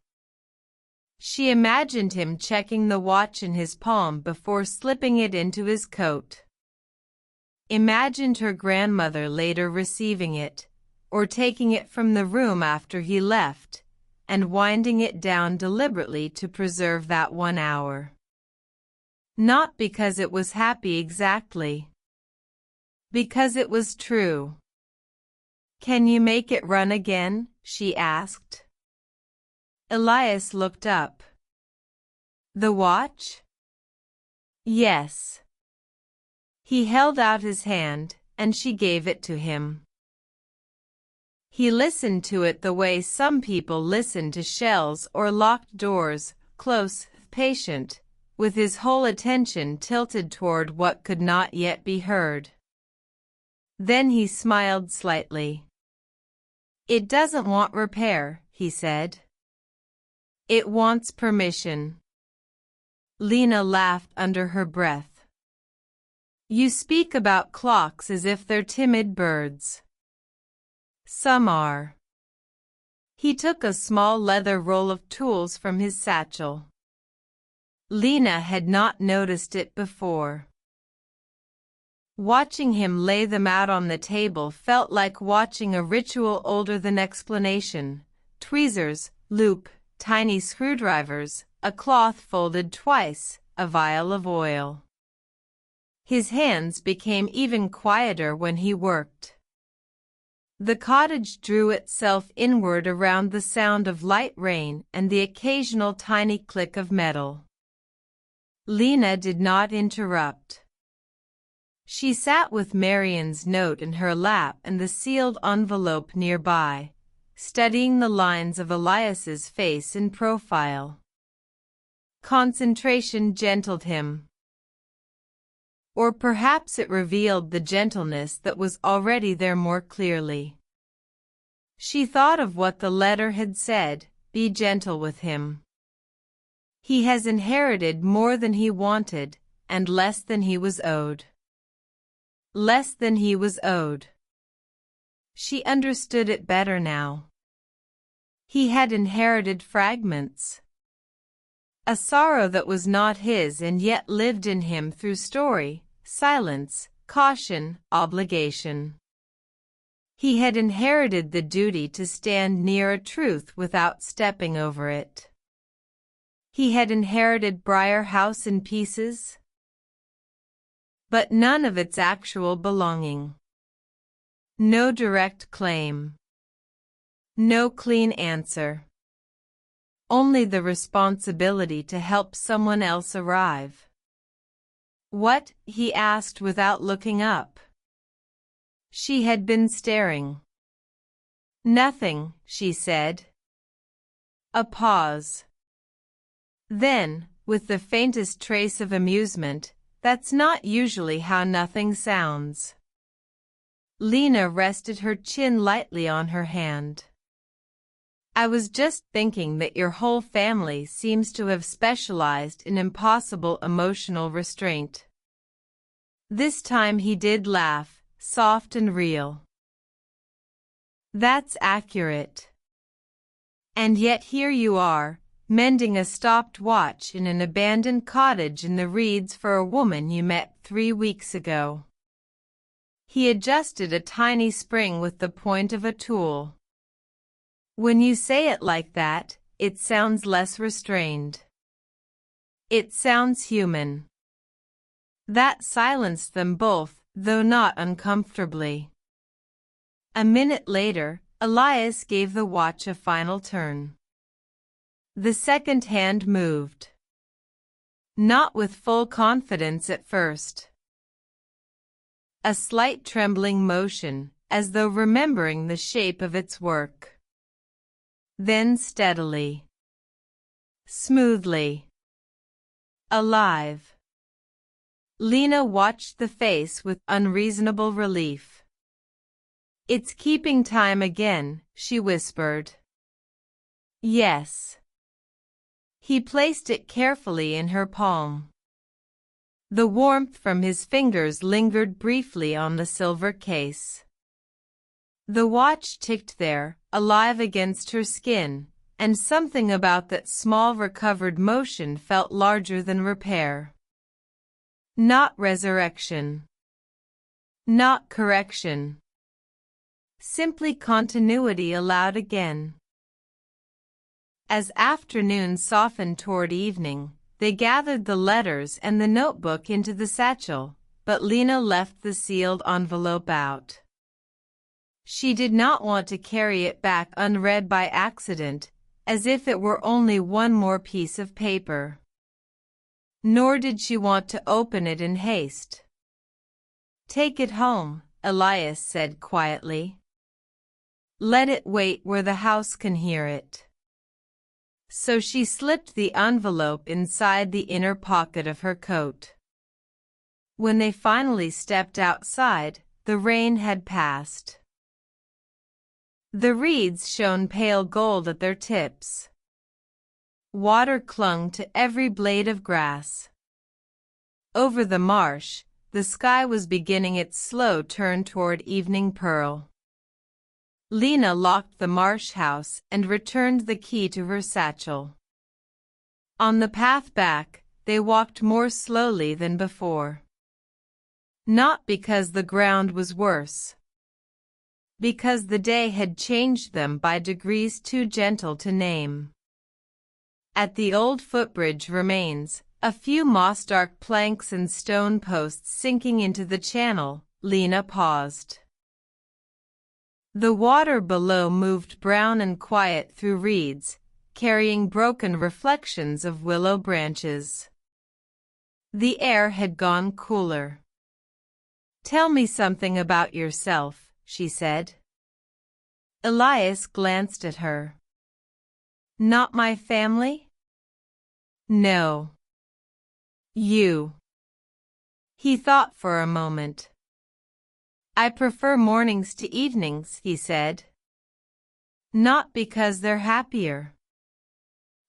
She imagined him checking the watch in his palm before slipping it into his coat. Imagined her grandmother later receiving it, or taking it from the room after he left, and winding it down deliberately to preserve that 1 hour. Not because it was happy exactly. Because it was true. "Can you make it run again?" she asked. Elias looked up. "The watch?" "Yes." He held out his hand, and she gave it to him. He listened to it the way some people listen to shells or locked doors, close, patient, with his whole attention tilted toward what could not yet be heard. Then he smiled slightly. "It doesn't want repair," he said. "It wants permission." Lena laughed under her breath. "You speak about clocks as if they're timid birds." "Some are." He took a small leather roll of tools from his satchel. Lena had not noticed it before. Watching him lay them out on the table felt like watching a ritual older than explanation. Tweezers, loop, tiny screwdrivers, a cloth folded twice, a vial of oil. His hands became even quieter when he worked. The cottage drew itself inward around the sound of light rain and the occasional tiny click of metal. Lena did not interrupt. She sat with Marian's note in her lap and the sealed envelope nearby, studying the lines of Elias's face in profile. Concentration gentled him. Or perhaps it revealed the gentleness that was already there more clearly. She thought of what the letter had said, "Be gentle with him. He has inherited more than he wanted, and less than he was owed." Less than he was owed. She understood it better now. He had inherited fragments. A sorrow that was not his and yet lived in him through story, silence, caution, obligation. He had inherited the duty to stand near a truth without stepping over it. He had inherited Briar House in pieces, but none of its actual belonging. No direct claim. No clean answer. Only the responsibility to help someone else arrive. "What?" he asked without looking up. She had been staring. "Nothing," she said. A pause. Then, with the faintest trace of amusement, "That's not usually how nothing sounds." Lena rested her chin lightly on her hand. "I was just thinking that your whole family seems to have specialized in impossible emotional restraint." This time he did laugh, soft and real. "That's accurate. And yet here you are, mending a stopped watch in an abandoned cottage in the reeds for a woman you met 3 weeks ago." He adjusted a tiny spring with the point of a tool. "When you say it like that, it sounds less restrained. It sounds human." That silenced them both, though not uncomfortably. A minute later, Elias gave the watch a final turn. The second hand moved. Not with full confidence at first. A slight trembling motion, as though remembering the shape of its work. Then steadily. Smoothly. Alive. Lena watched the face with unreasonable relief. "It's keeping time again," she whispered. "Yes." He placed it carefully in her palm. The warmth from his fingers lingered briefly on the silver case. The watch ticked there, alive against her skin, and something about that small recovered motion felt larger than repair. Not resurrection. Not correction. Simply continuity allowed again. As afternoon softened toward evening, they gathered the letters and the notebook into the satchel, but Lena left the sealed envelope out. She did not want to carry it back unread by accident, as if it were only one more piece of paper. Nor did she want to open it in haste. "Take it home," Elias said quietly. Let it wait where the house can hear it. So she slipped the envelope inside the inner pocket of her coat. When they finally stepped outside, the rain had passed. The reeds shone pale gold at their tips. Water clung to every blade of grass. Over the marsh, the sky was beginning its slow turn toward evening pearl. Lena locked the marsh house and returned the key to her satchel. On the path back, they walked more slowly than before. Not because the ground was worse. Because the day had changed them by degrees too gentle to name. At the old footbridge remains, a few moss-dark planks and stone posts sinking into the channel, Lena paused. The water below moved brown and quiet through reeds, carrying broken reflections of willow branches. The air had gone cooler. "Tell me something about yourself," she said. Elias glanced at her. "Not my family?" "No. You." He thought for a moment. "I prefer mornings to evenings," he said. "Not because they're happier.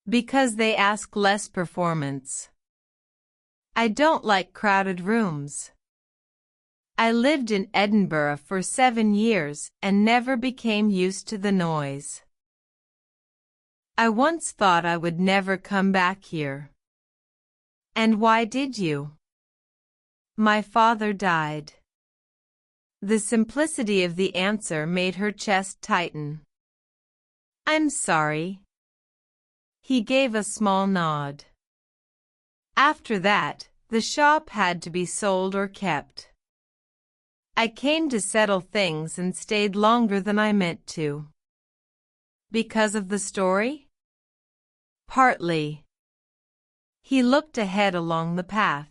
Because they ask less performance. I don't like crowded rooms. I lived in Edinburgh for 7 years and never became used to the noise. I once thought I would never come back here." "And why did you?" "My father died." The simplicity of the answer made her chest tighten. "I'm sorry." He gave a small nod. "After that, the shop had to be sold or kept. I came to settle things and stayed longer than I meant to." "Because of the story?" "Partly." He looked ahead along the path.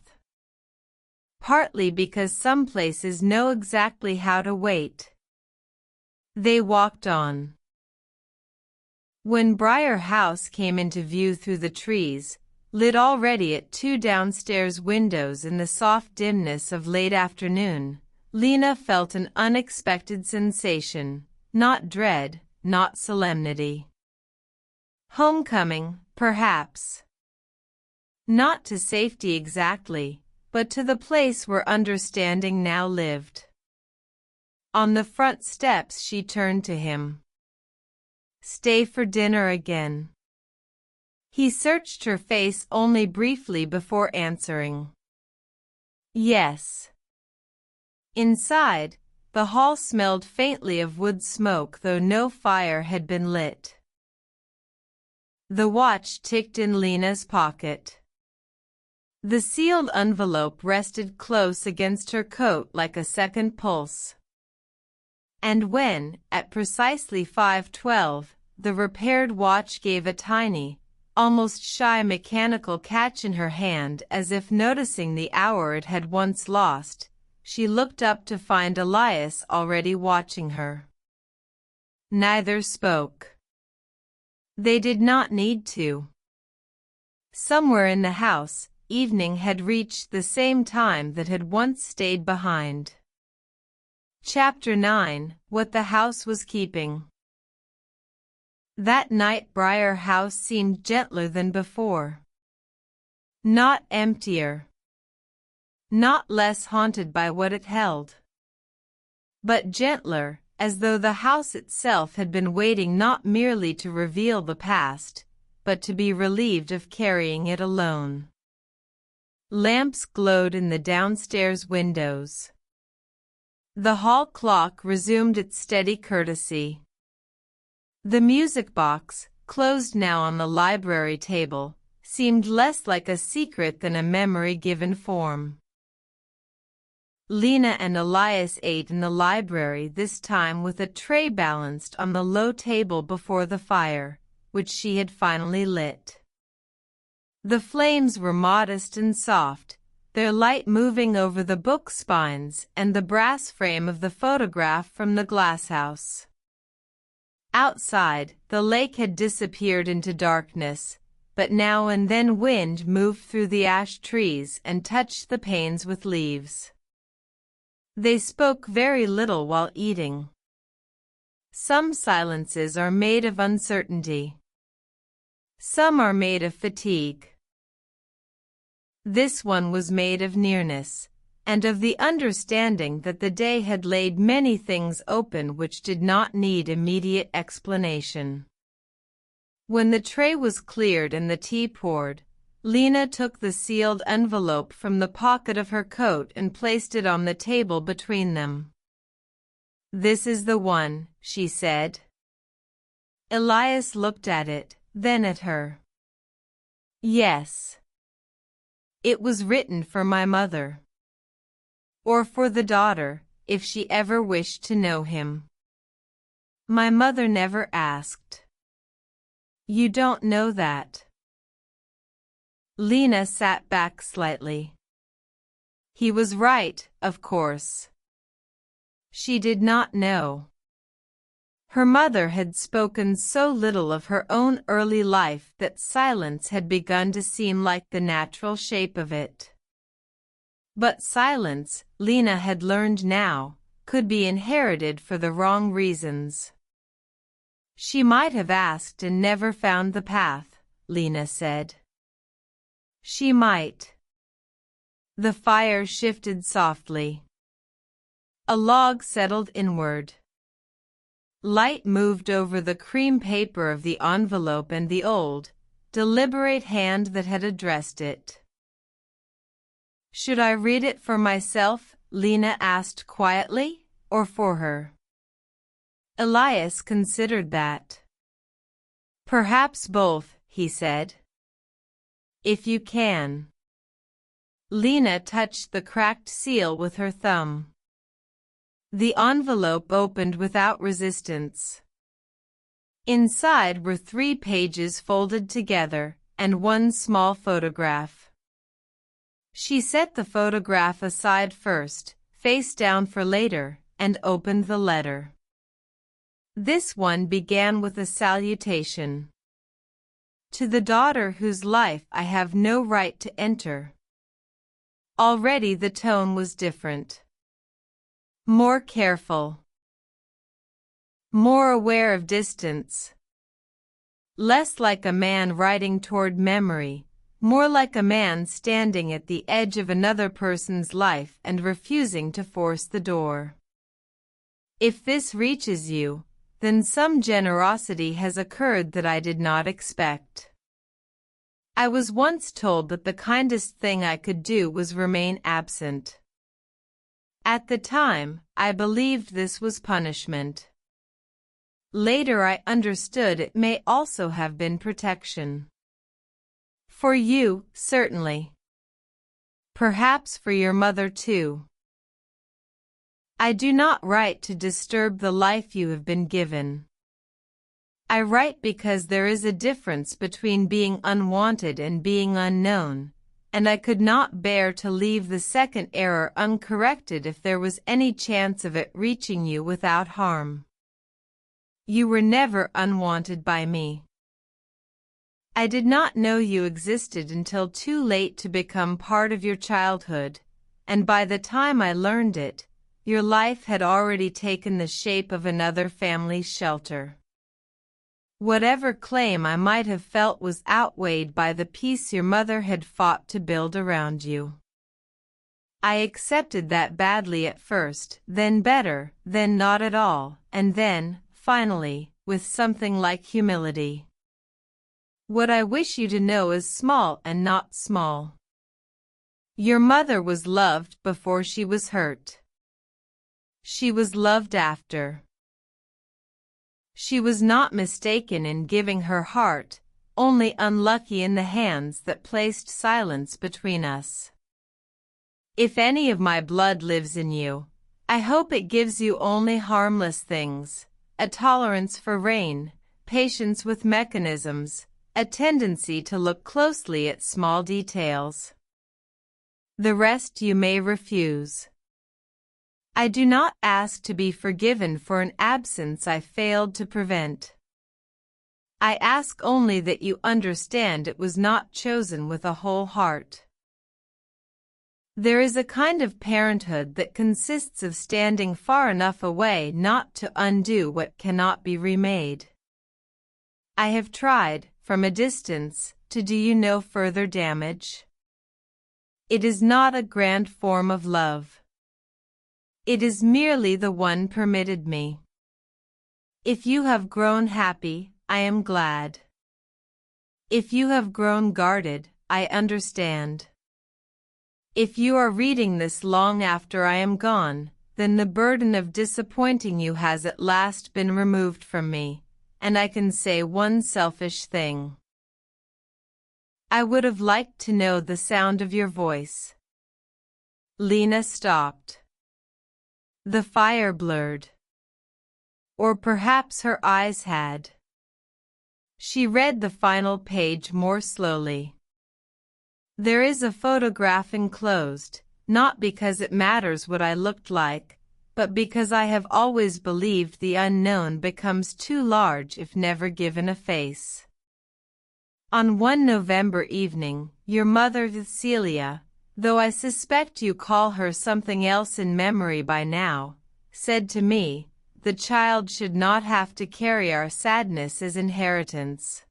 "Partly because some places know exactly how to wait." They walked on. When Briar House came into view through the trees, lit already at 2 downstairs windows in the soft dimness of late afternoon, Lena felt an unexpected sensation, not dread, not solemnity. Homecoming, perhaps. Not to safety exactly, but to the place where understanding now lived. On the front steps she turned to him. "Stay for dinner again?" He searched her face only briefly before answering. "Yes." Inside, the hall smelled faintly of wood smoke, though no fire had been lit. The watch ticked in Lena's pocket. The sealed envelope rested close against her coat like a second pulse. And when, at precisely 5:12, the repaired watch gave a tiny, almost shy mechanical catch in her hand as if noticing the hour it had once lost, she looked up to find Elias already watching her. Neither spoke. They did not need to. Somewhere in the house, evening had reached the same time that had once stayed behind. Chapter 9: What the House Was Keeping. That night Briar House seemed gentler than before. Not emptier. Not less haunted by what it held. But gentler, as though the house itself had been waiting not merely to reveal the past, but to be relieved of carrying it alone. Lamps glowed in the downstairs windows. The hall clock resumed its steady courtesy. The music box, closed now on the library table, seemed less like a secret than a memory given form. Lena and Elias ate in the library this time with a tray balanced on the low table before the fire, which she had finally lit. The flames were modest and soft, their light moving over the book spines and the brass frame of the photograph from the glasshouse. Outside, the lake had disappeared into darkness, but now and then wind moved through the ash trees and touched the panes with leaves. They spoke very little while eating. Some silences are made of uncertainty. Some are made of fatigue. This one was made of nearness, and of the understanding that the day had laid many things open which did not need immediate explanation. When the tray was cleared and the tea poured, Lena took the sealed envelope from the pocket of her coat and placed it on the table between them. "This is the one," she said. Elias looked at it, then at her. "Yes. It was written for my mother. Or for the daughter, if she ever wished to know him. My mother never asked." "You don't know that." Lena sat back slightly. He was right, of course. She did not know. Her mother had spoken so little of her own early life that silence had begun to seem like the natural shape of it. But silence, Lena had learned now, could be inherited for the wrong reasons. She might have asked and never found the path, Lena said. She might. The fire shifted softly. A log settled inward. Light moved over the cream paper of the envelope and the old, deliberate hand that had addressed it. "Should I read it for myself?" Lena asked quietly, "or for her?" Elias considered that. "Perhaps both," he said. "If you can." Lena touched the cracked seal with her thumb. The envelope opened without resistance. Inside were 3 pages folded together, and one small photograph. She set the photograph aside first, face down for later, and opened the letter. This one began with a salutation. "To the daughter whose life I have no right to enter." Already the tone was different. More careful. More aware of distance. Less like a man riding toward memory, more like a man standing at the edge of another person's life and refusing to force the door. "If this reaches you, then some generosity has occurred that I did not expect. I was once told that the kindest thing I could do was remain absent. At the time, I believed this was punishment. Later I understood it may also have been protection. For you, certainly. Perhaps for your mother too. I do not write to disturb the life you have been given. I write because there is a difference between being unwanted and being unknown, and I could not bear to leave the second error uncorrected if there was any chance of it reaching you without harm. You were never unwanted by me. I did not know you existed until too late to become part of your childhood, and by the time I learned it, your life had already taken the shape of another family's shelter. Whatever claim I might have felt was outweighed by the peace your mother had fought to build around you. I accepted that badly at first, then better, then not at all, and then, finally, with something like humility. What I wish you to know is small and not small. Your mother was loved before she was hurt. She was loved after. She was not mistaken in giving her heart, only unlucky in the hands that placed silence between us. If any of my blood lives in you, I hope it gives you only harmless things, a tolerance for rain, patience with mechanisms, a tendency to look closely at small details. The rest you may refuse. I do not ask to be forgiven for an absence I failed to prevent. I ask only that you understand it was not chosen with a whole heart. There is a kind of parenthood that consists of standing far enough away not to undo what cannot be remade. I have tried, from a distance, to do you no further damage. It is not a grand form of love. It is merely the one permitted me. If you have grown happy, I am glad. If you have grown guarded, I understand. If you are reading this long after I am gone, then the burden of disappointing you has at last been removed from me, and I can say one selfish thing. I would have liked to know the sound of your voice. Lena stopped. The fire blurred. Or perhaps her eyes had. She read the final page more slowly. There is a photograph enclosed, not because it matters what I looked like, but because I have always believed the unknown becomes too large if never given a face. On one November evening, your mother Cecilia, though I suspect you call her something else in memory by now, said to me, the child should not have to carry our sadness as inheritance.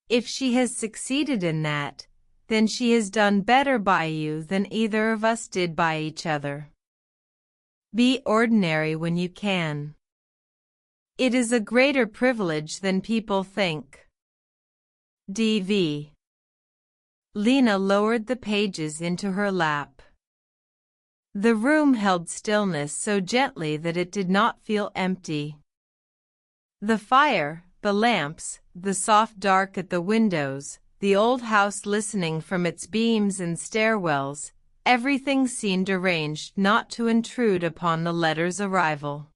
If she has succeeded in that, then she has done better by you than either of us did by each other. Be ordinary when you can. It is a greater privilege than people think. D.V. Lena lowered the pages into her lap. The room held stillness so gently that it did not feel empty. The fire, the lamps, the soft dark at the windows, the old house listening from its beams and stairwells, everything seemed arranged not to intrude upon the letter's arrival.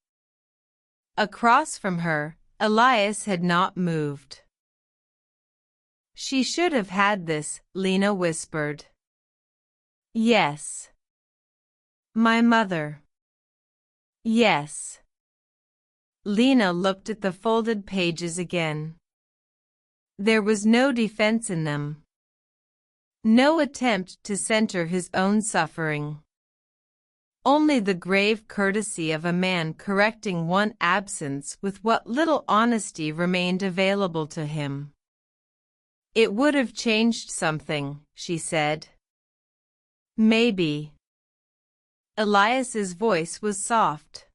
Across from her, Elias had not moved. She should have had this, Lena whispered. Yes. My mother. Yes. Lena looked at the folded pages again. There was no defense in them. No attempt to center his own suffering. Only the grave courtesy of a man correcting one absence with what little honesty remained available to him. It would have changed something, she said. Maybe. Elias's voice was soft.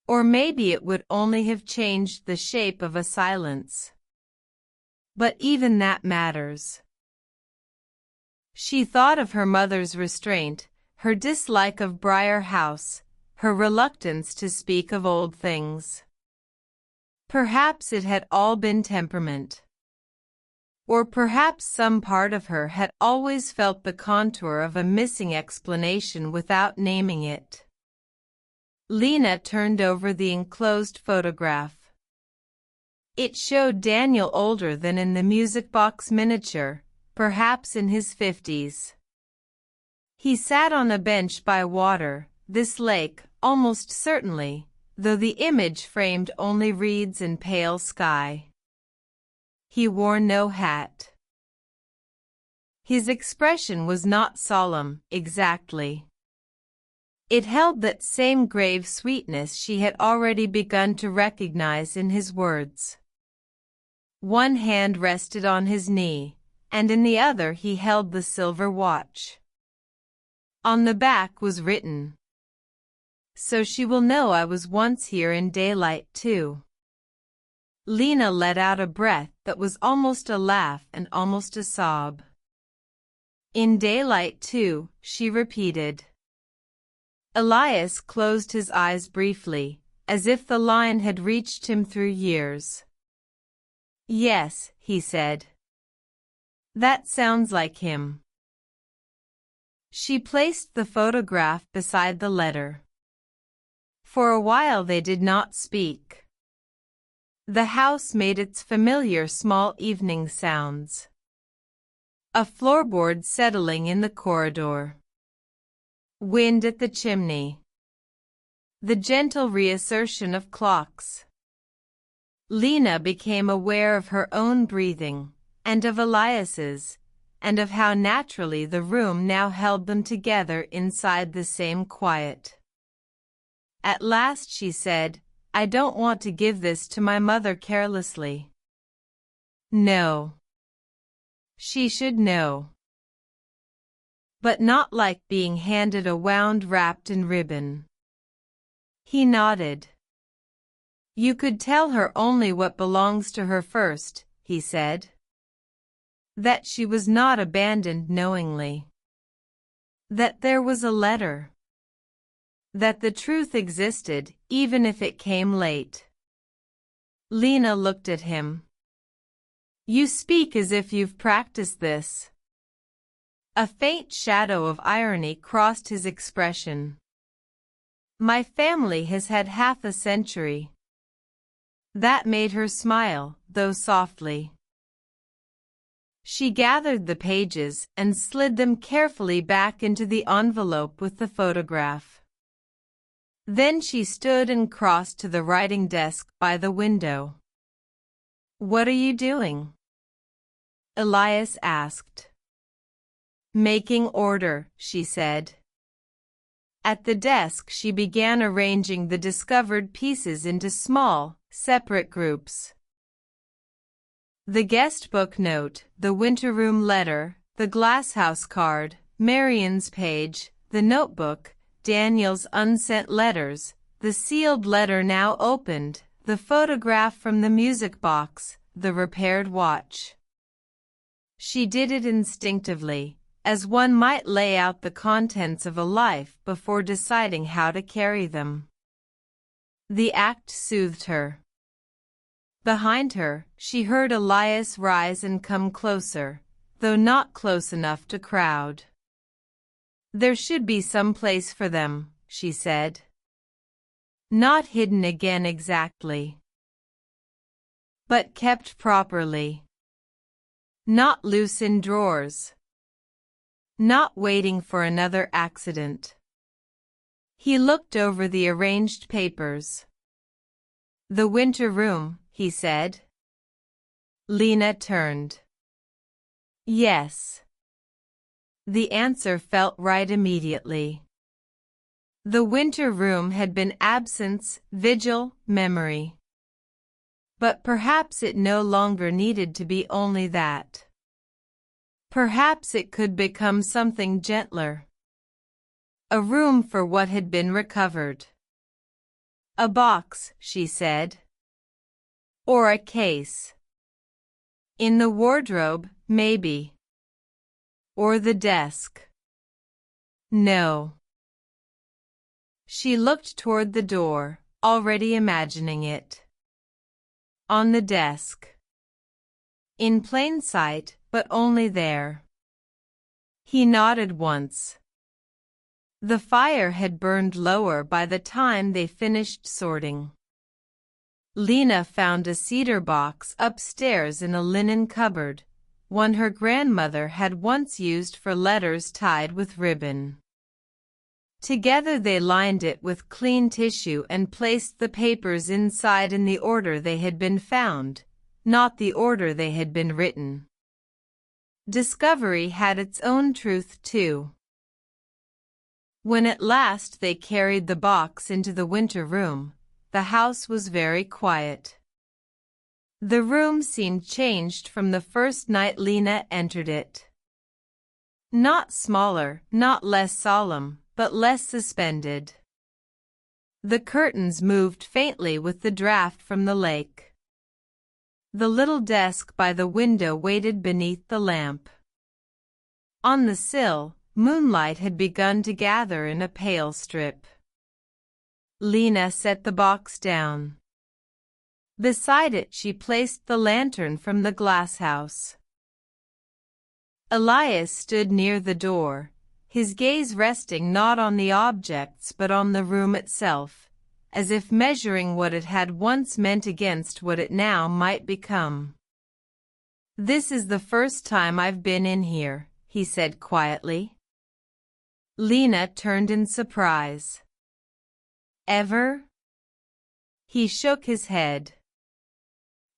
Or maybe it would only have changed the shape of a silence. But even that matters. She thought of her mother's restraint, her dislike of Briar House, her reluctance to speak of old things. Perhaps it had all been temperament. Or perhaps some part of her had always felt the contour of a missing explanation without naming it. Lena turned over the enclosed photograph. It showed Daniel older than in the music box miniature, perhaps in his 50s. He sat on a bench by water, this lake, almost certainly, though the image framed only reeds and pale sky. He wore no hat. His expression was not solemn, exactly. It held that same grave sweetness she had already begun to recognize in his words. One hand rested on his knee, and in the other he held the silver watch. On the back was written, "So she will know I was once here in daylight too." Lena let out a breath that was almost a laugh and almost a sob. "In daylight too," she repeated. Elias closed his eyes briefly, as if the line had reached him through years. "Yes," he said. "That sounds like him." She placed the photograph beside the letter. For a while they did not speak. The house made its familiar small evening sounds. A floorboard settling in the corridor. Wind at the chimney. The gentle reassertion of clocks. Lena became aware of her own breathing, and of Elias's, and of how naturally the room now held them together inside the same quiet. At last she said, "I don't want to give this to my mother carelessly." No. She should know. But not like being handed a wound wrapped in ribbon. He nodded. "You could tell her only what belongs to her first," he said. That she was not abandoned knowingly. That there was a letter. That the truth existed, even if it came late. Lena looked at him. "You speak as if you've practiced this." A faint shadow of irony crossed his expression. "My family has had half a century." That made her smile, though softly. She gathered the pages and slid them carefully back into the envelope with the photograph. Then she stood and crossed to the writing desk by the window. "What are you doing?" Elias asked. "Making order," she said. At the desk she began arranging the discovered pieces into small, separate groups. The guest book note, the winter room letter, the glasshouse card, Marian's page, the notebook, Daniel's unsent letters, the sealed letter now opened, the photograph from the music box, the repaired watch. She did it instinctively, as one might lay out the contents of a life before deciding how to carry them. The act soothed her. Behind her, she heard Elias rise and come closer, though not close enough to crowd. "There should be some place for them," she said. "Not hidden again exactly, but kept properly. Not loose in drawers. Not waiting for another accident." He looked over the arranged papers. "The winter room," he said. Lena turned. "Yes." The answer felt right immediately. The winter room had been absence, vigil, memory. But perhaps it no longer needed to be only that. Perhaps it could become something gentler. A room for what had been recovered. "A box," she said. "Or a case. In the wardrobe, maybe. Or the desk." "No." She looked toward the door, already imagining it. "On the desk. In plain sight, but only there." He nodded once. The fire had burned lower by the time they finished sorting. Lena found a cedar box upstairs in a linen cupboard, one her grandmother had once used for letters tied with ribbon. Together they lined it with clean tissue and placed the papers inside in the order they had been found, not the order they had been written. Discovery had its own truth too. When at last they carried the box into the winter room, the house was very quiet. The room seemed changed from the first night Lena entered it. Not smaller, not less solemn, but less suspended. The curtains moved faintly with the draft from the lake. The little desk by the window waited beneath the lamp. On the sill, moonlight had begun to gather in a pale strip. Lena set the box down. Beside it she placed the lantern from the glasshouse. Elias stood near the door, his gaze resting not on the objects but on the room itself, as if measuring what it had once meant against what it now might become. "This is the first time I've been in here," he said quietly. Lena turned in surprise. Ever? He shook his head.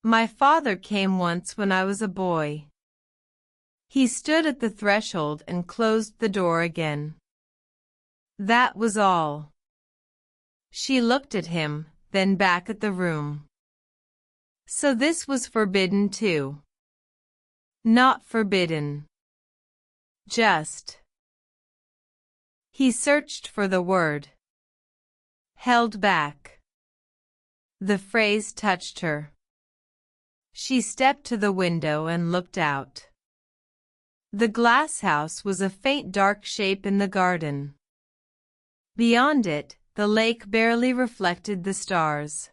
My father came once when I was a boy. He stood at the threshold and closed the door again. That was all. She looked at him, then back at the room. So this was forbidden too. Not forbidden. Just. He searched for the word. Held back. The phrase touched her. She stepped to the window and looked out. The glass house was a faint dark shape in the garden. Beyond it, the lake barely reflected the stars.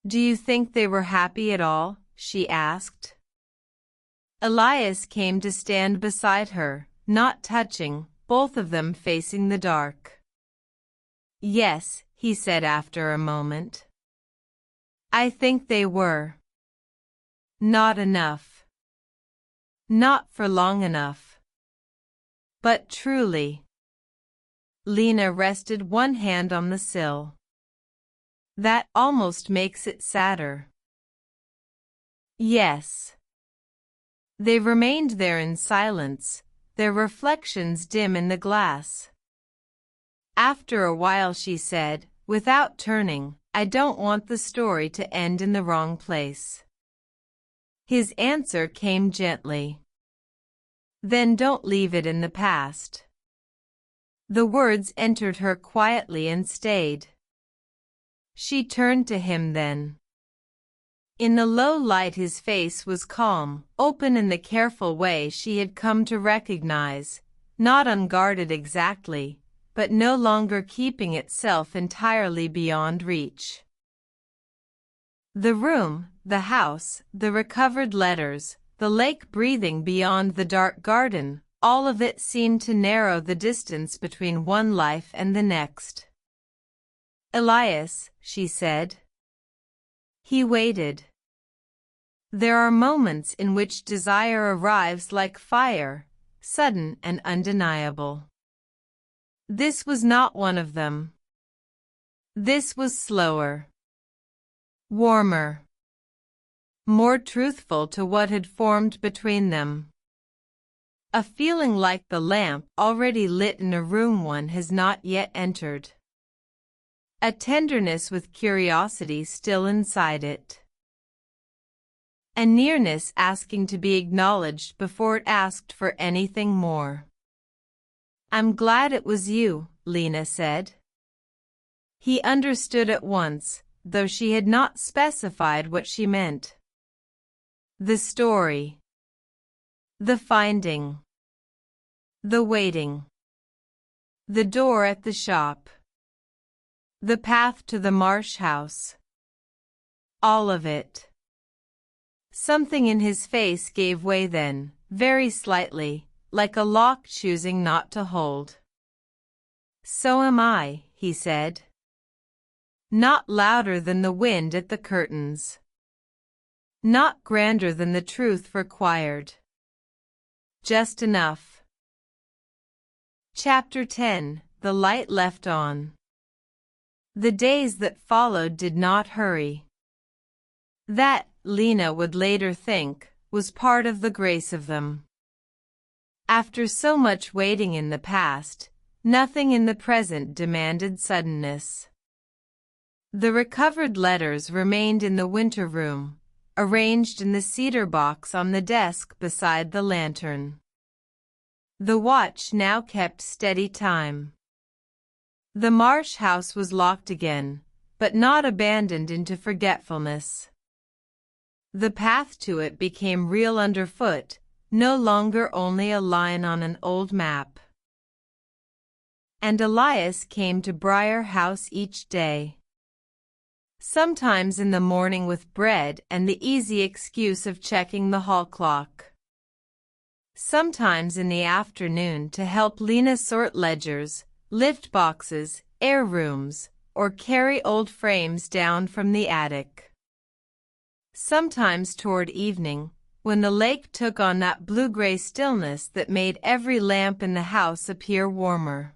Do you think they were happy at all? She asked. Elias came to stand beside her, not touching, both of them facing the dark. Yes, he said after a moment. I think they were. Not enough. Not for long enough. But truly. Lena rested one hand on the sill. That almost makes it sadder. Yes. They remained there in silence, their reflections dim in the glass. After a while she said, without turning, I don't want the story to end in the wrong place. His answer came gently. Then don't leave it in the past. The words entered her quietly and stayed. She turned to him then. In the low light his face was calm, open in the careful way she had come to recognize, not unguarded exactly, but no longer keeping itself entirely beyond reach. The room, the house, the recovered letters, the lake breathing beyond the dark garden, all of it seemed to narrow the distance between one life and the next. Elias, she said. He waited. There are moments in which desire arrives like fire, sudden and undeniable. This was not one of them. This was slower. Warmer. More truthful to what had formed between them. A feeling like the lamp already lit in a room one has not yet entered. A tenderness with curiosity still inside it. A nearness asking to be acknowledged before it asked for anything more. I'm glad it was you, Lena said. He understood at once, though she had not specified what she meant. The story. The finding. The waiting. The door at the shop. The path to the Marsh house. All of it. Something in his face gave way then, very slightly, like a lock choosing not to hold. So am I, he said. Not louder than the wind at the curtains. Not grander than the truth required. Just enough. Chapter 10. The light left on. The days that followed did not hurry. That, Lena would later think, was part of the grace of them. After so much waiting in the past, nothing in the present demanded suddenness. The recovered letters remained in the winter room, arranged in the cedar box on the desk beside the lantern. The watch now kept steady time. The Marsh house was locked again, but not abandoned into forgetfulness. The path to it became real underfoot, no longer only a line on an old map. And Elias came to Briar House each day. Sometimes in the morning with bread and the easy excuse of checking the hall clock. Sometimes in the afternoon to help Lena sort ledgers, lift boxes, air rooms, or carry old frames down from the attic. Sometimes toward evening, when the lake took on that blue-gray stillness that made every lamp in the house appear warmer.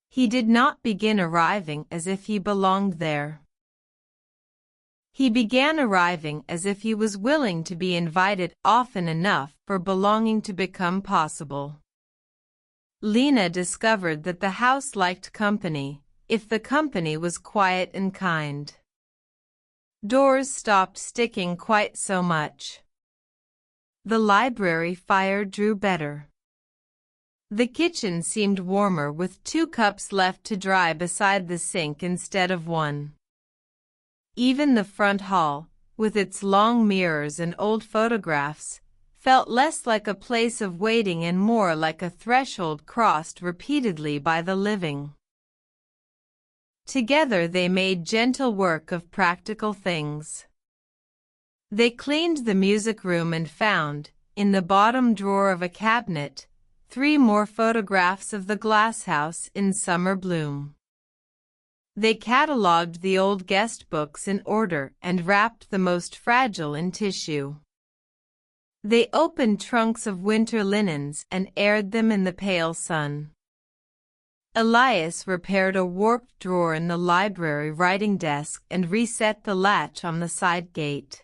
He did not begin arriving as if he belonged there. He began arriving as if he was willing to be invited often enough for belonging to become possible. Lena discovered that the house liked company, if the company was quiet and kind. Doors stopped sticking quite so much. The library fire drew better. The kitchen seemed warmer with 2 cups left to dry beside the sink instead of 1. Even the front hall, with its long mirrors and old photographs, felt less like a place of waiting and more like a threshold crossed repeatedly by the living. Together they made gentle work of practical things. They cleaned the music room and found, in the bottom drawer of a cabinet, 3 more photographs of the glasshouse in summer bloom. They catalogued the old guest books in order and wrapped the most fragile in tissue. They opened trunks of winter linens and aired them in the pale sun. Elias repaired a warped drawer in the library writing desk and reset the latch on the side gate.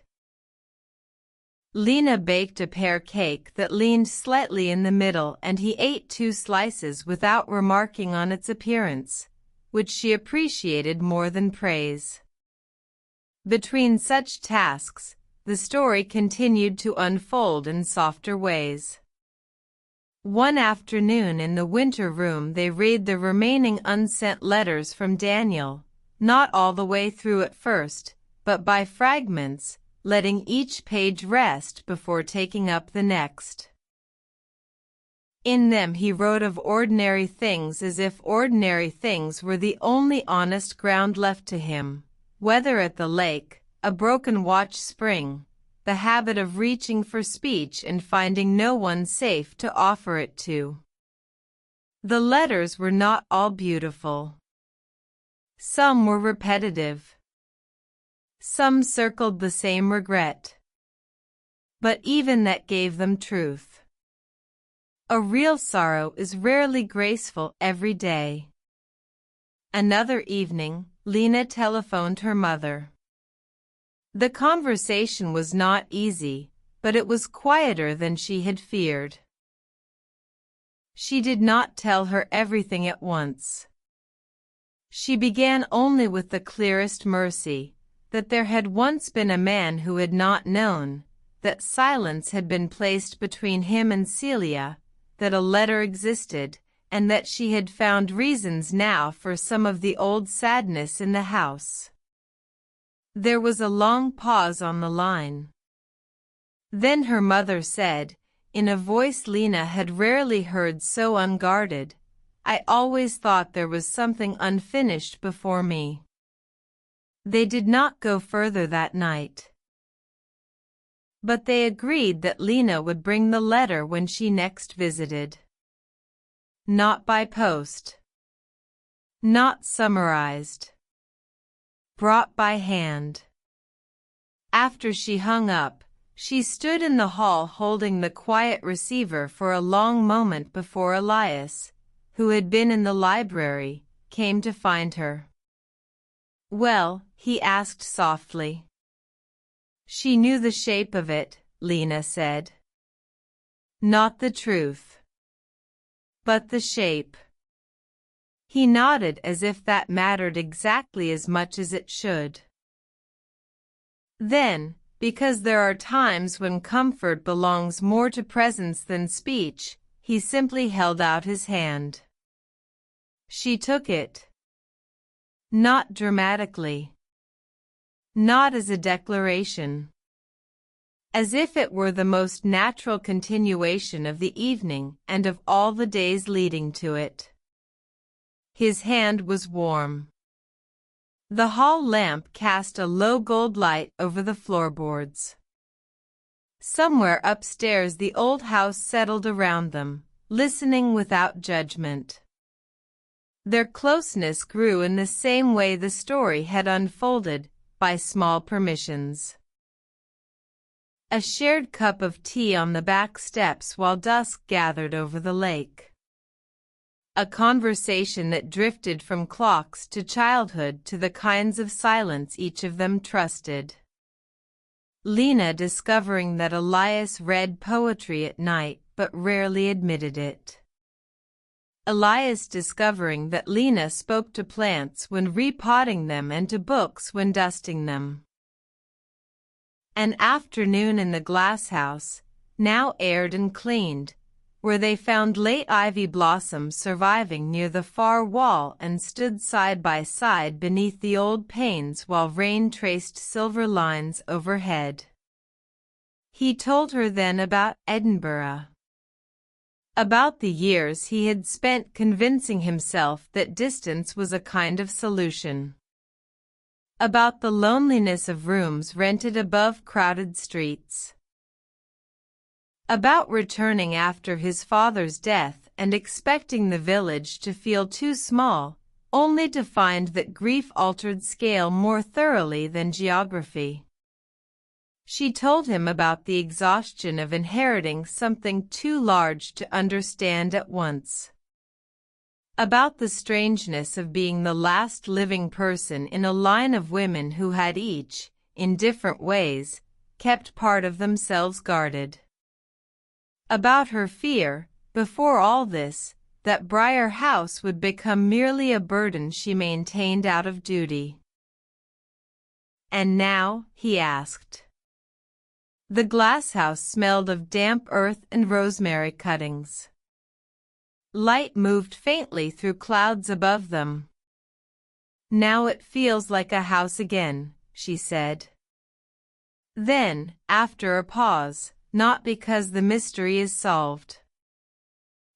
Lena baked a pear cake that leaned slightly in the middle and he ate 2 slices without remarking on its appearance, which she appreciated more than praise. Between such tasks, the story continued to unfold in softer ways. One afternoon in the winter room they read the remaining unsent letters from Daniel, not all the way through at first, but by fragments, letting each page rest before taking up the next. In them he wrote of ordinary things as if ordinary things were the only honest ground left to him, whether at the lake, a broken watch spring, the habit of reaching for speech and finding no one safe to offer it to. The letters were not all beautiful. Some were repetitive. Some circled the same regret. But even that gave them truth. A real sorrow is rarely graceful every day. Another evening, Lena telephoned her mother. The conversation was not easy, but it was quieter than she had feared. She did not tell her everything at once. She began only with the clearest mercy, that there had once been a man who had not known, that silence had been placed between him and Celia, that a letter existed, and that she had found reasons now for some of the old sadness in the house. There was a long pause on the line. Then her mother said, in a voice Lena had rarely heard so unguarded, "I always thought there was something unfinished before me." They did not go further that night. But they agreed that Lena would bring the letter when she next visited. Not by post. Not summarized. Brought by hand. After she hung up, she stood in the hall holding the quiet receiver for a long moment before Elias, who had been in the library, came to find her. "Well?" he asked softly. She knew the shape of it, Lena said. Not the truth. But the shape. He nodded as if that mattered exactly as much as it should. Then, because there are times when comfort belongs more to presence than speech, he simply held out his hand. She took it. Not dramatically. Not as a declaration. As if it were the most natural continuation of the evening and of all the days leading to it. His hand was warm. The hall lamp cast a low gold light over the floorboards. Somewhere upstairs the old house settled around them, listening without judgment. Their closeness grew in the same way the story had unfolded, by small permissions. a shared cup of tea on the back steps while dusk gathered over the lake. A conversation that drifted from clocks to childhood to the kinds of silence each of them trusted. Lena discovering that Elias read poetry at night but rarely admitted it. Elias discovering that Lena spoke to plants when repotting them and to books when dusting them. An afternoon in the glass house, now aired and cleaned, where they found late ivy blossoms surviving near the far wall and stood side by side beneath the old panes while rain traced silver lines overhead. He told her then about Edinburgh. About the years he had spent convincing himself that distance was a kind of solution. About the loneliness of rooms rented above crowded streets. About returning after his father's death and expecting the village to feel too small, only to find that grief altered scale more thoroughly than geography. She told him about the exhaustion of inheriting something too large to understand at once. About the strangeness of being the last living person in a line of women who had each, in different ways, kept part of themselves guarded. About her fear, before all this, that Briar House would become merely a burden she maintained out of duty. "And now?" he asked. The glass house smelled of damp earth and rosemary cuttings. Light moved faintly through clouds above them. "Now it feels like a house again," she said. Then, after a pause, "Not because the mystery is solved.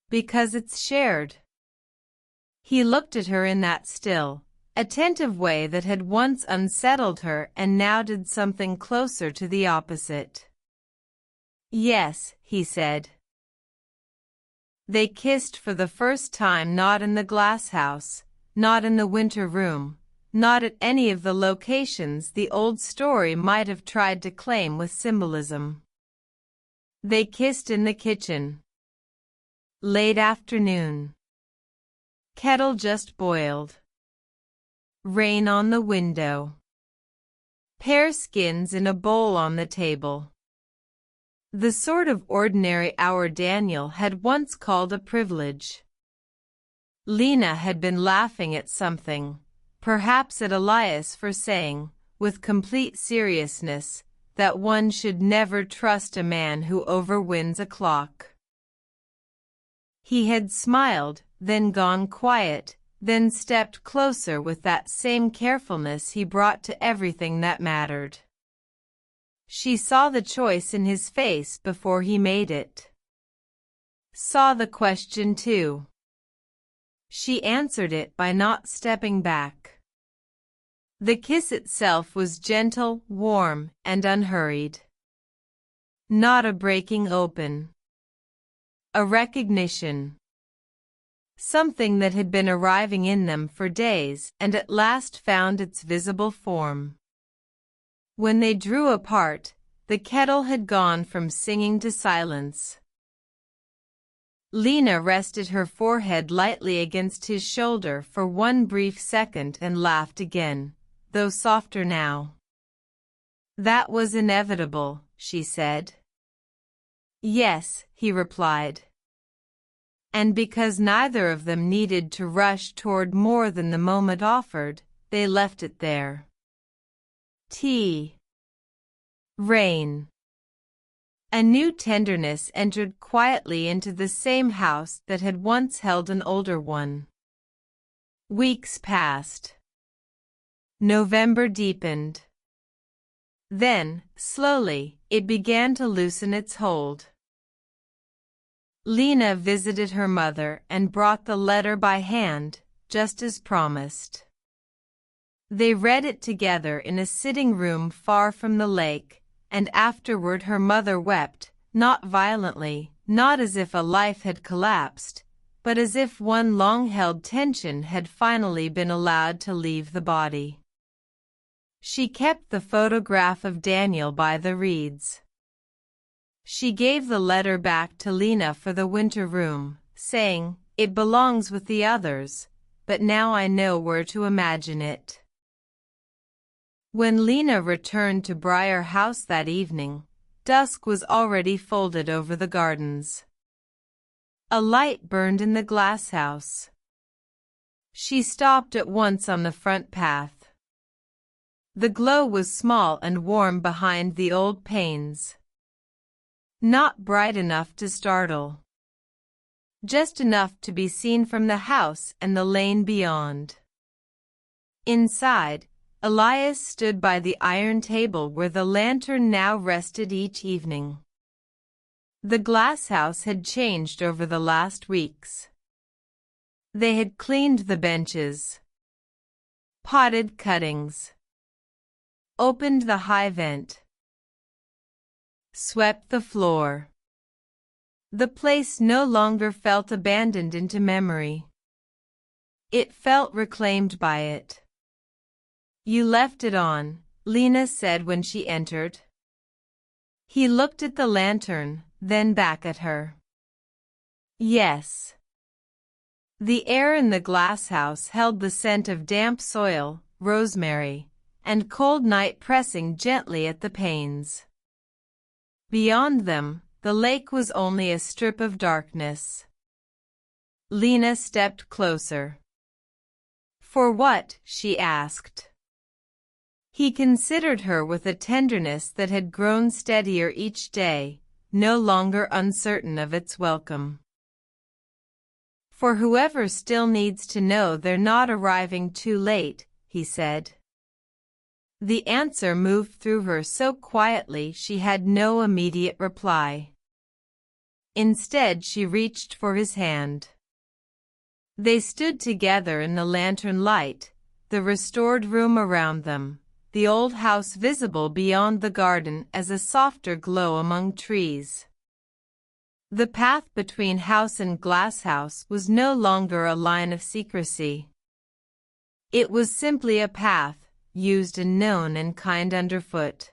Because it's shared." He looked at her in that still, attentive way that had once unsettled her and now did something closer to the opposite. "Yes," he said. They kissed for the first time, not in the glass house, not in the winter room, not at any of the locations the old story might have tried to claim with symbolism. They kissed in the kitchen. Late afternoon. Kettle just boiled. Rain on the window. Pear skins in a bowl on the table. The sort of ordinary hour Daniel had once called a privilege. Lena had been laughing at something, perhaps at Elias for saying, with complete seriousness, that one should never trust a man who overwinds a clock. He had smiled, then gone quiet, then stepped closer with that same carefulness he brought to everything that mattered. She saw the choice in his face before he made it. Saw the question too. She answered it by not stepping back. The kiss itself was gentle, warm, and unhurried. Not a breaking open. A recognition. Something that had been arriving in them for days and at last found its visible form. When they drew apart, the kettle had gone from singing to silence. Lena rested her forehead lightly against his shoulder for one brief second and laughed again, though softer now. "That was inevitable," she said. "Yes," he replied. And because neither of them needed to rush toward more than the moment offered, they left it there. Tea. Rain. A new tenderness entered quietly into the same house that had once held an older one. Weeks passed. November deepened. Then, slowly, it began to loosen its hold. Lena visited her mother and brought the letter by hand, just as promised. They read it together in a sitting room far from the lake, and afterward her mother wept, not violently, not as if a life had collapsed, but as if one long-held tension had finally been allowed to leave the body. She kept the photograph of Daniel by the reeds. She gave the letter back to Lena for the winter room, saying, "It belongs with the others, but now I know where to imagine it." When Lena returned to Briar House that evening, dusk was already folded over the gardens. A light burned in the glass house. She stopped at once on the front path. The glow was small and warm behind the old panes. Not bright enough to startle. Just enough to be seen from the house and the lane beyond. Inside, Elias stood by the iron table where the lantern now rested each evening. The glass house had changed over the last weeks. They had cleaned the benches, potted cuttings, opened the high vent, swept the floor. The place no longer felt abandoned into memory. It felt reclaimed by it. "You left it on," Lena said when she entered. He looked at the lantern, then back at her. "Yes." The air in the glass house held the scent of damp soil, rosemary, and cold night pressing gently at the panes. Beyond them, the lake was only a strip of darkness. Lena stepped closer. "For what?" she asked. He considered her with a tenderness that had grown steadier each day, no longer uncertain of its welcome. "For whoever still needs to know they're not arriving too late," he said. The answer moved through her so quietly she had no immediate reply. Instead, she reached for his hand. They stood together in the lantern light, the restored room around them, the old house visible beyond the garden as a softer glow among trees. The path between house and glass house was no longer a line of secrecy. It was simply a path, used and known and kind underfoot.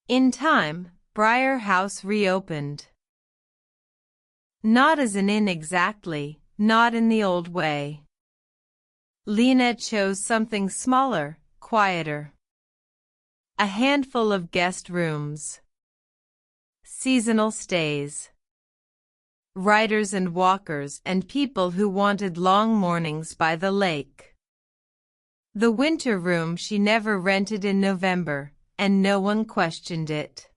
In time, Briar House reopened. Not as an inn exactly, not in the old way. Lena chose something smaller, quieter. A handful of guest rooms. Seasonal stays. Riders and walkers and people who wanted long mornings by the lake. The winter room she never rented in November, and no one questioned it.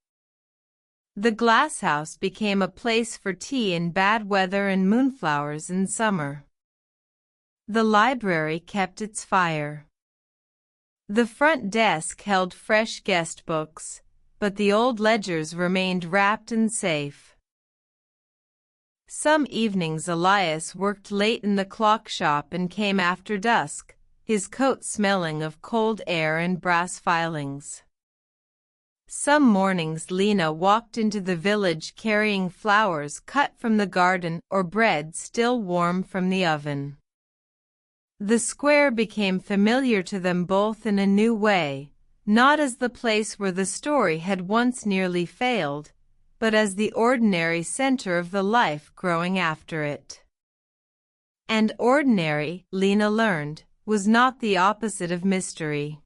The glass house became a place for tea in bad weather and moonflowers in summer. The library kept its fire. The front desk held fresh guest books, but the old ledgers remained wrapped and safe. Some evenings Elias worked late in the clock shop and came after dusk, his coat smelling of cold air and brass filings. Some mornings Lena walked into the village carrying flowers cut from the garden or bread still warm from the oven. The square became familiar to them both in a new way, not as the place where the story had once nearly failed, but as the ordinary center of the life growing after it. And ordinary, Lena learned, was not the opposite of mystery.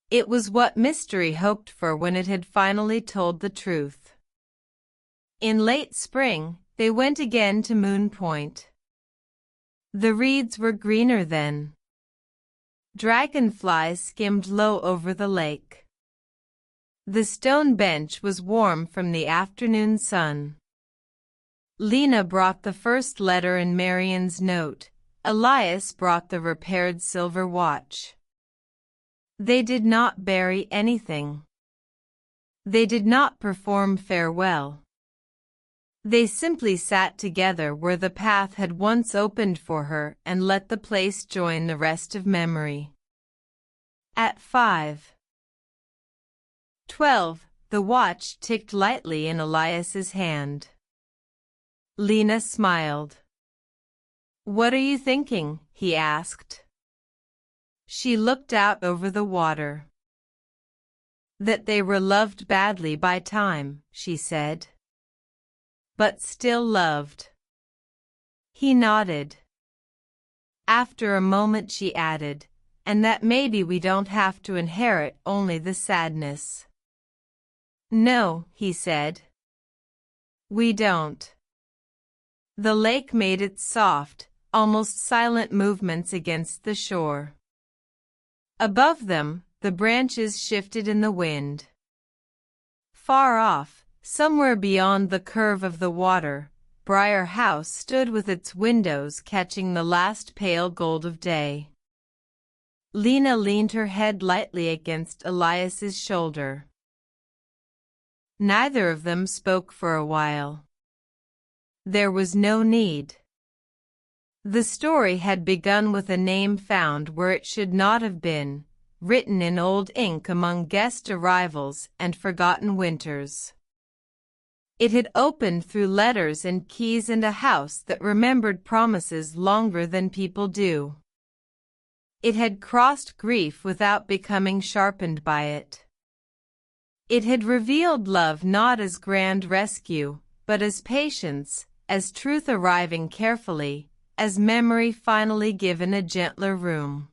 It was what mystery hoped for when it had finally told the truth. In late spring, they went again to Moon Point. The reeds were greener then. Dragonflies skimmed low over the lake. The stone bench was warm from the afternoon sun. Lena brought the first letter and Marian's note. Elias brought the repaired silver watch. They did not bury anything. They did not perform farewell. They simply sat together where the path had once opened for her and let the place join the rest of memory. At 5:12, the watch ticked lightly in Elias's hand. Lena smiled. "What are you thinking?" he asked. She looked out over the water. That they were loved badly by time, she said. But still loved. He nodded. After a moment she added, and that maybe we don't have to inherit only the sadness. No, he said. We don't. The lake made its soft, almost silent movements against the shore. Above them, the branches shifted in the wind. Far off, somewhere beyond the curve of the water, Briar House stood with its windows catching the last pale gold of day. Lena leaned her head lightly against Elias's shoulder. Neither of them spoke for a while. There was no need. The story had begun with a name found where it should not have been, written in old ink among guest arrivals and forgotten winters. It had opened through letters and keys and a house that remembered promises longer than people do. It had crossed grief without becoming sharpened by it. It had revealed love not as grand rescue, but as patience, as truth arriving carefully, as memory finally given a gentler room.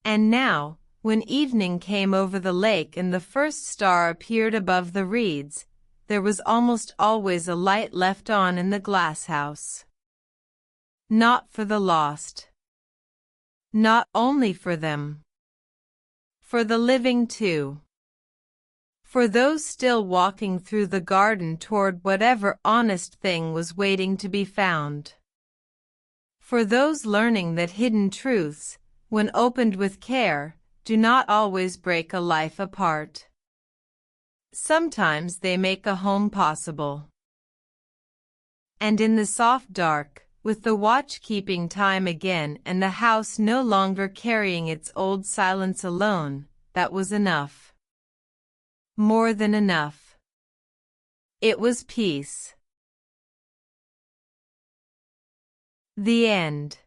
And now, when evening came over the lake and the first star appeared above the reeds, there was almost always a light left on in the glass house. Not for the lost. Not only for them. For the living too. For those still walking through the garden toward whatever honest thing was waiting to be found. For those learning that hidden truths, when opened with care, do not always break a life apart. Sometimes they make a home possible. And in the soft dark, with the watch keeping time again and the house no longer carrying its old silence alone, that was enough. More than enough. It was peace. The end.